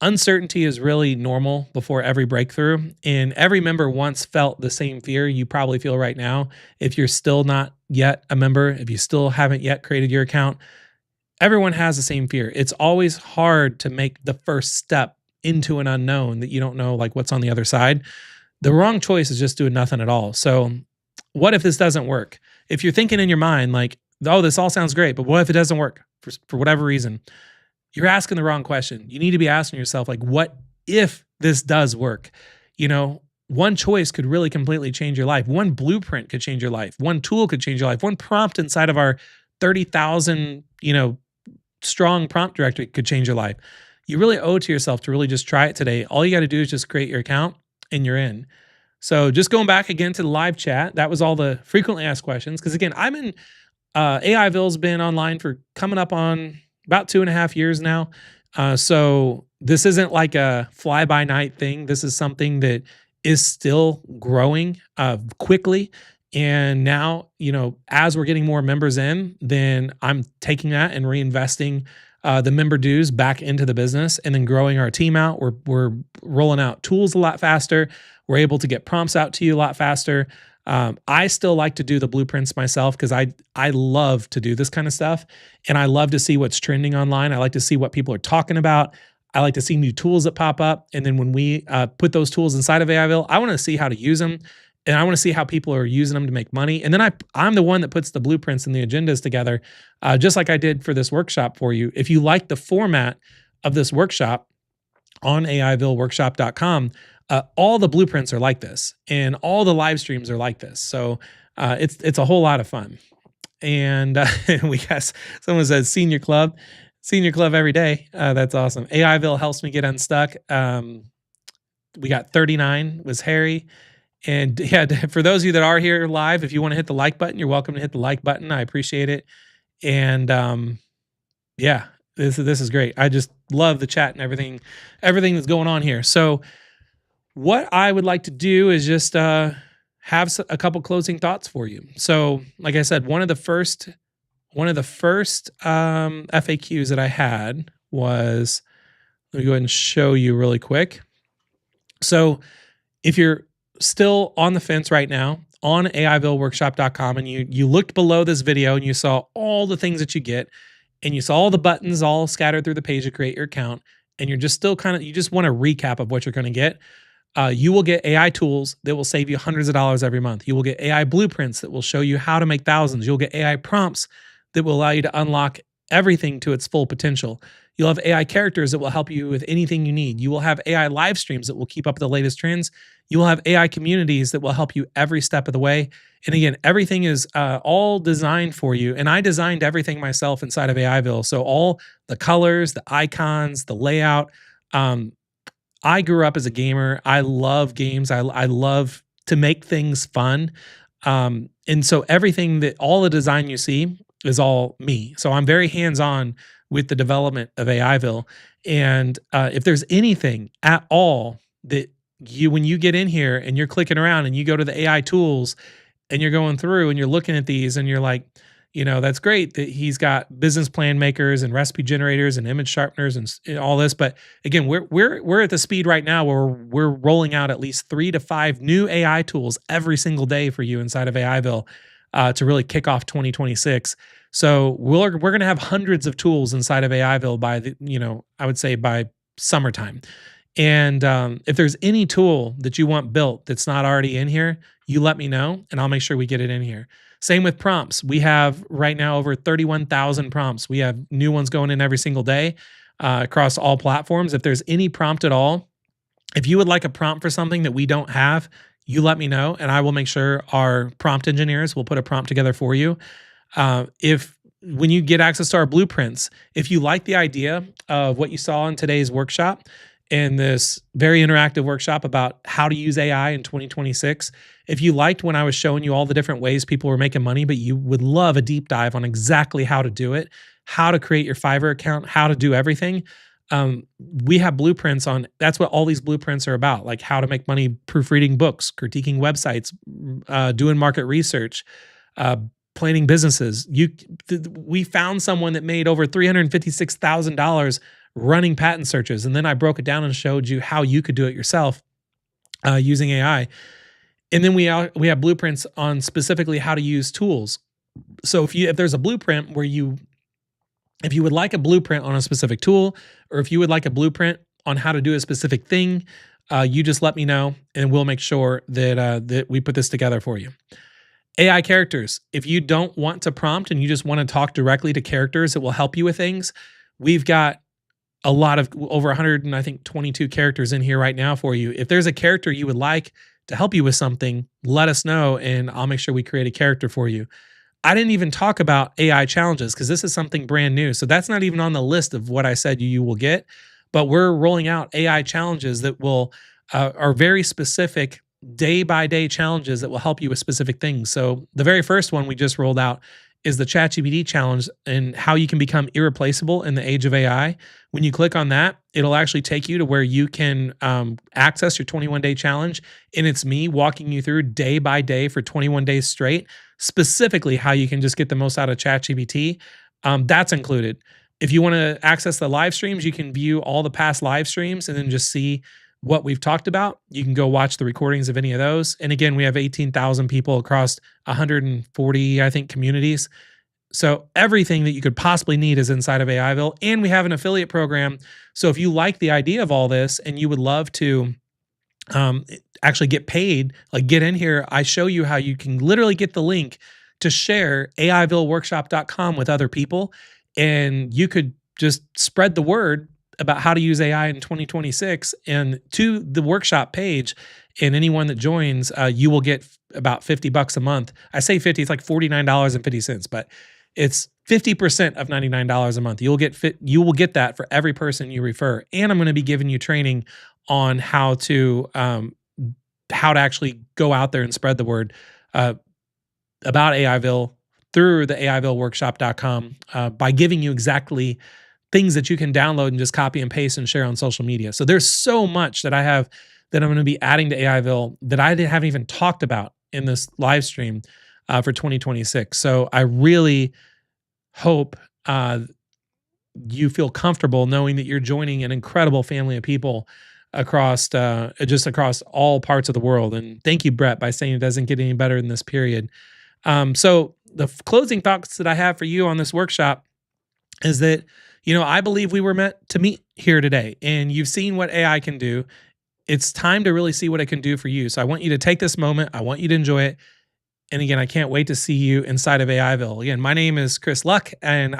Speaker 1: Uncertainty is really normal before every breakthrough. And every member once felt the same fear you probably feel right now. If you're still not yet a member, if you still haven't yet created your account, everyone has the same fear. It's always hard to make the first step into an unknown that you don't know like what's on the other side. The wrong choice is just doing nothing at all. So what if this doesn't work? If you're thinking in your mind like, oh, this all sounds great, but what if it doesn't work for whatever reason? You're asking the wrong question. You need to be asking yourself like, what if this does work? You know, one choice could really completely change your life. One blueprint could change your life. One tool could change your life. One prompt inside of our 30,000, strong prompt directory could change your life. You really owe it to yourself to really just try it today. All you got to do is just create your account and you're in. So just going back again to the live chat, that was all the frequently asked questions. Because again, I'm in, AIville's been online for coming up on about 2.5 years now. So this isn't like a fly by night thing. This is something that is still growing quickly. And now, as we're getting more members in, then I'm taking that and reinvesting the member dues back into the business and then growing our team out. We're rolling out tools a lot faster. We're able to get prompts out to you a lot faster. I still like to do the blueprints myself because I love to do this kind of stuff. And I love to see what's trending online. I like to see what people are talking about. I like to see new tools that pop up. And then when we put those tools inside of AIville, I want to see how to use them. And I want to see how people are using them to make money. And then I'm the one that puts the blueprints and the agendas together, just like I did for this workshop for you. If you like the format of this workshop on AIvilleworkshop.com, all the blueprints are like this, and all the live streams are like this. So it's a whole lot of fun. And we got someone says senior club every day. That's awesome. AIville helps me get unstuck. We got 39 was Harry. And yeah, for those of you that are here live, if you want to hit the like button, you're welcome to hit the like button. I appreciate it. And yeah, this is great. I just love the chat and everything that's going on here. So what I would like to do is just have a couple closing thoughts for you. So like I said, one of the first FAQs that I had was, let me go ahead and show you really quick. So if you're still on the fence right now on AIvilleworkshop.com and you looked below this video and you saw all the things that you get and you saw all the buttons all scattered through the page to create your account, and you're just still you just want a recap of what you're going to get, you will get AI tools that will save you hundreds of dollars every month. You will get AI blueprints that will show you how to make thousands. You'll get AI prompts that will allow you to unlock everything to its full potential. You'll have AI characters that will help you with anything you need. You will have AI live streams that will keep up with the latest trends. You will have AI communities that will help you every step of the way. And again, everything is all designed for you. And I designed everything myself inside of AIville. So all the colors, the icons, the layout. I grew up as a gamer. I love games. I love to make things fun. And so all the design you see is all me. So I'm very hands-on with the development of AIville. And if there's anything at all that when you get in here and you're clicking around and you go to the AI tools and you're going through and you're looking at these and you're like, that's great that he's got business plan makers and recipe generators and image sharpeners and all this. But again, we're at the speed right now where we're rolling out at least 3 to 5 new AI tools every single day for you inside of AIville to really kick off 2026. So we're going to have hundreds of tools inside of AIville by I would say by summertime. And if there's any tool that you want built that's not already in here, you let me know and I'll make sure we get it in here. Same with prompts. We have right now over 31,000 prompts. We have new ones going in every single day across all platforms. If there's any prompt at all, if you would like a prompt for something that we don't have, you let me know and I will make sure our prompt engineers will put a prompt together for you. When you get access to our blueprints, if you like the idea of what you saw in today's workshop and this very interactive workshop about how to use AI in 2026, if you liked when I was showing you all the different ways people were making money, but you would love a deep dive on exactly how to do it, how to create your Fiverr account, how to do everything, we have blueprints on, that's what all these blueprints are about, like how to make money proofreading books, critiquing websites, doing market research, planning businesses. We found someone that made over $356,000 running patent searches. And then I broke it down and showed you how you could do it yourself using AI. And then we have blueprints on specifically how to use tools. So if there's a blueprint where if you would like a blueprint on a specific tool, or if you would like a blueprint on how to do a specific thing, you just let me know, and we'll make sure that we put this together for you. AI characters. If you don't want to prompt and you just want to talk directly to characters that will help you with things, we've got a lot of over 100 and I think 22 characters in here right now for you. If there's a character you would like to help you with something, let us know and I'll make sure we create a character for you. I didn't even talk about AI challenges because this is something brand new. So that's not even on the list of what I said you will get, but we're rolling out AI challenges that will are very specific day by day challenges that will help you with specific things. So the very first one we just rolled out is the ChatGPT challenge and how you can become irreplaceable in the age of AI. When you click on that, it'll actually take you to where you can access your 21-day challenge. And it's me walking you through day by day for 21 days straight, specifically how you can just get the most out of ChatGPT. That's included. If you want to access the live streams, you can view all the past live streams and then just see what we've talked about. You can go watch the recordings of any of those. And again, we have 18,000 people across 140, I think, communities. So everything that you could possibly need is inside of AIville. And we have an affiliate program. So if you like the idea of all this and you would love to actually get paid, like get in here, I show you how you can literally get the link to share AIvilleworkshop.com with other people. And you could just spread the word about how to use AI in 2026 and to the workshop page. And anyone that joins, you will get about $50 a month. I say 50, it's like $49.50, but it's 50% of $99 a month. You will get that for every person you refer. And I'm going to be giving you training on how to actually go out there and spread the word about AIville through the AIvilleworkshop.com by giving you exactly things that you can download and just copy and paste and share on social media. So there's so much that I have that I'm going to be adding to AIville that I haven't even talked about in this live stream for 2026. So I really hope you feel comfortable knowing that you're joining an incredible family of people across across all parts of the world. And thank you, Brett, by saying it doesn't get any better in this period. So the closing thoughts that I have for you on this workshop is that, I believe we were meant to meet here today, and you've seen what AI can do. It's time to really see what it can do for you. So I want you to take this moment. I want you to enjoy it. And again, I can't wait to see you inside of AIville. Again, my name is Chris Luck, and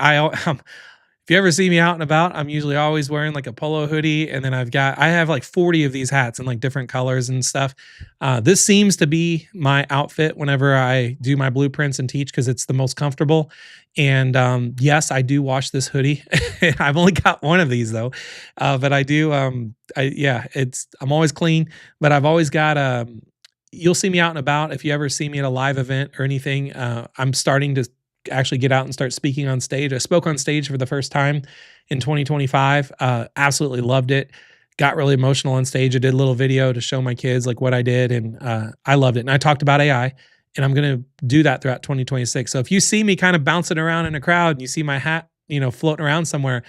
Speaker 1: if you ever see me out and about, I'm usually always wearing like a polo hoodie, and then I have like 40 of these hats in like different colors and stuff. This seems to be my outfit whenever I do my blueprints and teach because it's the most comfortable. And yes, I do wash this hoodie. I've only got one of these though, but I do. I'm always clean, but I've always got you'll see me out and about. If you ever see me at a live event or anything, I'm starting to actually get out and start speaking on stage. I spoke on stage for the first time in 2025. Absolutely loved it. Got really emotional on stage. I did a little video to show my kids like what I did, and I loved it. And I talked about AI, and I'm going to do that throughout 2026. So if you see me kind of bouncing around in a crowd and you see my hat, floating around somewhere,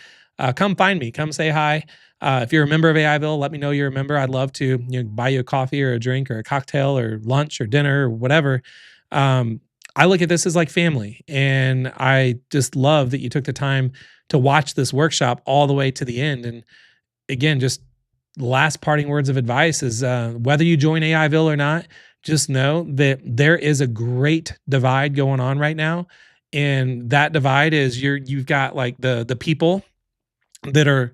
Speaker 1: come find me. Come say hi. If you're a member of AIville, let me know you're a member. I'd love to buy you a coffee or a drink or a cocktail or lunch or dinner or whatever. I look at this as like family, and I just love that you took the time to watch this workshop all the way to the end. And again, just last parting words of advice is whether you join AIville or not, just know that there is a great divide going on right now. And that divide is you've got like the people that are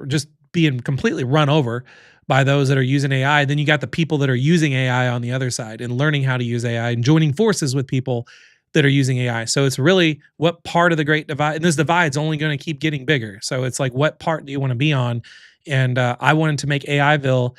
Speaker 1: just being completely run over by those that are using AI. Then you got the people that are using AI on the other side and learning how to use AI and joining forces with people that are using AI. So it's really what part of the great divide, and this divide's only going to keep getting bigger. So it's like, what part do you want to be on? And I wanted to make AIville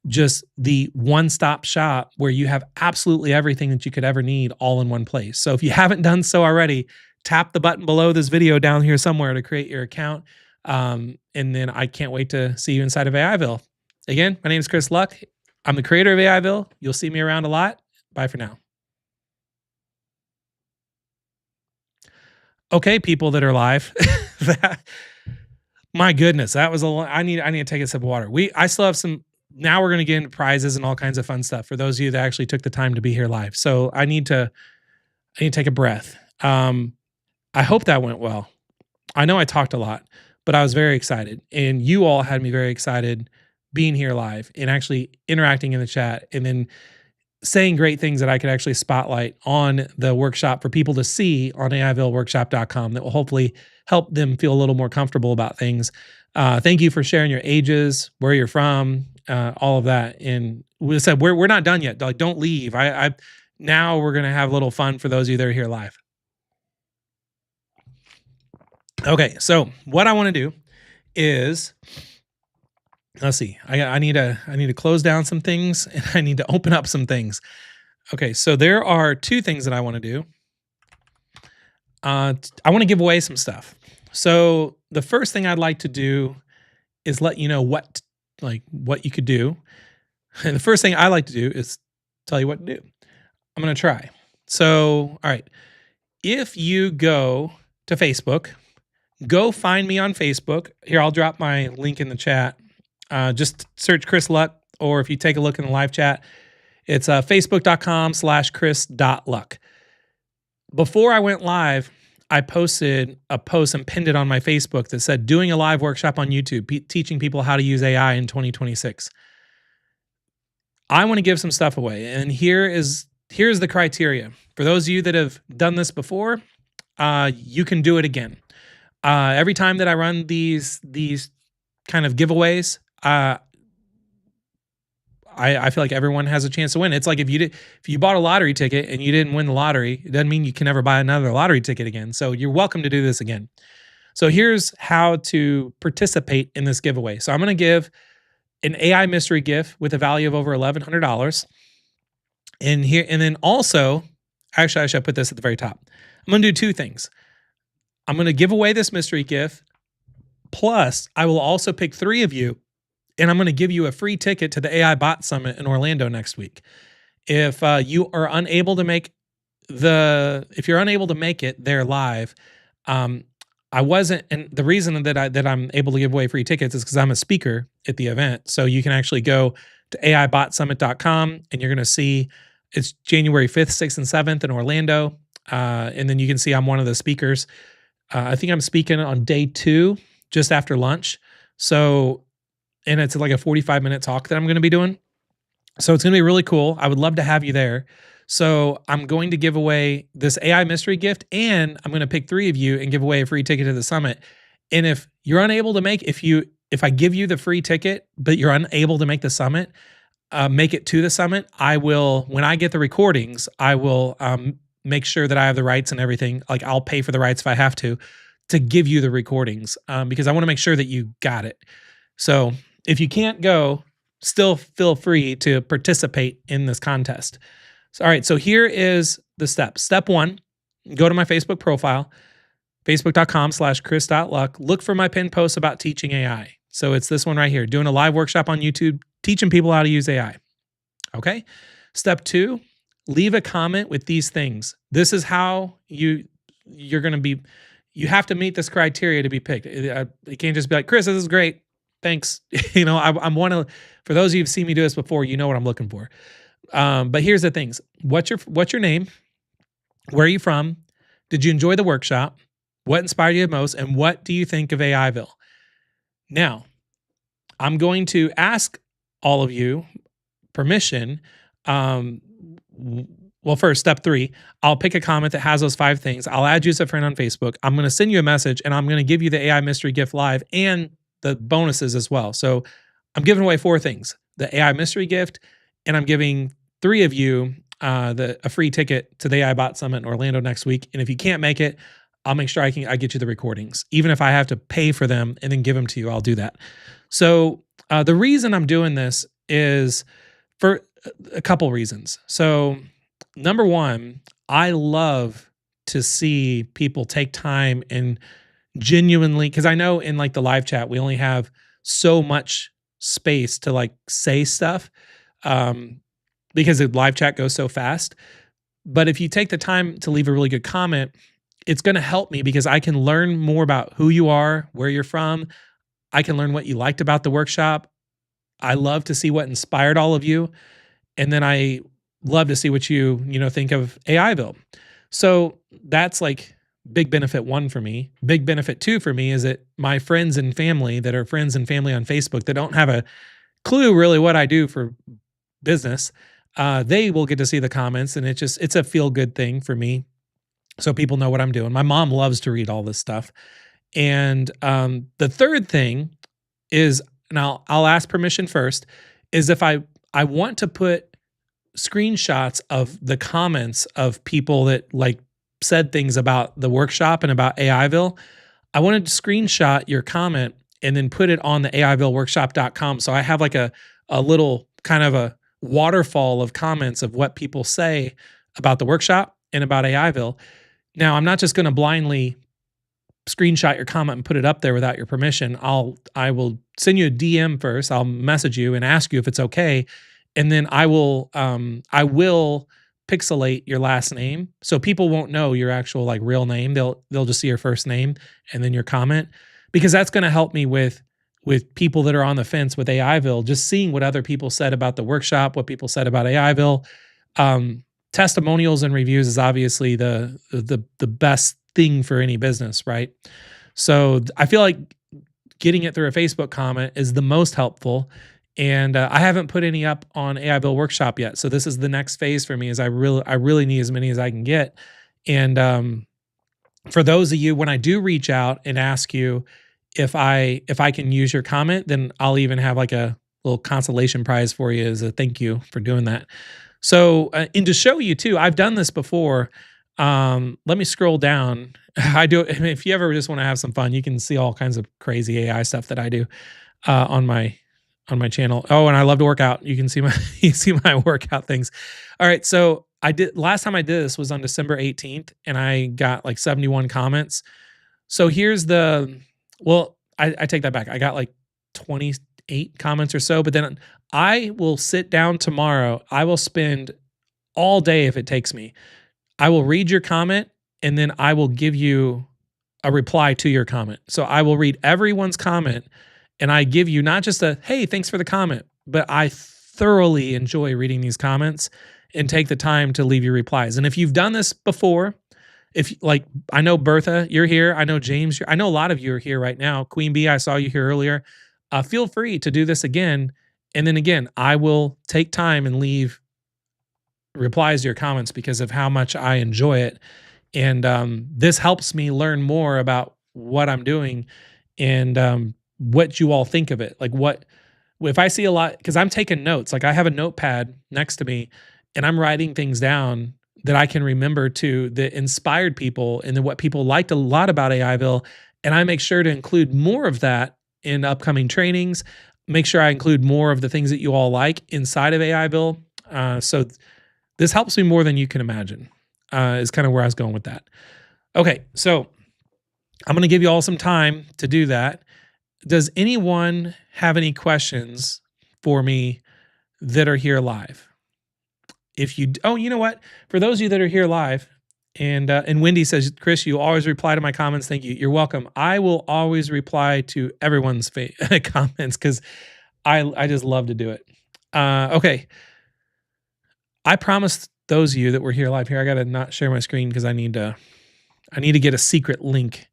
Speaker 1: just the one-stop shop where you have absolutely everything that you could ever need all in one place. So if you haven't done so already, tap the button below this video down here somewhere to create your account. And then I can't wait to see you inside of AIville. Again, my name is Chris Luck. I'm the creator of AIville. You'll see me around a lot. Bye for now. Okay, people that are live. My goodness, that was a lot. I need to take a sip of water. I still have some. Now we're going to get into prizes and all kinds of fun stuff for those of you that actually took the time to be here live. So I need to take a breath. I hope that went well. I know I talked a lot, but I was very excited. And you all had me very excited being here live and actually interacting in the chat and then saying great things that I could actually spotlight on the workshop for people to see on AIvilleworkshop.com that will hopefully help them feel a little more comfortable about things. Thank you for sharing your ages, where you're from, all of that. And we said we're not done yet. Like, don't leave. Now we're gonna have a little fun for those of you that are here live. Okay, so what I want to do is, let's see. I need to close down some things and I need to open up some things. Okay, so there are two things that I want to do. I want to give away some stuff. So the first thing I'd like to do is let you know what you could do. And the first thing I like to do is tell you what to do. I'm going to try. So, all right. If you go to Facebook, go find me on Facebook. Here, I'll drop my link in the chat. Just search Chris Luck, or if you take a look in the live chat, it's facebook.com/chris.luck. Before I went live, I posted a post and pinned it on my Facebook that said, doing a live workshop on YouTube, teaching people how to use AI in 2026. I want to give some stuff away. And here's the criteria. For those of you that have done this before, you can do it again. Every time that I run these kind of giveaways, I feel like everyone has a chance to win. It's like if you bought a lottery ticket and you didn't win the lottery, it doesn't mean you can never buy another lottery ticket again. So you're welcome to do this again. So here's how to participate in this giveaway. So I'm going to give an AI mystery gift with a value of over $1,100. And then also, actually, I should put this at the very top. I'm going to do two things. I'm going to give away this mystery gift. Plus, I will also pick 3 of you, and I'm going to give you a free ticket to the AI Bot Summit in Orlando next week. If you are unable to make it there live, I wasn't, and the reason that I'm able to give away free tickets is because I'm a speaker at the event. So you can actually go to AIbotsummit.com and you're going to see it's January 5th, 6th, and 7th in Orlando. And then you can see I'm one of the speakers. I think I'm speaking on day 2, just after lunch. So, and it's like a 45-minute talk that I'm going to be doing. So it's going to be really cool. I would love to have you there. So I'm going to give away this AI mystery gift, and I'm going to pick 3 of you and give away a free ticket to the summit. And if you're unable to if I give you the free ticket, but you're unable to make the summit, make it to the summit, I will, when I get the recordings, I will make sure that I have the rights and everything. Like, I'll pay for the rights if I have to give you the recordings, because I want to make sure that you got it. So if you can't go, still feel free to participate in this contest. So, all right, so here is the steps. Step 1, go to my Facebook profile, facebook.com/chris.luck. Look for my pinned post about teaching AI. So it's this one right here, doing a live workshop on YouTube, teaching people how to use AI. Okay. Step 2, leave a comment with these things. This is how you're going to be, you have to meet this criteria to be picked. You can't just be like, Chris, this is great. Thanks. I'm one of, for those of you who've seen me do this before, you know what I'm looking for. But here's the things. What's your name? Where are you from? Did you enjoy the workshop? What inspired you the most? And what do you think of AIville? Now, I'm going to ask all of you permission. Well, first, step 3, I'll pick a comment that has those 5 things. I'll add you as a friend on Facebook. I'm going to send you a message, and I'm going to give you the AI mystery gift live and the bonuses as well. So I'm giving away 4 things: the AI mystery gift, and I'm giving 3 of you a free ticket to the AI Bot Summit in Orlando next week. And if you can't make it, I'll make sure I get you the recordings. Even if I have to pay for them and then give them to you, I'll do that. So the reason I'm doing this is for a couple reasons. So number 1, I love to see people take time and genuinely, because I know in like the live chat, we only have so much space to like say stuff because the live chat goes so fast. But if you take the time to leave a really good comment, it's going to help me because I can learn more about who you are, where you're from. I can learn what you liked about the workshop. I love to see what inspired all of you. And then I love to see what you think of AIville. So that's like big benefit one for me. Big benefit two for me is that my friends and family that are friends and family on Facebook that don't have a clue really what I do for business, they will get to see the comments, and it's a feel good thing for me. So people know what I'm doing. My mom loves to read all this stuff. And the third thing is, and I'll ask permission first, is if I want to put screenshots of the comments of people that like said things about the workshop and about AIville, I wanted to screenshot your comment and then put it on the AIvilleworkshop.com. So I have like a little kind of a waterfall of comments of what people say about the workshop and about AIville. Now, I'm not just going to blindly screenshot your comment and put it up there without your permission. I will send you a DM first. I'll message you and ask you if it's okay, and then I will pixelate your last name so people won't know your actual like real name. They'll just see your first name and then your comment, because that's going to help me with people that are on the fence with AIville, just seeing what other people said about the workshop, what people said about AIville. Testimonials and reviews is obviously the best thing for any business, right? So I feel like getting it through a Facebook comment is the most helpful. And I haven't put any up on AIville Workshop yet. So this is the next phase for me, is I really need as many as I can get. And for those of you, when I do reach out and ask you if I can use your comment, then I'll even have like a little consolation prize for you as a thank you for doing that. So, and to show you too, I've done this before. Let me scroll down. I do. If you ever just want to have some fun, you can see all kinds of crazy AI stuff that I do on my channel. Oh, and I love to work out. You can see my workout things. All right. So last time I did this was on December 18th, and I got like 71 comments. So here's I take that back. I got like 28 comments or so, but then I will sit down tomorrow. I will spend all day if it takes me. I will read your comment, and then I will give you a reply to your comment. So I will read everyone's comment, and I give you not just a, hey, thanks for the comment, but I thoroughly enjoy reading these comments and take the time to leave your replies. And if you've done this before, I know Bertha, you're here. I know James, I know a lot of you are here right now. Queen Bee, I saw you here earlier. Feel free to do this again. And then again, I will take time and leave replies to your comments because of how much I enjoy it. And this helps me learn more about what I'm doing and what you all think of it. Like if I see a lot, because I'm taking notes, like I have a notepad next to me and I'm writing things down that I can remember that inspired people and then what people liked a lot about AIville. And I make sure to include more of that in upcoming trainings, make sure I include more of the things that you all like inside of AIville. So this helps me more than you can imagine, is kind of where I was going with that. Okay, so I'm going to give you all some time to do that. Does anyone have any questions for me that are here live? You know what? For those of you that are here live, and Wendy says, Chris, you always reply to my comments. Thank you. You're welcome. I will always reply to everyone's comments because I just love to do it. Okay. I promised those of you that were here live here, I got to not share my screen because I need to get a secret link.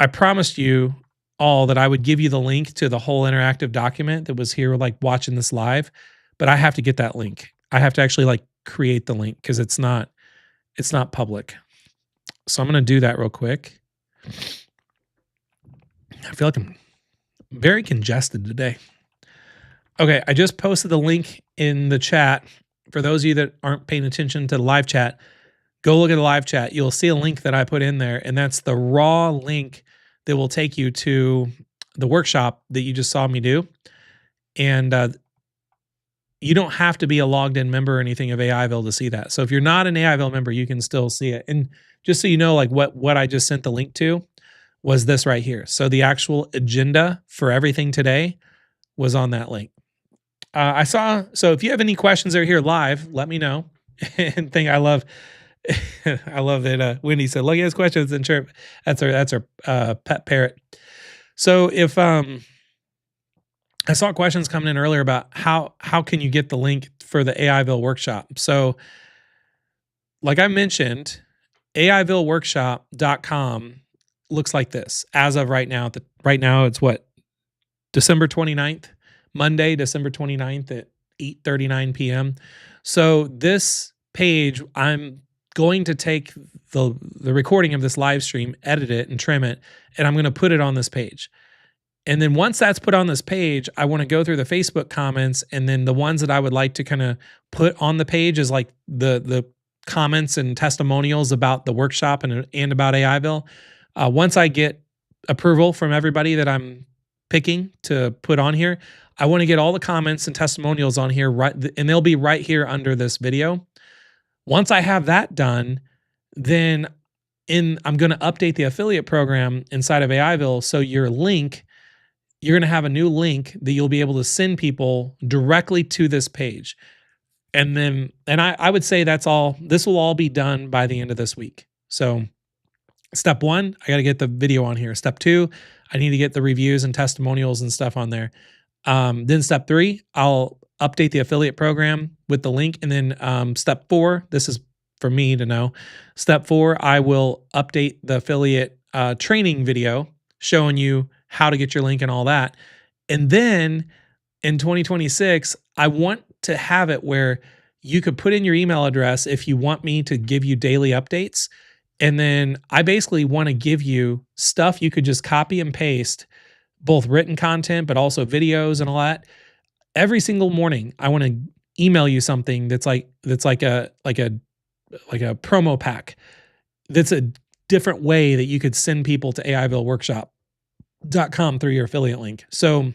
Speaker 1: I promised you all that I would give you the link to the whole interactive document that was here, like watching this live, but I have to get that link. I have to actually like create the link because it's not public. So I'm going to do that real quick. I feel like I'm very congested today. Okay, I just posted the link in the chat. For those of you that aren't paying attention to the live chat, go look at the live chat. You'll see a link that I put in there, and that's the raw link that will take you to the workshop that you just saw me do. And you don't have to be a logged in member or anything of AIville to see that. So if you're not an AIville member, you can still see it. And just so you know, like what I just sent the link to was this right here. So the actual agenda for everything today was on that link. So if you have any questions that are here live, let me know. And I love that Wendy said, look at his questions and chirp. That's our pet parrot. So if I saw questions coming in earlier about how can you get the link for the AIville workshop. So like I mentioned, AIvilleworkshop.com looks like this as of right now. Right now it's what? December 29th, Monday, December 29th at 8:39 p.m. So this page, I'm going to take the recording of this live stream, edit it and trim it, and I'm going to put it on this page. And then once that's put on this page, I want to go through the Facebook comments, and then the ones that I would like to kind of put on the page is like the comments and testimonials about the workshop and about AIville. Once I get approval from everybody that I'm picking to put on here, I want to get all the comments and testimonials on here, right, and they'll be right here under this video. Once I have that done, then I'm going to update the affiliate program inside of AIville. So your link, you're going to have a new link that you'll be able to send people directly to this page. And then, I would say that's all. This will all be done by the end of this week. So step 1, I got to get the video on here. Step 2, I need to get the reviews and testimonials and stuff on there. Then step 3, I'll update the affiliate program with the link. And then step 4, this is for me to know. Step 4, I will update the affiliate training video showing you how to get your link and all that. And then in 2026, I want to have it where you could put in your email address if you want me to give you daily updates. And then I basically want to give you stuff you could just copy and paste, both written content, but also videos and all that. Every single morning, I want to email you something that's like a promo pack. That's a different way that you could send people to AIvilleworkshop.com through your affiliate link. So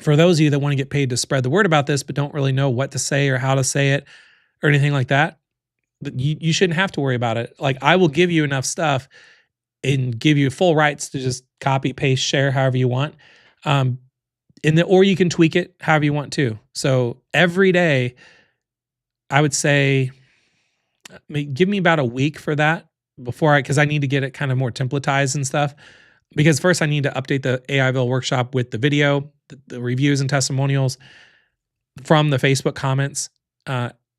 Speaker 1: for those of you that want to get paid to spread the word about this, but don't really know what to say or how to say it or anything like that, you shouldn't have to worry about it. Like, I will give you enough stuff and give you full rights to just copy, paste, share however you want. Or you can tweak it however you want to. So every day, I would say, give me about a week for that because I need to get it kind of more templatized and stuff. Because first I need to update the AIville workshop with the video, the reviews and testimonials from the Facebook comments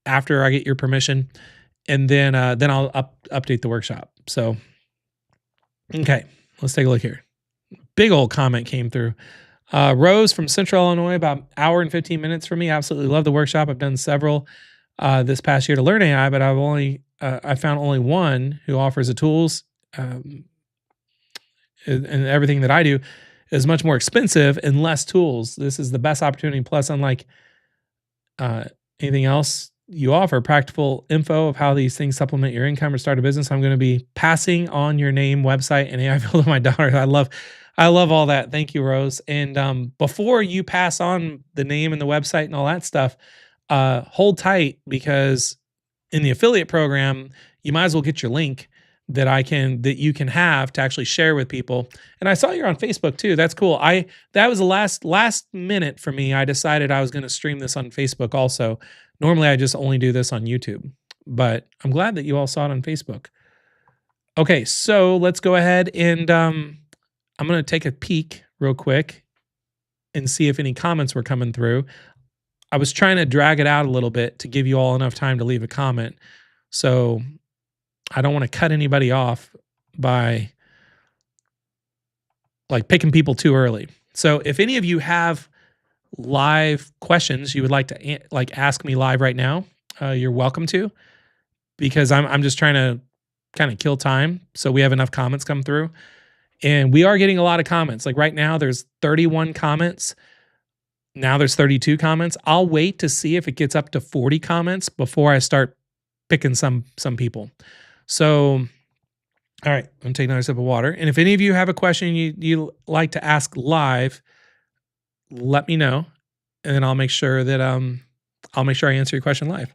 Speaker 1: after I get your permission. And then I'll update the workshop. So, okay, let's take a look here. Big old comment came through. Rose from Central Illinois, about an hour and 15 minutes for me. Absolutely love the workshop. I've done several this past year to learn AI, but I found only one who offers the tools and everything that I do is much more expensive and less tools. This is the best opportunity. Plus, unlike anything else you offer, practical info of how these things supplement your income or start a business. I'm going to be passing on your name, website, and AIville to my daughter. I love all that. Thank you, Rose. And before you pass on the name and the website and all that stuff, hold tight, because in the affiliate program, you might as well get your link that you can have to actually share with people. And I saw you're on Facebook too. That's cool. That was the last minute for me. I decided I was going to stream this on Facebook also. Normally I just only do this on YouTube, but I'm glad that you all saw it on Facebook. Okay, so let's go ahead and I'm going to take a peek real quick and see if any comments were coming through. I was trying to drag it out a little bit to give you all enough time to leave a comment. So I don't want to cut anybody off by like picking people too early. So if any of you have live questions you would like to ask me live right now, you're welcome to, because I'm just trying to kind of kill time so we have enough comments come through. And we are getting a lot of comments. Like right now there's 31 comments. Now there's 32 comments. I'll wait to see if it gets up to 40 comments before I start picking some people. So, all right, I'm gonna take another sip of water. And if any of you have a question you like to ask live, let me know, and then I'll make sure that I answer your question live.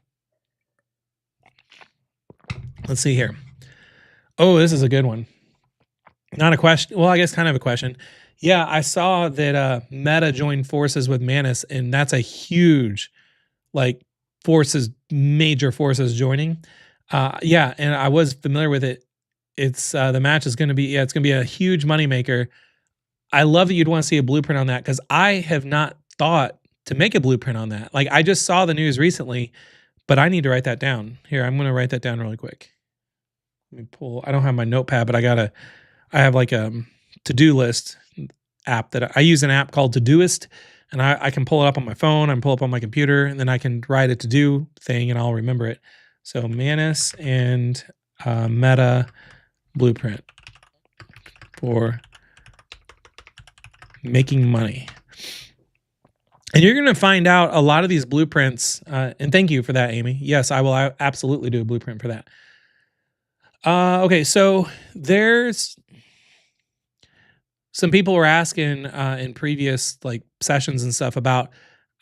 Speaker 1: Let's see here. Oh, this is a good one. Not a question. Well, I guess kind of a question. Yeah, I saw that Meta joined forces with Manus, and that's a huge, major forces joining. Yeah, and I was familiar with it. It's the match is going to be, it's going to be a huge moneymaker. I love that you'd want to see a blueprint on that, because I have not thought to make a blueprint on that. Like, I just saw the news recently, but I need to write that down. Here, I'm going to write that down really quick. Let me pull. I don't have my notepad, but I have like a to-do list app that I use, an app called Todoist, and I can pull it up on my phone, I can pull it up on my computer, and then I can write a to-do thing and I'll remember it. So Manus and Meta blueprint for making money. And you're going to find out a lot of these blueprints, and thank you for that, Amy. Yes, I will absolutely do a blueprint for that. Okay, so there's some people were asking in previous like sessions and stuff about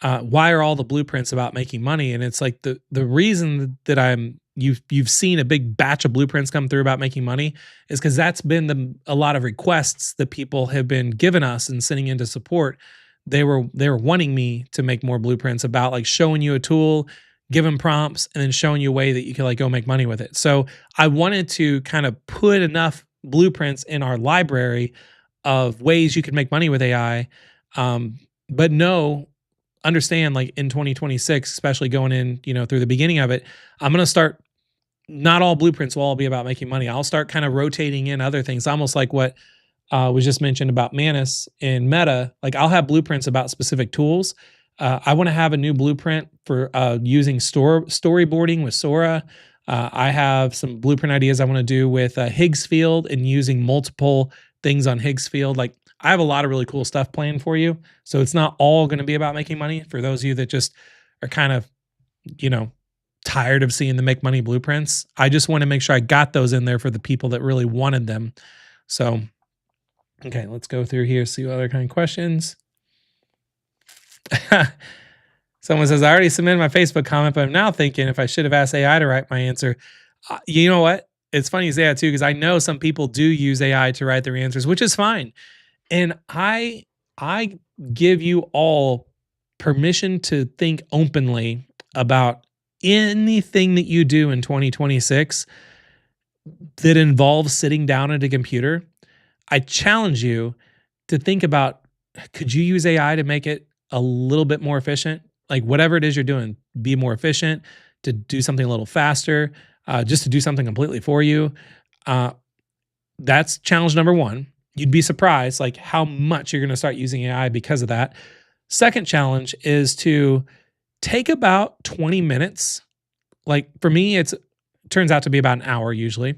Speaker 1: why are all the blueprints about making money, and it's like the reason that you've seen a big batch of blueprints come through about making money is because that's been a lot of requests that people have been giving us and sending into support. They were wanting me to make more blueprints about like showing you a tool, giving prompts, and then showing you a way that you can like go make money with it. So I wanted to kind of put enough blueprints in our library of ways you can make money with AI. But understand like in 2026, especially going in, through the beginning of it, I'm going to start, not all blueprints will all be about making money. I'll start kind of rotating in other things, almost like what was just mentioned about Manus and Meta. Like I'll have blueprints about specific tools. I want to have a new blueprint for using storyboarding with Sora. I have some blueprint ideas I want to do with Higgs field and using multiple things on Higgs field. Like I have a lot of really cool stuff planned for you. So it's not all going to be about making money. For those of you that just are kind of, tired of seeing the make money blueprints, I just want to make sure I got those in there for the people that really wanted them. So, okay, let's go through here, see what other kind of questions. Someone says, I already submitted my Facebook comment, but I'm now thinking if I should have asked AI to write my answer. You know what? It's funny you say that too, because I know some people do use AI to write their answers, which is fine. And I give you all permission to think openly about anything that you do in 2026 that involves sitting down at a computer. I challenge you to think about, could you use AI to make it a little bit more efficient? Like whatever it is you're doing, be more efficient, to do something a little faster, just to do something completely for you. That's challenge number one. You'd be surprised like how much you're going to start using AI because of that. Second challenge is to take about 20 minutes. Like for me, it turns out to be about an hour usually.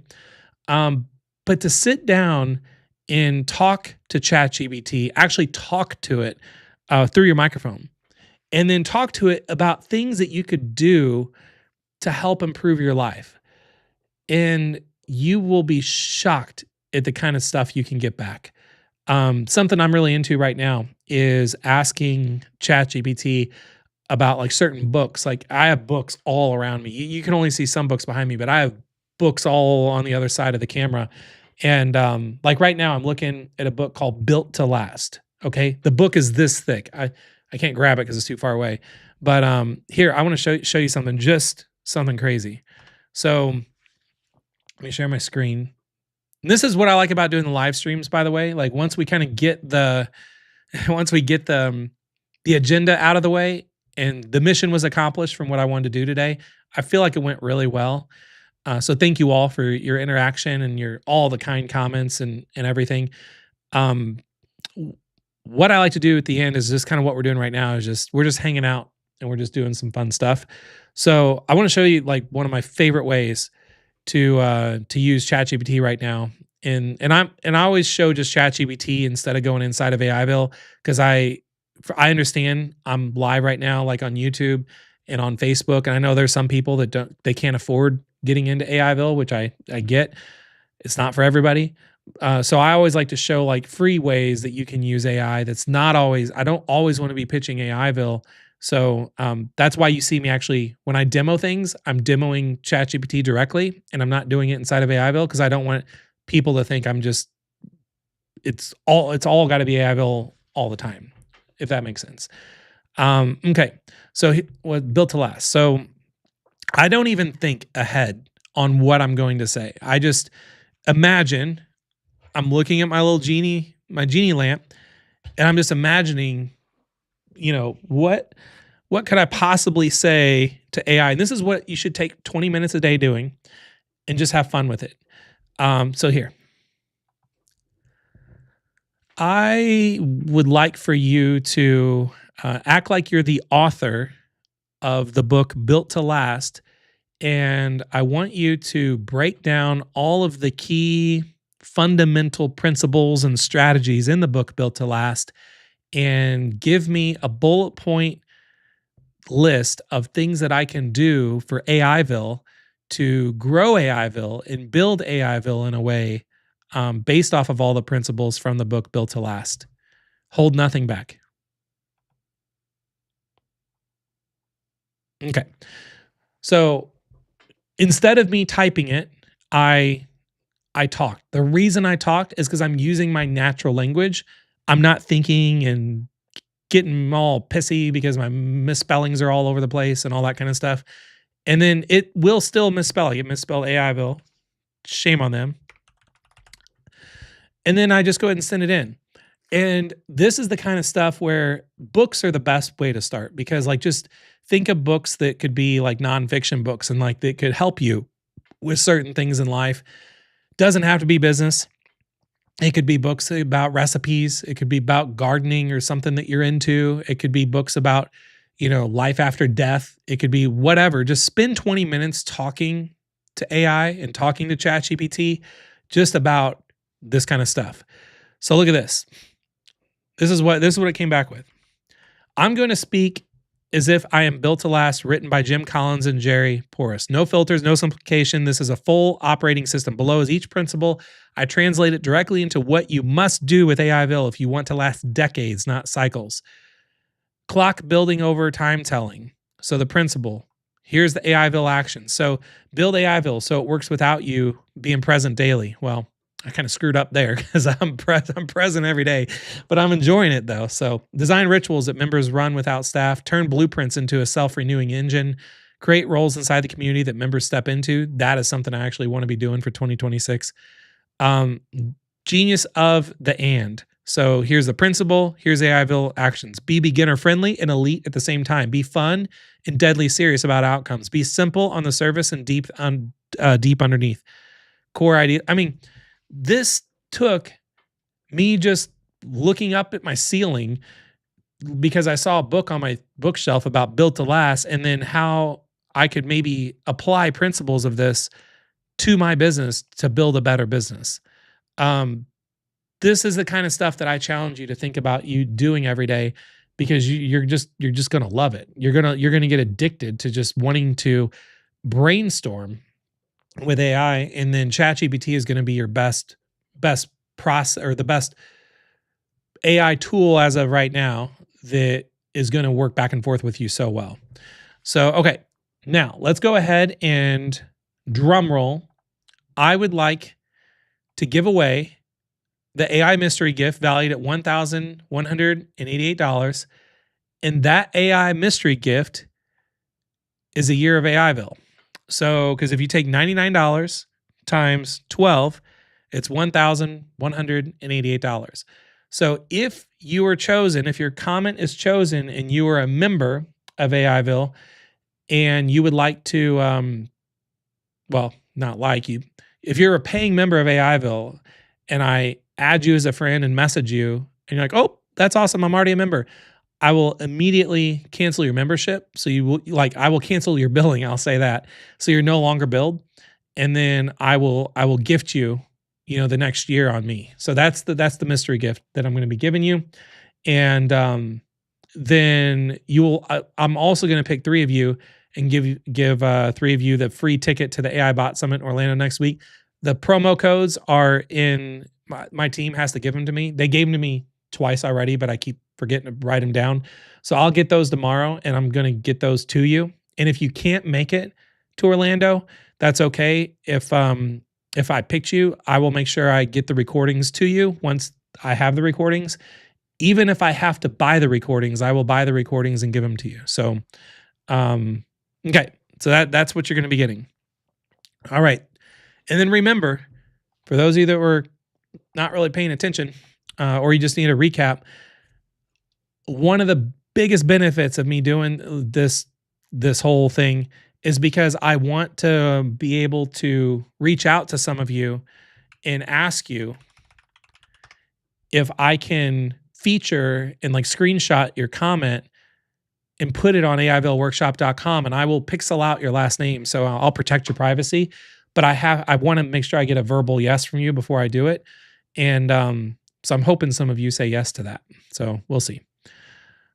Speaker 1: But to sit down and talk to ChatGPT, actually talk to it through your microphone, and then talk to it about things that you could do to help improve your life. And you will be shocked at the kind of stuff you can get back. Something I'm really into right now is asking ChatGPT about like certain books. Like I have books all around me. You can only see some books behind me, but I have books all on the other side of the camera. And like right now I'm looking at a book called Built to Last. Okay. The book is this thick. I can't grab it because it's too far away. But here, I want to show you something, just something crazy. So let me share my screen. And this is what I like about doing the live streams, by the way. Like once we kind of get the agenda out of the way and the mission was accomplished from what I wanted to do today, I feel like it went really well. So thank you all for your interaction and all the kind comments and everything. What I like to do at the end is just kind of what we're doing right now is we're just hanging out and we're just doing some fun stuff. So I want to show you like one of my favorite ways to use ChatGPT right now. And I always show just ChatGPT instead of going inside of AIville, because I understand I'm live right now, like on YouTube and on Facebook. And I know there's some people that they can't afford getting into AIville, which I get. It's not for everybody. So I always like to show like free ways that you can use AI. That's not always, I don't always want to be pitching AIville. So that's why you see me actually, when I demo things, I'm demoing ChatGPT directly and I'm not doing it inside of AIville because I don't want people to think I'm just, it's all got to be AIville all the time, if that makes sense. Okay. So Built to Last. So I don't even think ahead on what I'm going to say. I just imagine I'm looking at my little genie lamp, and I'm just imagining, what could I possibly say to AI? And this is what you should take 20 minutes a day doing. and just have fun with it. So here, I would like for you to act like you're the author of the book Built to Last. And I want you to break down all of the key fundamental principles and strategies in the book Built to Last and give me a bullet point list of things that I can do for AIville to grow AIville and build AIville in a way based off of all the principles from the book Built to Last. Hold nothing back. Okay. So instead of me typing it, I talked. The reason I talked is because I'm using my natural language. I'm not thinking and getting all pissy because my misspellings are all over the place and all that kind of stuff. And then it will still misspell. I get misspelled AIville. Shame on them. And then I just go ahead and send it in. And this is the kind of stuff where books are the best way to start, because like just think of books that could be like nonfiction books and like that could help you with certain things in life. Doesn't have to be business. It could be books about recipes. It could be about gardening or something that you're into. It could be books about, life after death. It could be whatever. Just spend 20 minutes talking to AI and talking to ChatGPT just about this kind of stuff. So look at this. This is what it came back with. I'm going to speak as if I am Built to Last, written by Jim Collins and Jerry Porras. No filters, no simplification. This is a full operating system. Below is each principle. I translate it directly into what you must do with AIville if you want to last decades, not cycles. Clock building over time telling. So the principle. Here's the AIville action. So build AIville so it works without you being present daily. Well, I kind of screwed up there because I'm present every day, but I'm enjoying it though. So design rituals that members run without staff, turn blueprints into a self-renewing engine, create roles inside the community that members step into. That is something I actually want to be doing for 2026. Genius of the and. So here's the principle. Here's AIville actions. Be beginner friendly and elite at the same time. Be fun and deadly serious about outcomes. Be simple on the surface and deep underneath. Core idea. I mean, this took me just looking up at my ceiling because I saw a book on my bookshelf about Built to Last, and then how I could maybe apply principles of this to my business to build a better business. This is the kind of stuff that I challenge you to think about you doing every day, because you're just going to love it. You're going to get addicted to just wanting to brainstorm with AI, and then ChatGPT is going to be your best process, or the best AI tool as of right now that is going to work back and forth with you so well. So, okay, now let's go ahead and drum roll. I would like to give away the AI mystery gift valued at $1,188. And that AI mystery gift is a year of AIville. So, because if you take $99 times 12, it's $1,188. So if you are chosen, if your comment is chosen and you are a member of AIville and you would like to, if you're a paying member of AIville and I add you as a friend and message you and you're like, oh, that's awesome, I'm already a member, I will immediately cancel your membership. So I will cancel your billing. I'll say that. So you're no longer billed. And then I will gift you, the next year on me. So that's the mystery gift that I'm going to be giving you. And then I'm also going to pick 3 of you and give 3 of you the free ticket to the AI Bot Summit in Orlando next week. The promo codes are in, my team has to give them to me. They gave them to me twice already, but I keep forgetting to write them down. So I'll get those tomorrow, and I'm going to get those to you. And if you can't make it to Orlando, that's okay. If I picked you, I will make sure I get the recordings to you once I have the recordings. Even if I have to buy the recordings, I will buy the recordings and give them to you. So, okay. So that's what you're going to be getting. All right. And then remember, for those of you that were not really paying attention, or you just need a recap, one of the biggest benefits of me doing this whole thing is because I want to be able to reach out to some of you and ask you if I can feature and like screenshot your comment and put it on AIvilleworkshop.com, and I will pixel out your last name. So I'll protect your privacy, but I want to make sure I get a verbal yes from you before I do it. And so I'm hoping some of you say yes to that. So we'll see.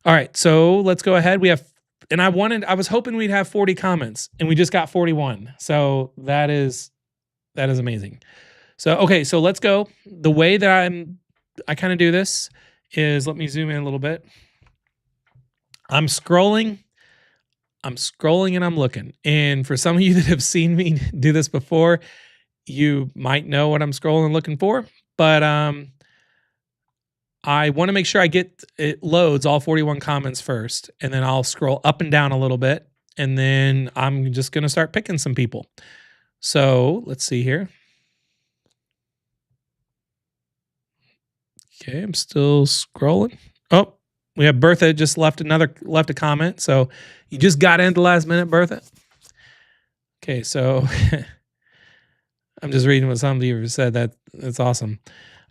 Speaker 1: All right, so let's go ahead. We have, and I was hoping we'd have 40 comments, and we just got 41. So that is amazing. So, okay, so let's go. The way that I kind of do this is, let me zoom in a little bit. I'm scrolling and I'm looking. And for some of you that have seen me do this before, you might know what I'm scrolling and looking for. But I want to make sure it loads all 41 comments first, and then I'll scroll up and down a little bit, and then I'm just going to start picking some people. So let's see here. Okay, I'm still scrolling. Oh, we have Bertha just left a comment. So you just got in at the last minute, Bertha. Okay, so I'm just reading what some of you have said. That's awesome.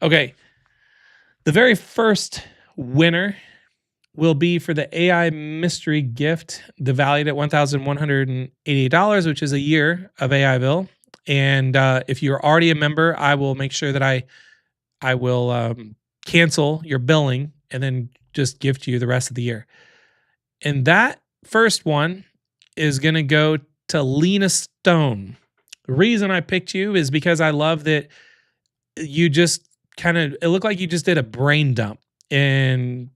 Speaker 1: Okay, the very first winner will be for the AI mystery gift, valued at $1,188, which is a year of AIville. And if you're already a member, I will make sure that I will cancel your billing and then just gift you the rest of the year. And that first one is going to go to Lena Stone. The reason I picked you is because I love that you just it looked like you just did a brain dump and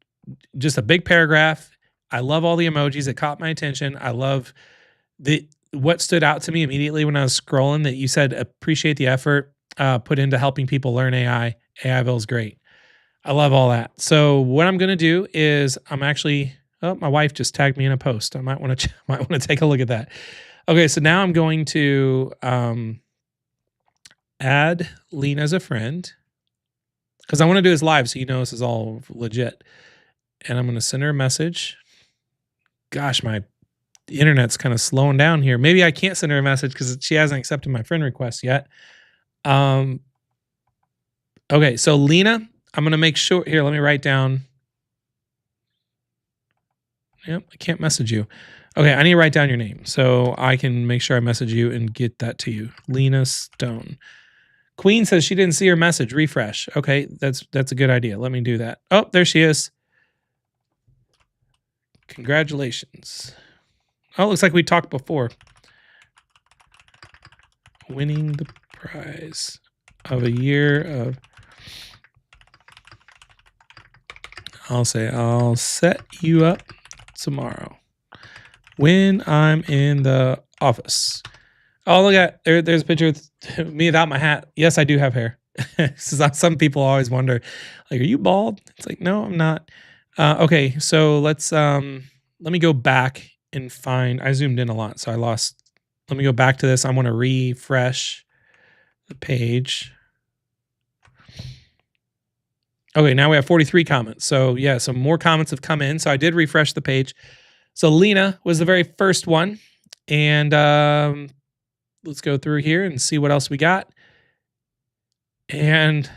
Speaker 1: just a big paragraph. I love all the emojis. It caught my attention. I love what stood out to me immediately when I was scrolling, that you said, appreciate the effort put into helping people learn AI. AIville is great. I love all that. So what I'm going to do is my wife just tagged me in a post. I might want to take a look at that. Okay, so now I'm going to add Lena as a friend, because I want to do this live so you know this is all legit. And I'm going to send her a message. Gosh, my internet's kind of slowing down here. Maybe I can't send her a message because she hasn't accepted my friend request yet. Okay, so Lena, I'm going to make sure. Here, let me write down. Yep, I can't message you. Okay, I need to write down your name so I can make sure I message you and get that to you. Lena Stone. Queen says she didn't see her message. Refresh. Okay, that's a good idea. Let me do that. Oh, there she is. Congratulations. Oh, it looks like we talked before. Winning the prize of a year of... I'll set you up tomorrow when I'm in the office. Oh, look at there's a picture of me without my hat. Yes, I do have hair. Some people always wonder, like, are you bald? It's like, no, I'm not. Okay, so let me go back and find. I zoomed in a lot, so I lost. Let me go back to this. I want to refresh the page. Okay, now we have 43 comments. So yeah, some more comments have come in. So I did refresh the page. So Lena was the very first one. And let's go through here and see what else we got. And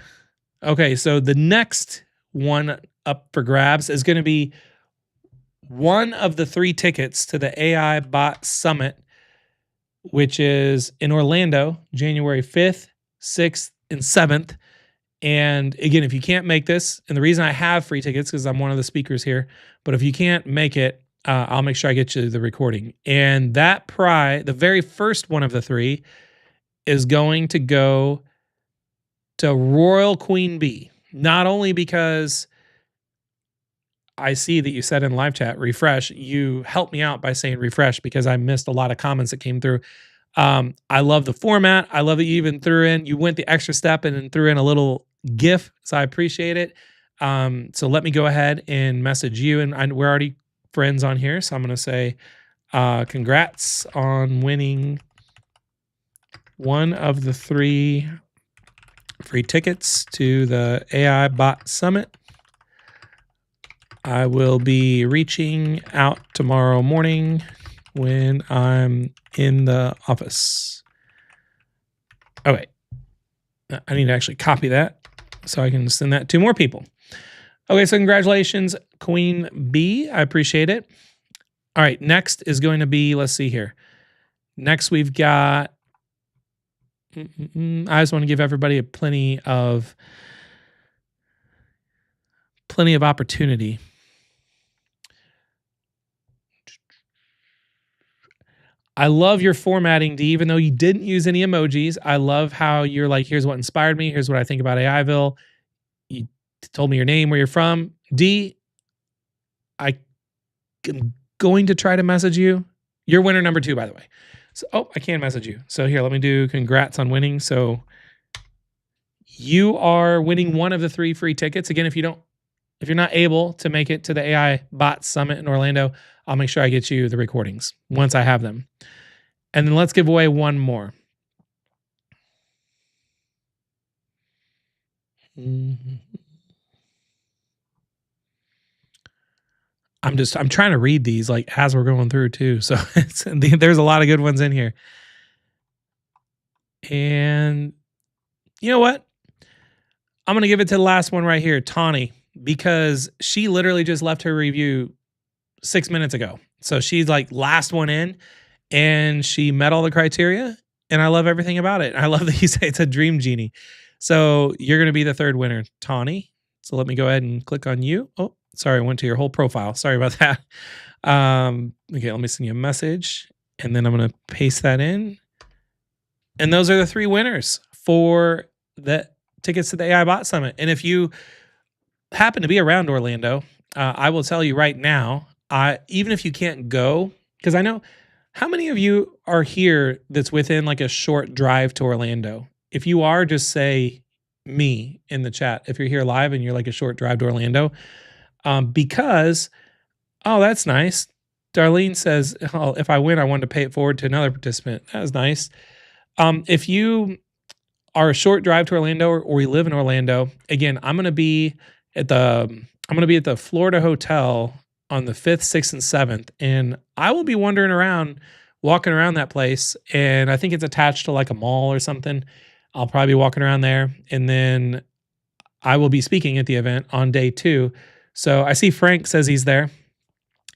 Speaker 1: okay, so the next one up for grabs is going to be one of the 3 tickets to the AI Bot Summit, which is in Orlando, January 5th, 6th, and 7th. And again, if you can't make this, and the reason I have free tickets because I'm one of the speakers here, but if you can't make it, I'll make sure I get you the recording. And that prize, the very first one of the 3, is going to go to Royal Queen Bee. Not only because I see that you said in live chat, refresh, you helped me out by saying refresh because I missed a lot of comments that came through. I love the format. I love that you even you went the extra step and threw in a little GIF. So I appreciate it. So let me go ahead and message you. And we're already friends on here. So I'm going to say, congrats on winning one of the 3 free tickets to the AI Bot Summit. I will be reaching out tomorrow morning when I'm in the office. Oh, wait. I need to actually copy that so I can send that to more people. Okay, so congratulations, Queen B. I appreciate it. All right, next is going to be, let's see here. Next, we've got, I just want to give everybody plenty of opportunity. I love your formatting, D, even though you didn't use any emojis. I love how you're like, here's what inspired me. Here's what I think about AIville. You told me your name, where you're from. D, I'm going to try to message you. You're winner number 2, by the way. So, oh, I can message you. So here, let me do congrats on winning. So you are winning one of the 3 free tickets. Again, if you're not able to make it to the AI Bot Summit in Orlando, I'll make sure I get you the recordings once I have them. And then let's give away one more. I'm trying to read these like as we're going through too. So there's a lot of good ones in here. And you know what? I'm going to give it to the last one right here, Tawny, because she literally just left her review 6 minutes ago. So she's like last one in, and she met all the criteria, and I love everything about it. I love that you say it's a dream genie. So you're going to be the 3rd winner, Tawny. So let me go ahead and click on you. Oh, sorry, I went to your whole profile. Sorry about that. Okay, let me send you a message, and then I'm going to paste that in. And those are the 3 winners for the tickets to the AI Bot Summit. And if you happen to be around Orlando, I will tell you right now, even if you can't go, because I know how many of you are here that's within like a short drive to Orlando. If you are, just say me in the chat. If you're here live and you're like a short drive to Orlando, because, oh, that's nice. Darlene says, oh, if I win, I want to pay it forward to another participant. That was nice. If you are a short drive to Orlando or you live in Orlando, again, I'm going to be at the Florida Hotel on the 5th, 6th, and 7th, and I will be wandering around, walking around that place, and I think it's attached to like a mall or something. I'll probably be walking around there, and then I will be speaking at the event on day 2. So I see Frank says he's there.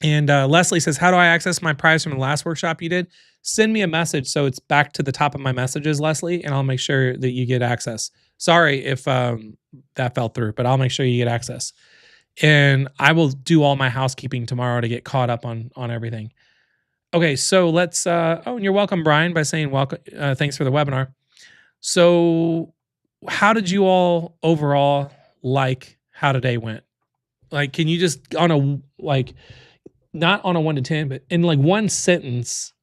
Speaker 1: And Leslie says, how do I access my prize from the last workshop you did? Send me a message so it's back to the top of my messages, Leslie, and I'll make sure that you get access. Sorry if that fell through, but I'll make sure you get access. And I will do all my housekeeping tomorrow to get caught up on everything. Okay, so let's, oh, and you're welcome, Brian, by saying welcome. Thanks for the webinar. So how did you all overall like how today went? Like, can you just on a, like, not on a 1 to 10, but in like one sentence,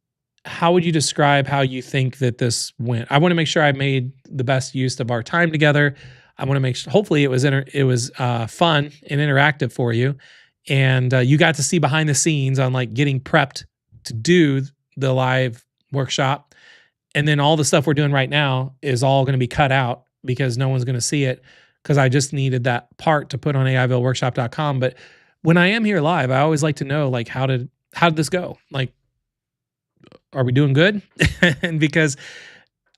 Speaker 1: how would you describe how you think that this went? I want to make sure I made the best use of our time together. I want to make sure, hopefully it was fun and interactive for you. And you got to see behind the scenes on like getting prepped to do the live workshop. And then all the stuff we're doing right now is all going to be cut out because no one's going to see it, because I just needed that part to put on AIvilleworkshop.com. But when I am here live, I always like to know, like, how did this go? Like, are we doing good? And because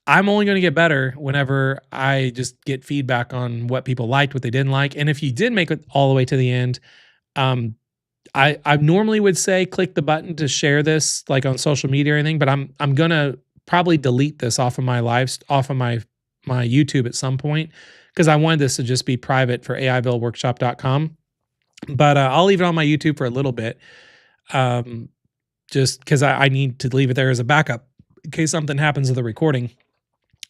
Speaker 1: I'm only going to get better whenever I just get feedback on what people liked, what they didn't like. And if you did make it all the way to the end, I normally would say click the button to share this like on social media or anything, but I'm going to probably delete this off of my my YouTube at some point, because I wanted this to just be private for AIvilleworkshop.com. But I'll leave it on my YouTube for a little bit, just because I need to leave it there as a backup in case something happens to the recording.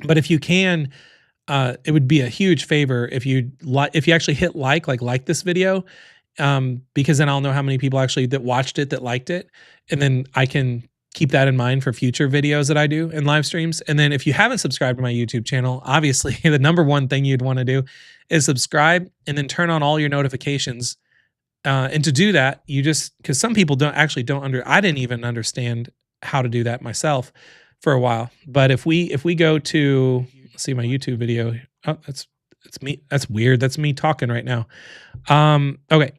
Speaker 1: But if you can, it would be a huge favor if you actually hit like this video, because then I'll know how many people actually that watched it, that liked it, and then I can keep that in mind for future videos that I do in live streams. And then if you haven't subscribed to my YouTube channel, obviously the number one thing you'd want to do is subscribe and then turn on all your notifications. And to do that, you just, because some people I didn't even understand how to do that myself for a while. But if we go to, let's see my YouTube video. Oh, that's me. That's weird. That's me talking right now. Okay.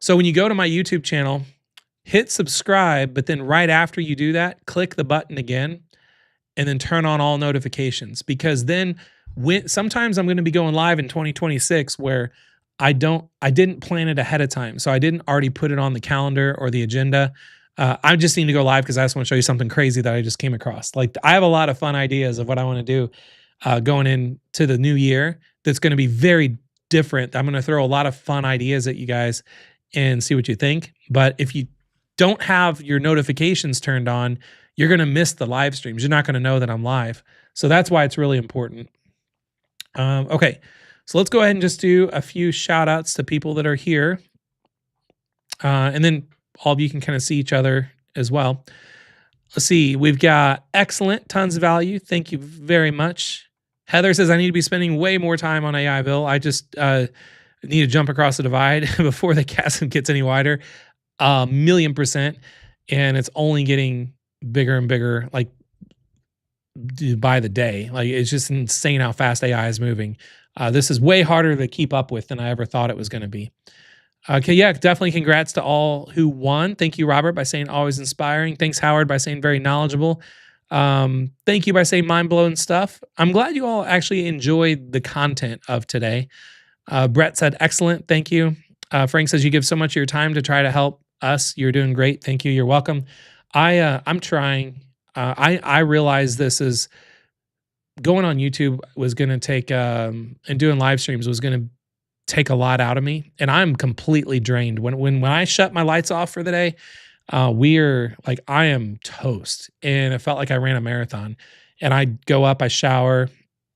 Speaker 1: So when you go to my YouTube channel, hit subscribe, but then right after you do that, click the button again and then turn on all notifications, because then when sometimes I'm going to be going live in 2026 where I didn't plan it ahead of time. So I didn't already put it on the calendar or the agenda. I just need to go live because I just want to show you something crazy that I just came across. Like, I have a lot of fun ideas of what I want to do going into the new year. That's going to be very different. I'm going to throw a lot of fun ideas at you guys and see what you think. But if you don't have your notifications turned on, you're going to miss the live streams. You're not going to know that I'm live. So that's why it's really important. Okay, so let's go ahead and just do a few shout outs to people that are here. And then all of you can kind of see each other as well. Let's see. We've got excellent, tons of value. Thank you very much. Heather says, I need to be spending way more time on AIville. I just need to jump across the divide before the chasm gets any wider. 1,000,000%. And it's only getting bigger and bigger, like by the day. Like, it's just insane how fast AI is moving. This is way harder to keep up with than I ever thought it was going to be. Okay, yeah, definitely congrats to all who won. Thank you, Robert, by saying always inspiring. Thanks, Howard, by saying very knowledgeable. Thank you by saying mind-blowing stuff. I'm glad you all actually enjoyed the content of today. Brett said excellent. Thank you. Frank says you give so much of your time to try to help us. You're doing great. Thank you. You're welcome. I'm trying. I realize this is going on YouTube was going to take and doing live streams was going to take a lot out of me, and I'm completely drained. When I shut my lights off for the day, we're like, I am toast, and it felt like I ran a marathon. And I go up, I shower,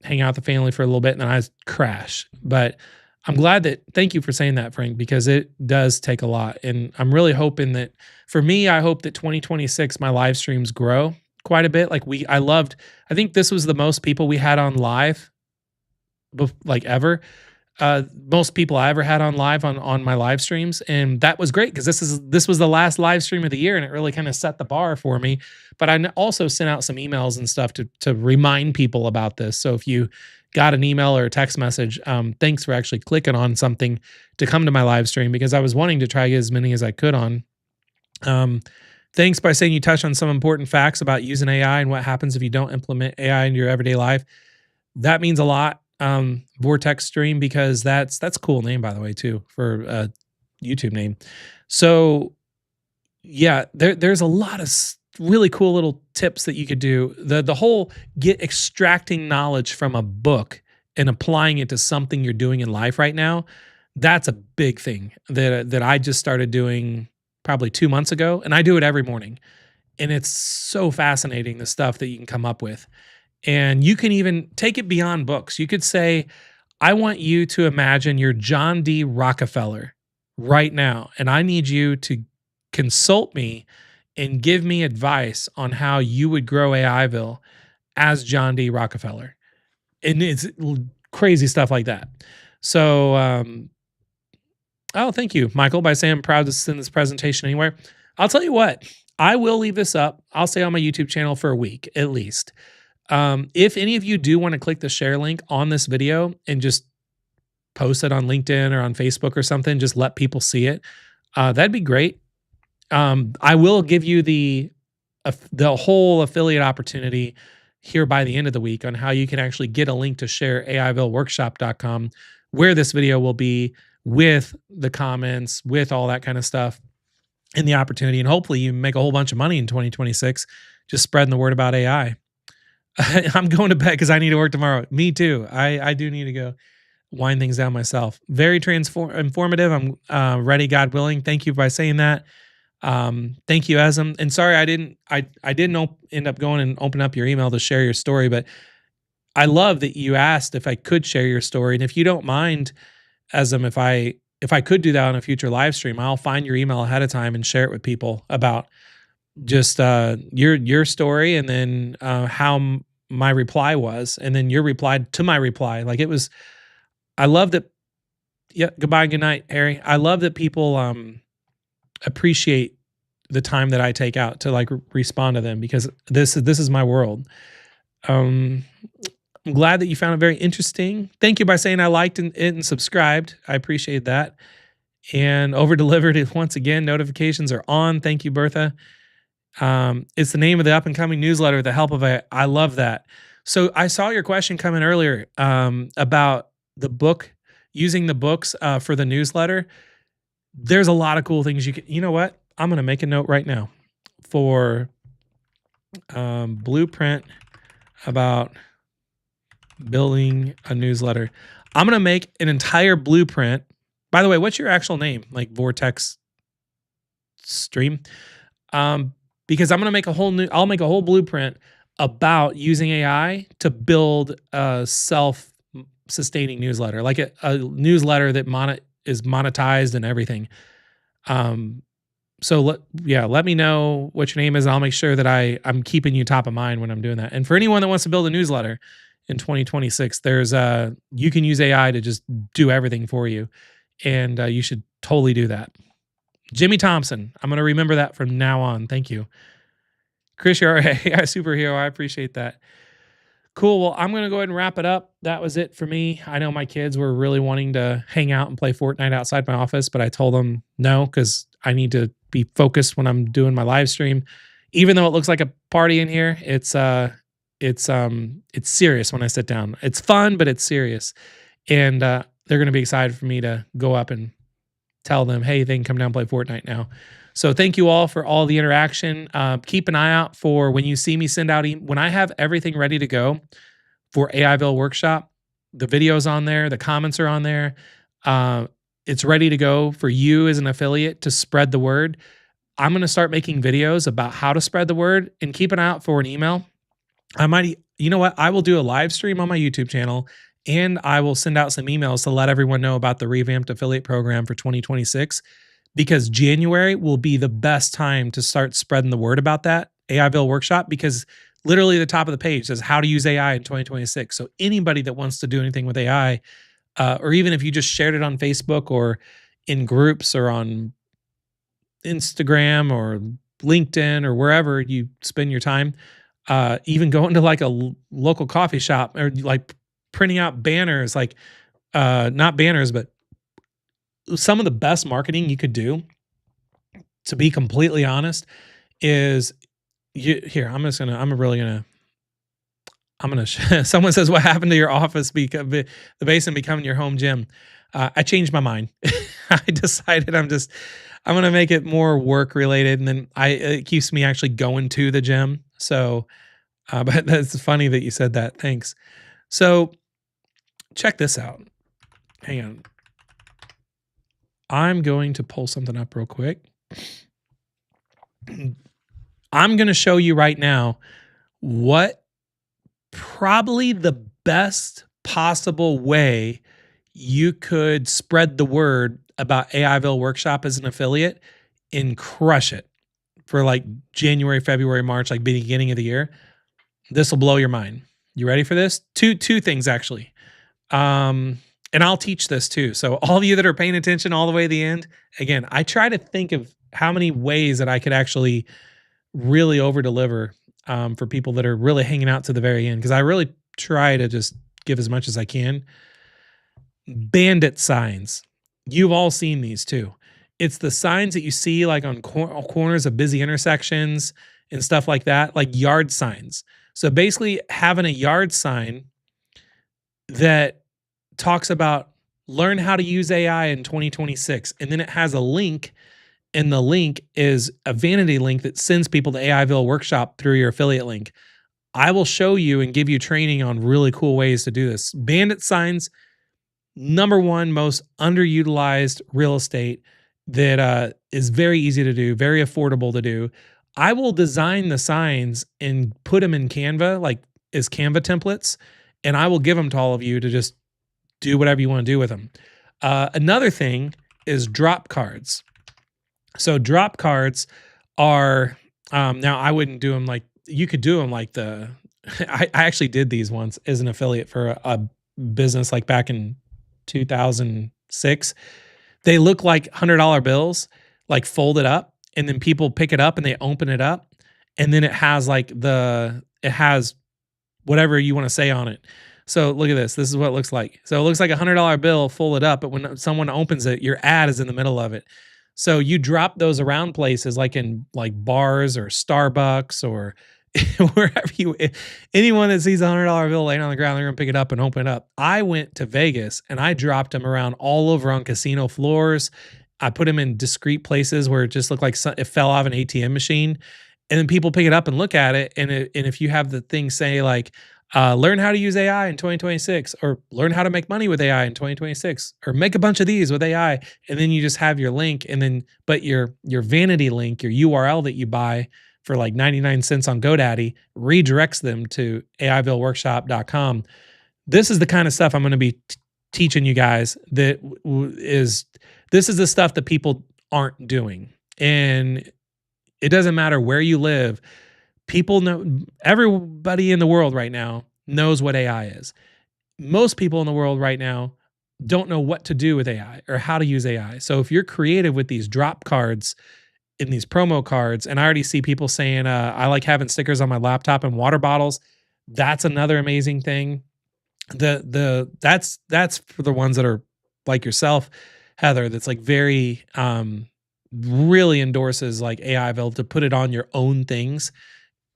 Speaker 1: hang out with the family for a little bit, and then I crash. But I'm glad that, thank you for saying that, Frank, because it does take a lot. And I'm really hoping that, for me, I hope that 2026, my live streams grow quite a bit. Like, I think this was the most people we had on live, like ever. Most people I ever had on live on my live streams, and that was great because this was the last live stream of the year, and it really kind of set the bar for me. But I also sent out some emails and stuff to remind people about this. So if you got an email or a text message, thanks for actually clicking on something to come to my live stream, because I was wanting to try to get as many as I could on. Thanks by saying you touched on some important facts about using AI and what happens if you don't implement AI in your everyday life. That means a lot. Vortex Stream, because that's a cool name, by the way, too, for a YouTube name. So yeah, there's a lot of really cool little tips that you could do. The whole extracting knowledge from a book and applying it to something you're doing in life right now. That's a big thing that I just started doing probably 2 months ago, and I do it every morning. And it's so fascinating, the stuff that you can come up with. And you can even take it beyond books. You could say, I want you to imagine you're John D. Rockefeller right now, and I need you to consult me and give me advice on how you would grow AIville as John D. Rockefeller. And it's crazy stuff like that. So, oh, thank you, Michael, by saying I'm proud to send this presentation anywhere. I'll tell you what, I will leave this up, I'll say, on my YouTube channel for a week at least. If any of you do want to click the share link on this video and just post it on LinkedIn or on Facebook or something, just let people see it, that'd be great. I will give you the whole affiliate opportunity here by the end of the week on how you can actually get a link to share AIvilleworkshop.com, where this video will be, with the comments, with all that kind of stuff, and the opportunity. And hopefully you make a whole bunch of money in 2026, just spreading the word about AI. I'm going to bed because I need to work tomorrow. Me too. I do need to go wind things down myself. Very informative. I'm ready, God willing. Thank you by saying that. Thank you, Asm. And sorry, I didn't end up going and open up your email to share your story, but I love that you asked if I could share your story. And if you don't mind, Asm, if I could do that on a future live stream, I'll find your email ahead of time and share it with people about just your story, and then how my reply was, and then your reply to my reply. Like, it was, I love that. Yeah, goodbye, good night, Harry. I love that people appreciate the time that I take out to like respond to them, because this is my world. I'm glad that you found it very interesting. Thank you by saying I liked and subscribed. I appreciate that. and over delivered it once again. Notifications are on. Thank you, Bertha. It's the name of the up and coming newsletter with the help of a. I love that. So I saw your question come in earlier about the book, using the books for the newsletter. There's a lot of cool things you can. You know what? I'm going to make a note right now for blueprint about building a newsletter. I'm going to make an entire blueprint. By the way, what's your actual name? Like Vortex Stream? Because I'm going to make I'll make a whole blueprint about using AI to build a self-sustaining newsletter, like a newsletter that is monetized and everything. So let me know what your name is. And I'll make sure that I'm keeping you top of mind when I'm doing that. And for anyone that wants to build a newsletter in 2026, there's you can use AI to just do everything for you. And you should totally do that. Jimmy Thompson. I'm going to remember that from now on. Thank you. Chris, you're a superhero. I appreciate that. Cool. Well, I'm going to go ahead and wrap it up. That was it for me. I know my kids were really wanting to hang out and play Fortnite outside my office, but I told them no, because I need to be focused when I'm doing my live stream. Even though it looks like a party in here, it's serious when I sit down. It's fun, but it's serious. And they're going to be excited for me to go up and tell them, hey, they can come down and play Fortnite now. So thank you all for all the interaction. Keep an eye out for when you see me send out when I have everything ready to go for AIville workshop. The video's on there. The comments are on there. It's ready to go for you as an affiliate to spread the word. I'm going to start making videos about how to spread the word, and keep an eye out for an email. You know what? I will do a live stream on my YouTube channel, and I will send out some emails to let everyone know about the revamped affiliate program for 2026, because January will be the best time to start spreading the word about that AIville workshop, because literally the top of the page says how to use AI in 2026. So anybody that wants to do anything with AI, or even if you just shared it on Facebook or in groups or on Instagram or LinkedIn or wherever you spend your time, even going to like a local coffee shop or like printing out banners, like not banners, but some of the best marketing you could do, to be completely honest, is someone says, what happened to your office? The basement becoming your home gym. I changed my mind. I decided I'm going to make it more work related. And then it keeps me actually going to the gym. So, but that's funny that you said that. Thanks. So check this out. Hang on. I'm going to pull something up real quick. I'm going to show you right now what probably the best possible way you could spread the word about AIville workshop as an affiliate and crush it for like January, February, March, like beginning of the year. This will blow your mind. You ready for this? Two things actually. And I'll teach this too. So all of you that are paying attention all the way to the end, again, I try to think of how many ways that I could actually really over deliver for people that are really hanging out to the very end, because I really try to just give as much as I can. Bandit signs. You've all seen these too. It's the signs that you see like on corners of busy intersections and stuff like that, like yard signs. So basically having a yard sign that talks about learn how to use AI in 2026. And then it has a link, and the link is a vanity link that sends people to AIville workshop through your affiliate link. I will show you and give you training on really cool ways to do this. Bandit signs, number one most underutilized real estate that is very easy to do, very affordable to do. I will design the signs and put them in Canva, like as Canva templates, and I will give them to all of you to just do whatever you want to do with them. Another thing is drop cards. So drop cards are, now I wouldn't do them like, you could do them like I actually did these once as an affiliate for a business like back in 2006. They look like $100 bills, like folded up, and then people pick it up and they open it up. And then it has like it has whatever you want to say on it. So look at this. This is what it looks like. So it looks like $100 bill folded up, but when someone opens it, your ad is in the middle of it. So you drop those around places like in like bars or Starbucks or wherever you, anyone that sees $100 bill laying on the ground, they're gonna pick it up and open it up. I went to Vegas and I dropped them around all over on casino floors. I put them in discrete places where it just looked like it fell off an ATM machine, and then people pick it up and look at it. And if you have the thing say like, learn how to use AI in 2026, or learn how to make money with AI in 2026, or make a bunch of these with AI, and then you just have your link, and then but your vanity link, your URL that you buy for like 99 cents on GoDaddy redirects them to AIvilleworkshop.com. This is the kind of stuff I'm going to be teaching you guys. This is the stuff that people aren't doing, and it doesn't matter where you live. People know, everybody in the world right now knows what AI is. Most people in the world right now don't know what to do with AI or how to use AI. So if you're creative with these drop cards in these promo cards, and I already see people saying, I like having stickers on my laptop and water bottles. That's another amazing thing. That's for the ones that are like yourself, Heather, that's like very, really endorses like AIville to put it on your own things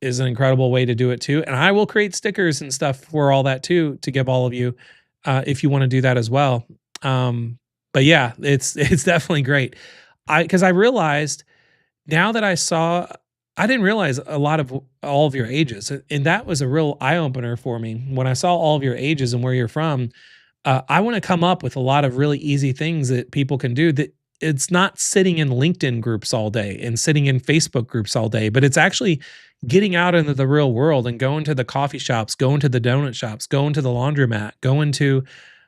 Speaker 1: is an incredible way to do it too. And I will create stickers and stuff for all that too, to give all of you, if you want to do that as well. But yeah, it's definitely great. Cause I realized now that I didn't realize a lot of all of your ages. And that was a real eye opener for me. When I saw all of your ages and where you're from, I want to come up with a lot of really easy things that people can do that it's not sitting in LinkedIn groups all day and sitting in Facebook groups all day, but it's actually getting out into the real world and going to the coffee shops, going to the donut shops, going to the laundromat, going to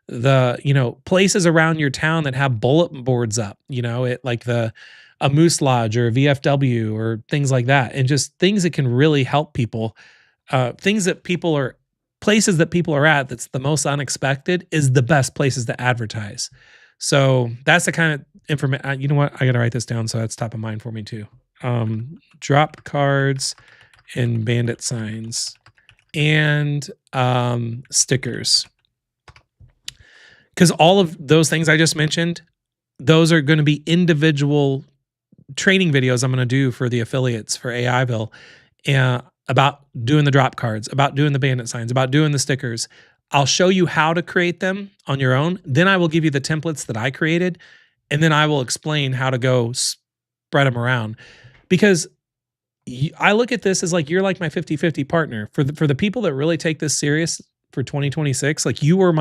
Speaker 1: the, places around your town that have bulletin boards up, like a Moose Lodge or a VFW or things like that. And just things that can really help people, places that people are at that's the most unexpected is the best places to advertise. So that's the kind of information. You know what? I got to write this down so that's top of mind for me too. Drop cards and bandit signs and stickers. Because all of those things I just mentioned, those are going to be individual training videos I'm going to do for the affiliates for AIville, about doing the drop cards, about doing the bandit signs, about doing the stickers. I'll show you how to create them on your own. Then I will give you the templates that I created, and then I will explain how to go spread them around. Because I look at this as like, you're like my 50-50 partner. For the people that really take this serious for 2026, like you were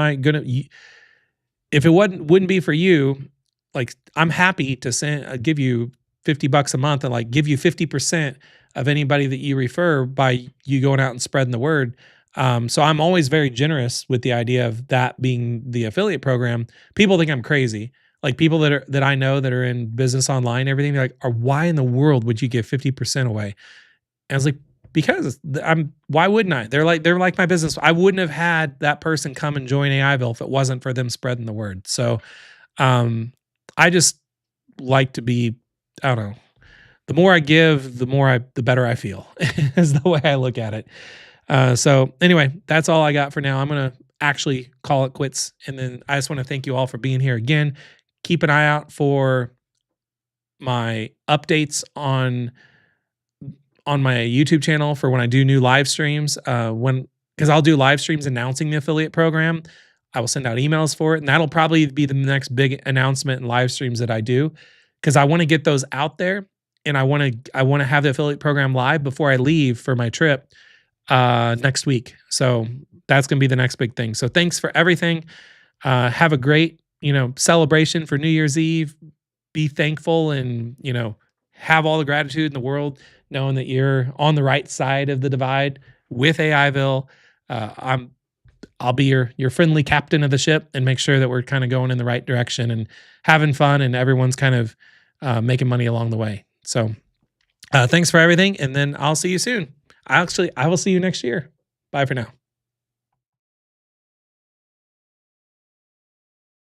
Speaker 1: if it wouldn't be for you, like I'm happy to give you $50 a month and like give you 50% of anybody that you refer by you going out and spreading the word. So I'm always very generous with the idea of that being the affiliate program. People think I'm crazy. Like people that I know that are in business online, and everything, they're like, why in the world would you give 50% away? And I was like, because why wouldn't I? They're like my business. I wouldn't have had that person come and join AIville if it wasn't for them spreading the word. So, I just like to be, I don't know, the more I give, the better I feel is the way I look at it. So anyway, that's all I got for now. I'm going to actually call it quits. And then I just want to thank you all for being here again. Keep an eye out for my updates on my YouTube channel for when I do new live streams. Because I'll do live streams announcing the affiliate program. I will send out emails for it, and that'll probably be the next big announcement and live streams that I do, because I want to get those out there, and I want to have the affiliate program live before I leave for my trip next week. So that's going to be the next big thing. So thanks for everything. Have a great, celebration for New Year's Eve. Be thankful and, have all the gratitude in the world, knowing that you're on the right side of the divide with AIville. I'll be your friendly captain of the ship and make sure that we're kind of going in the right direction and having fun, and everyone's kind of making money along the way. So thanks for everything. And then I'll see you soon. I will see you next year. Bye for now.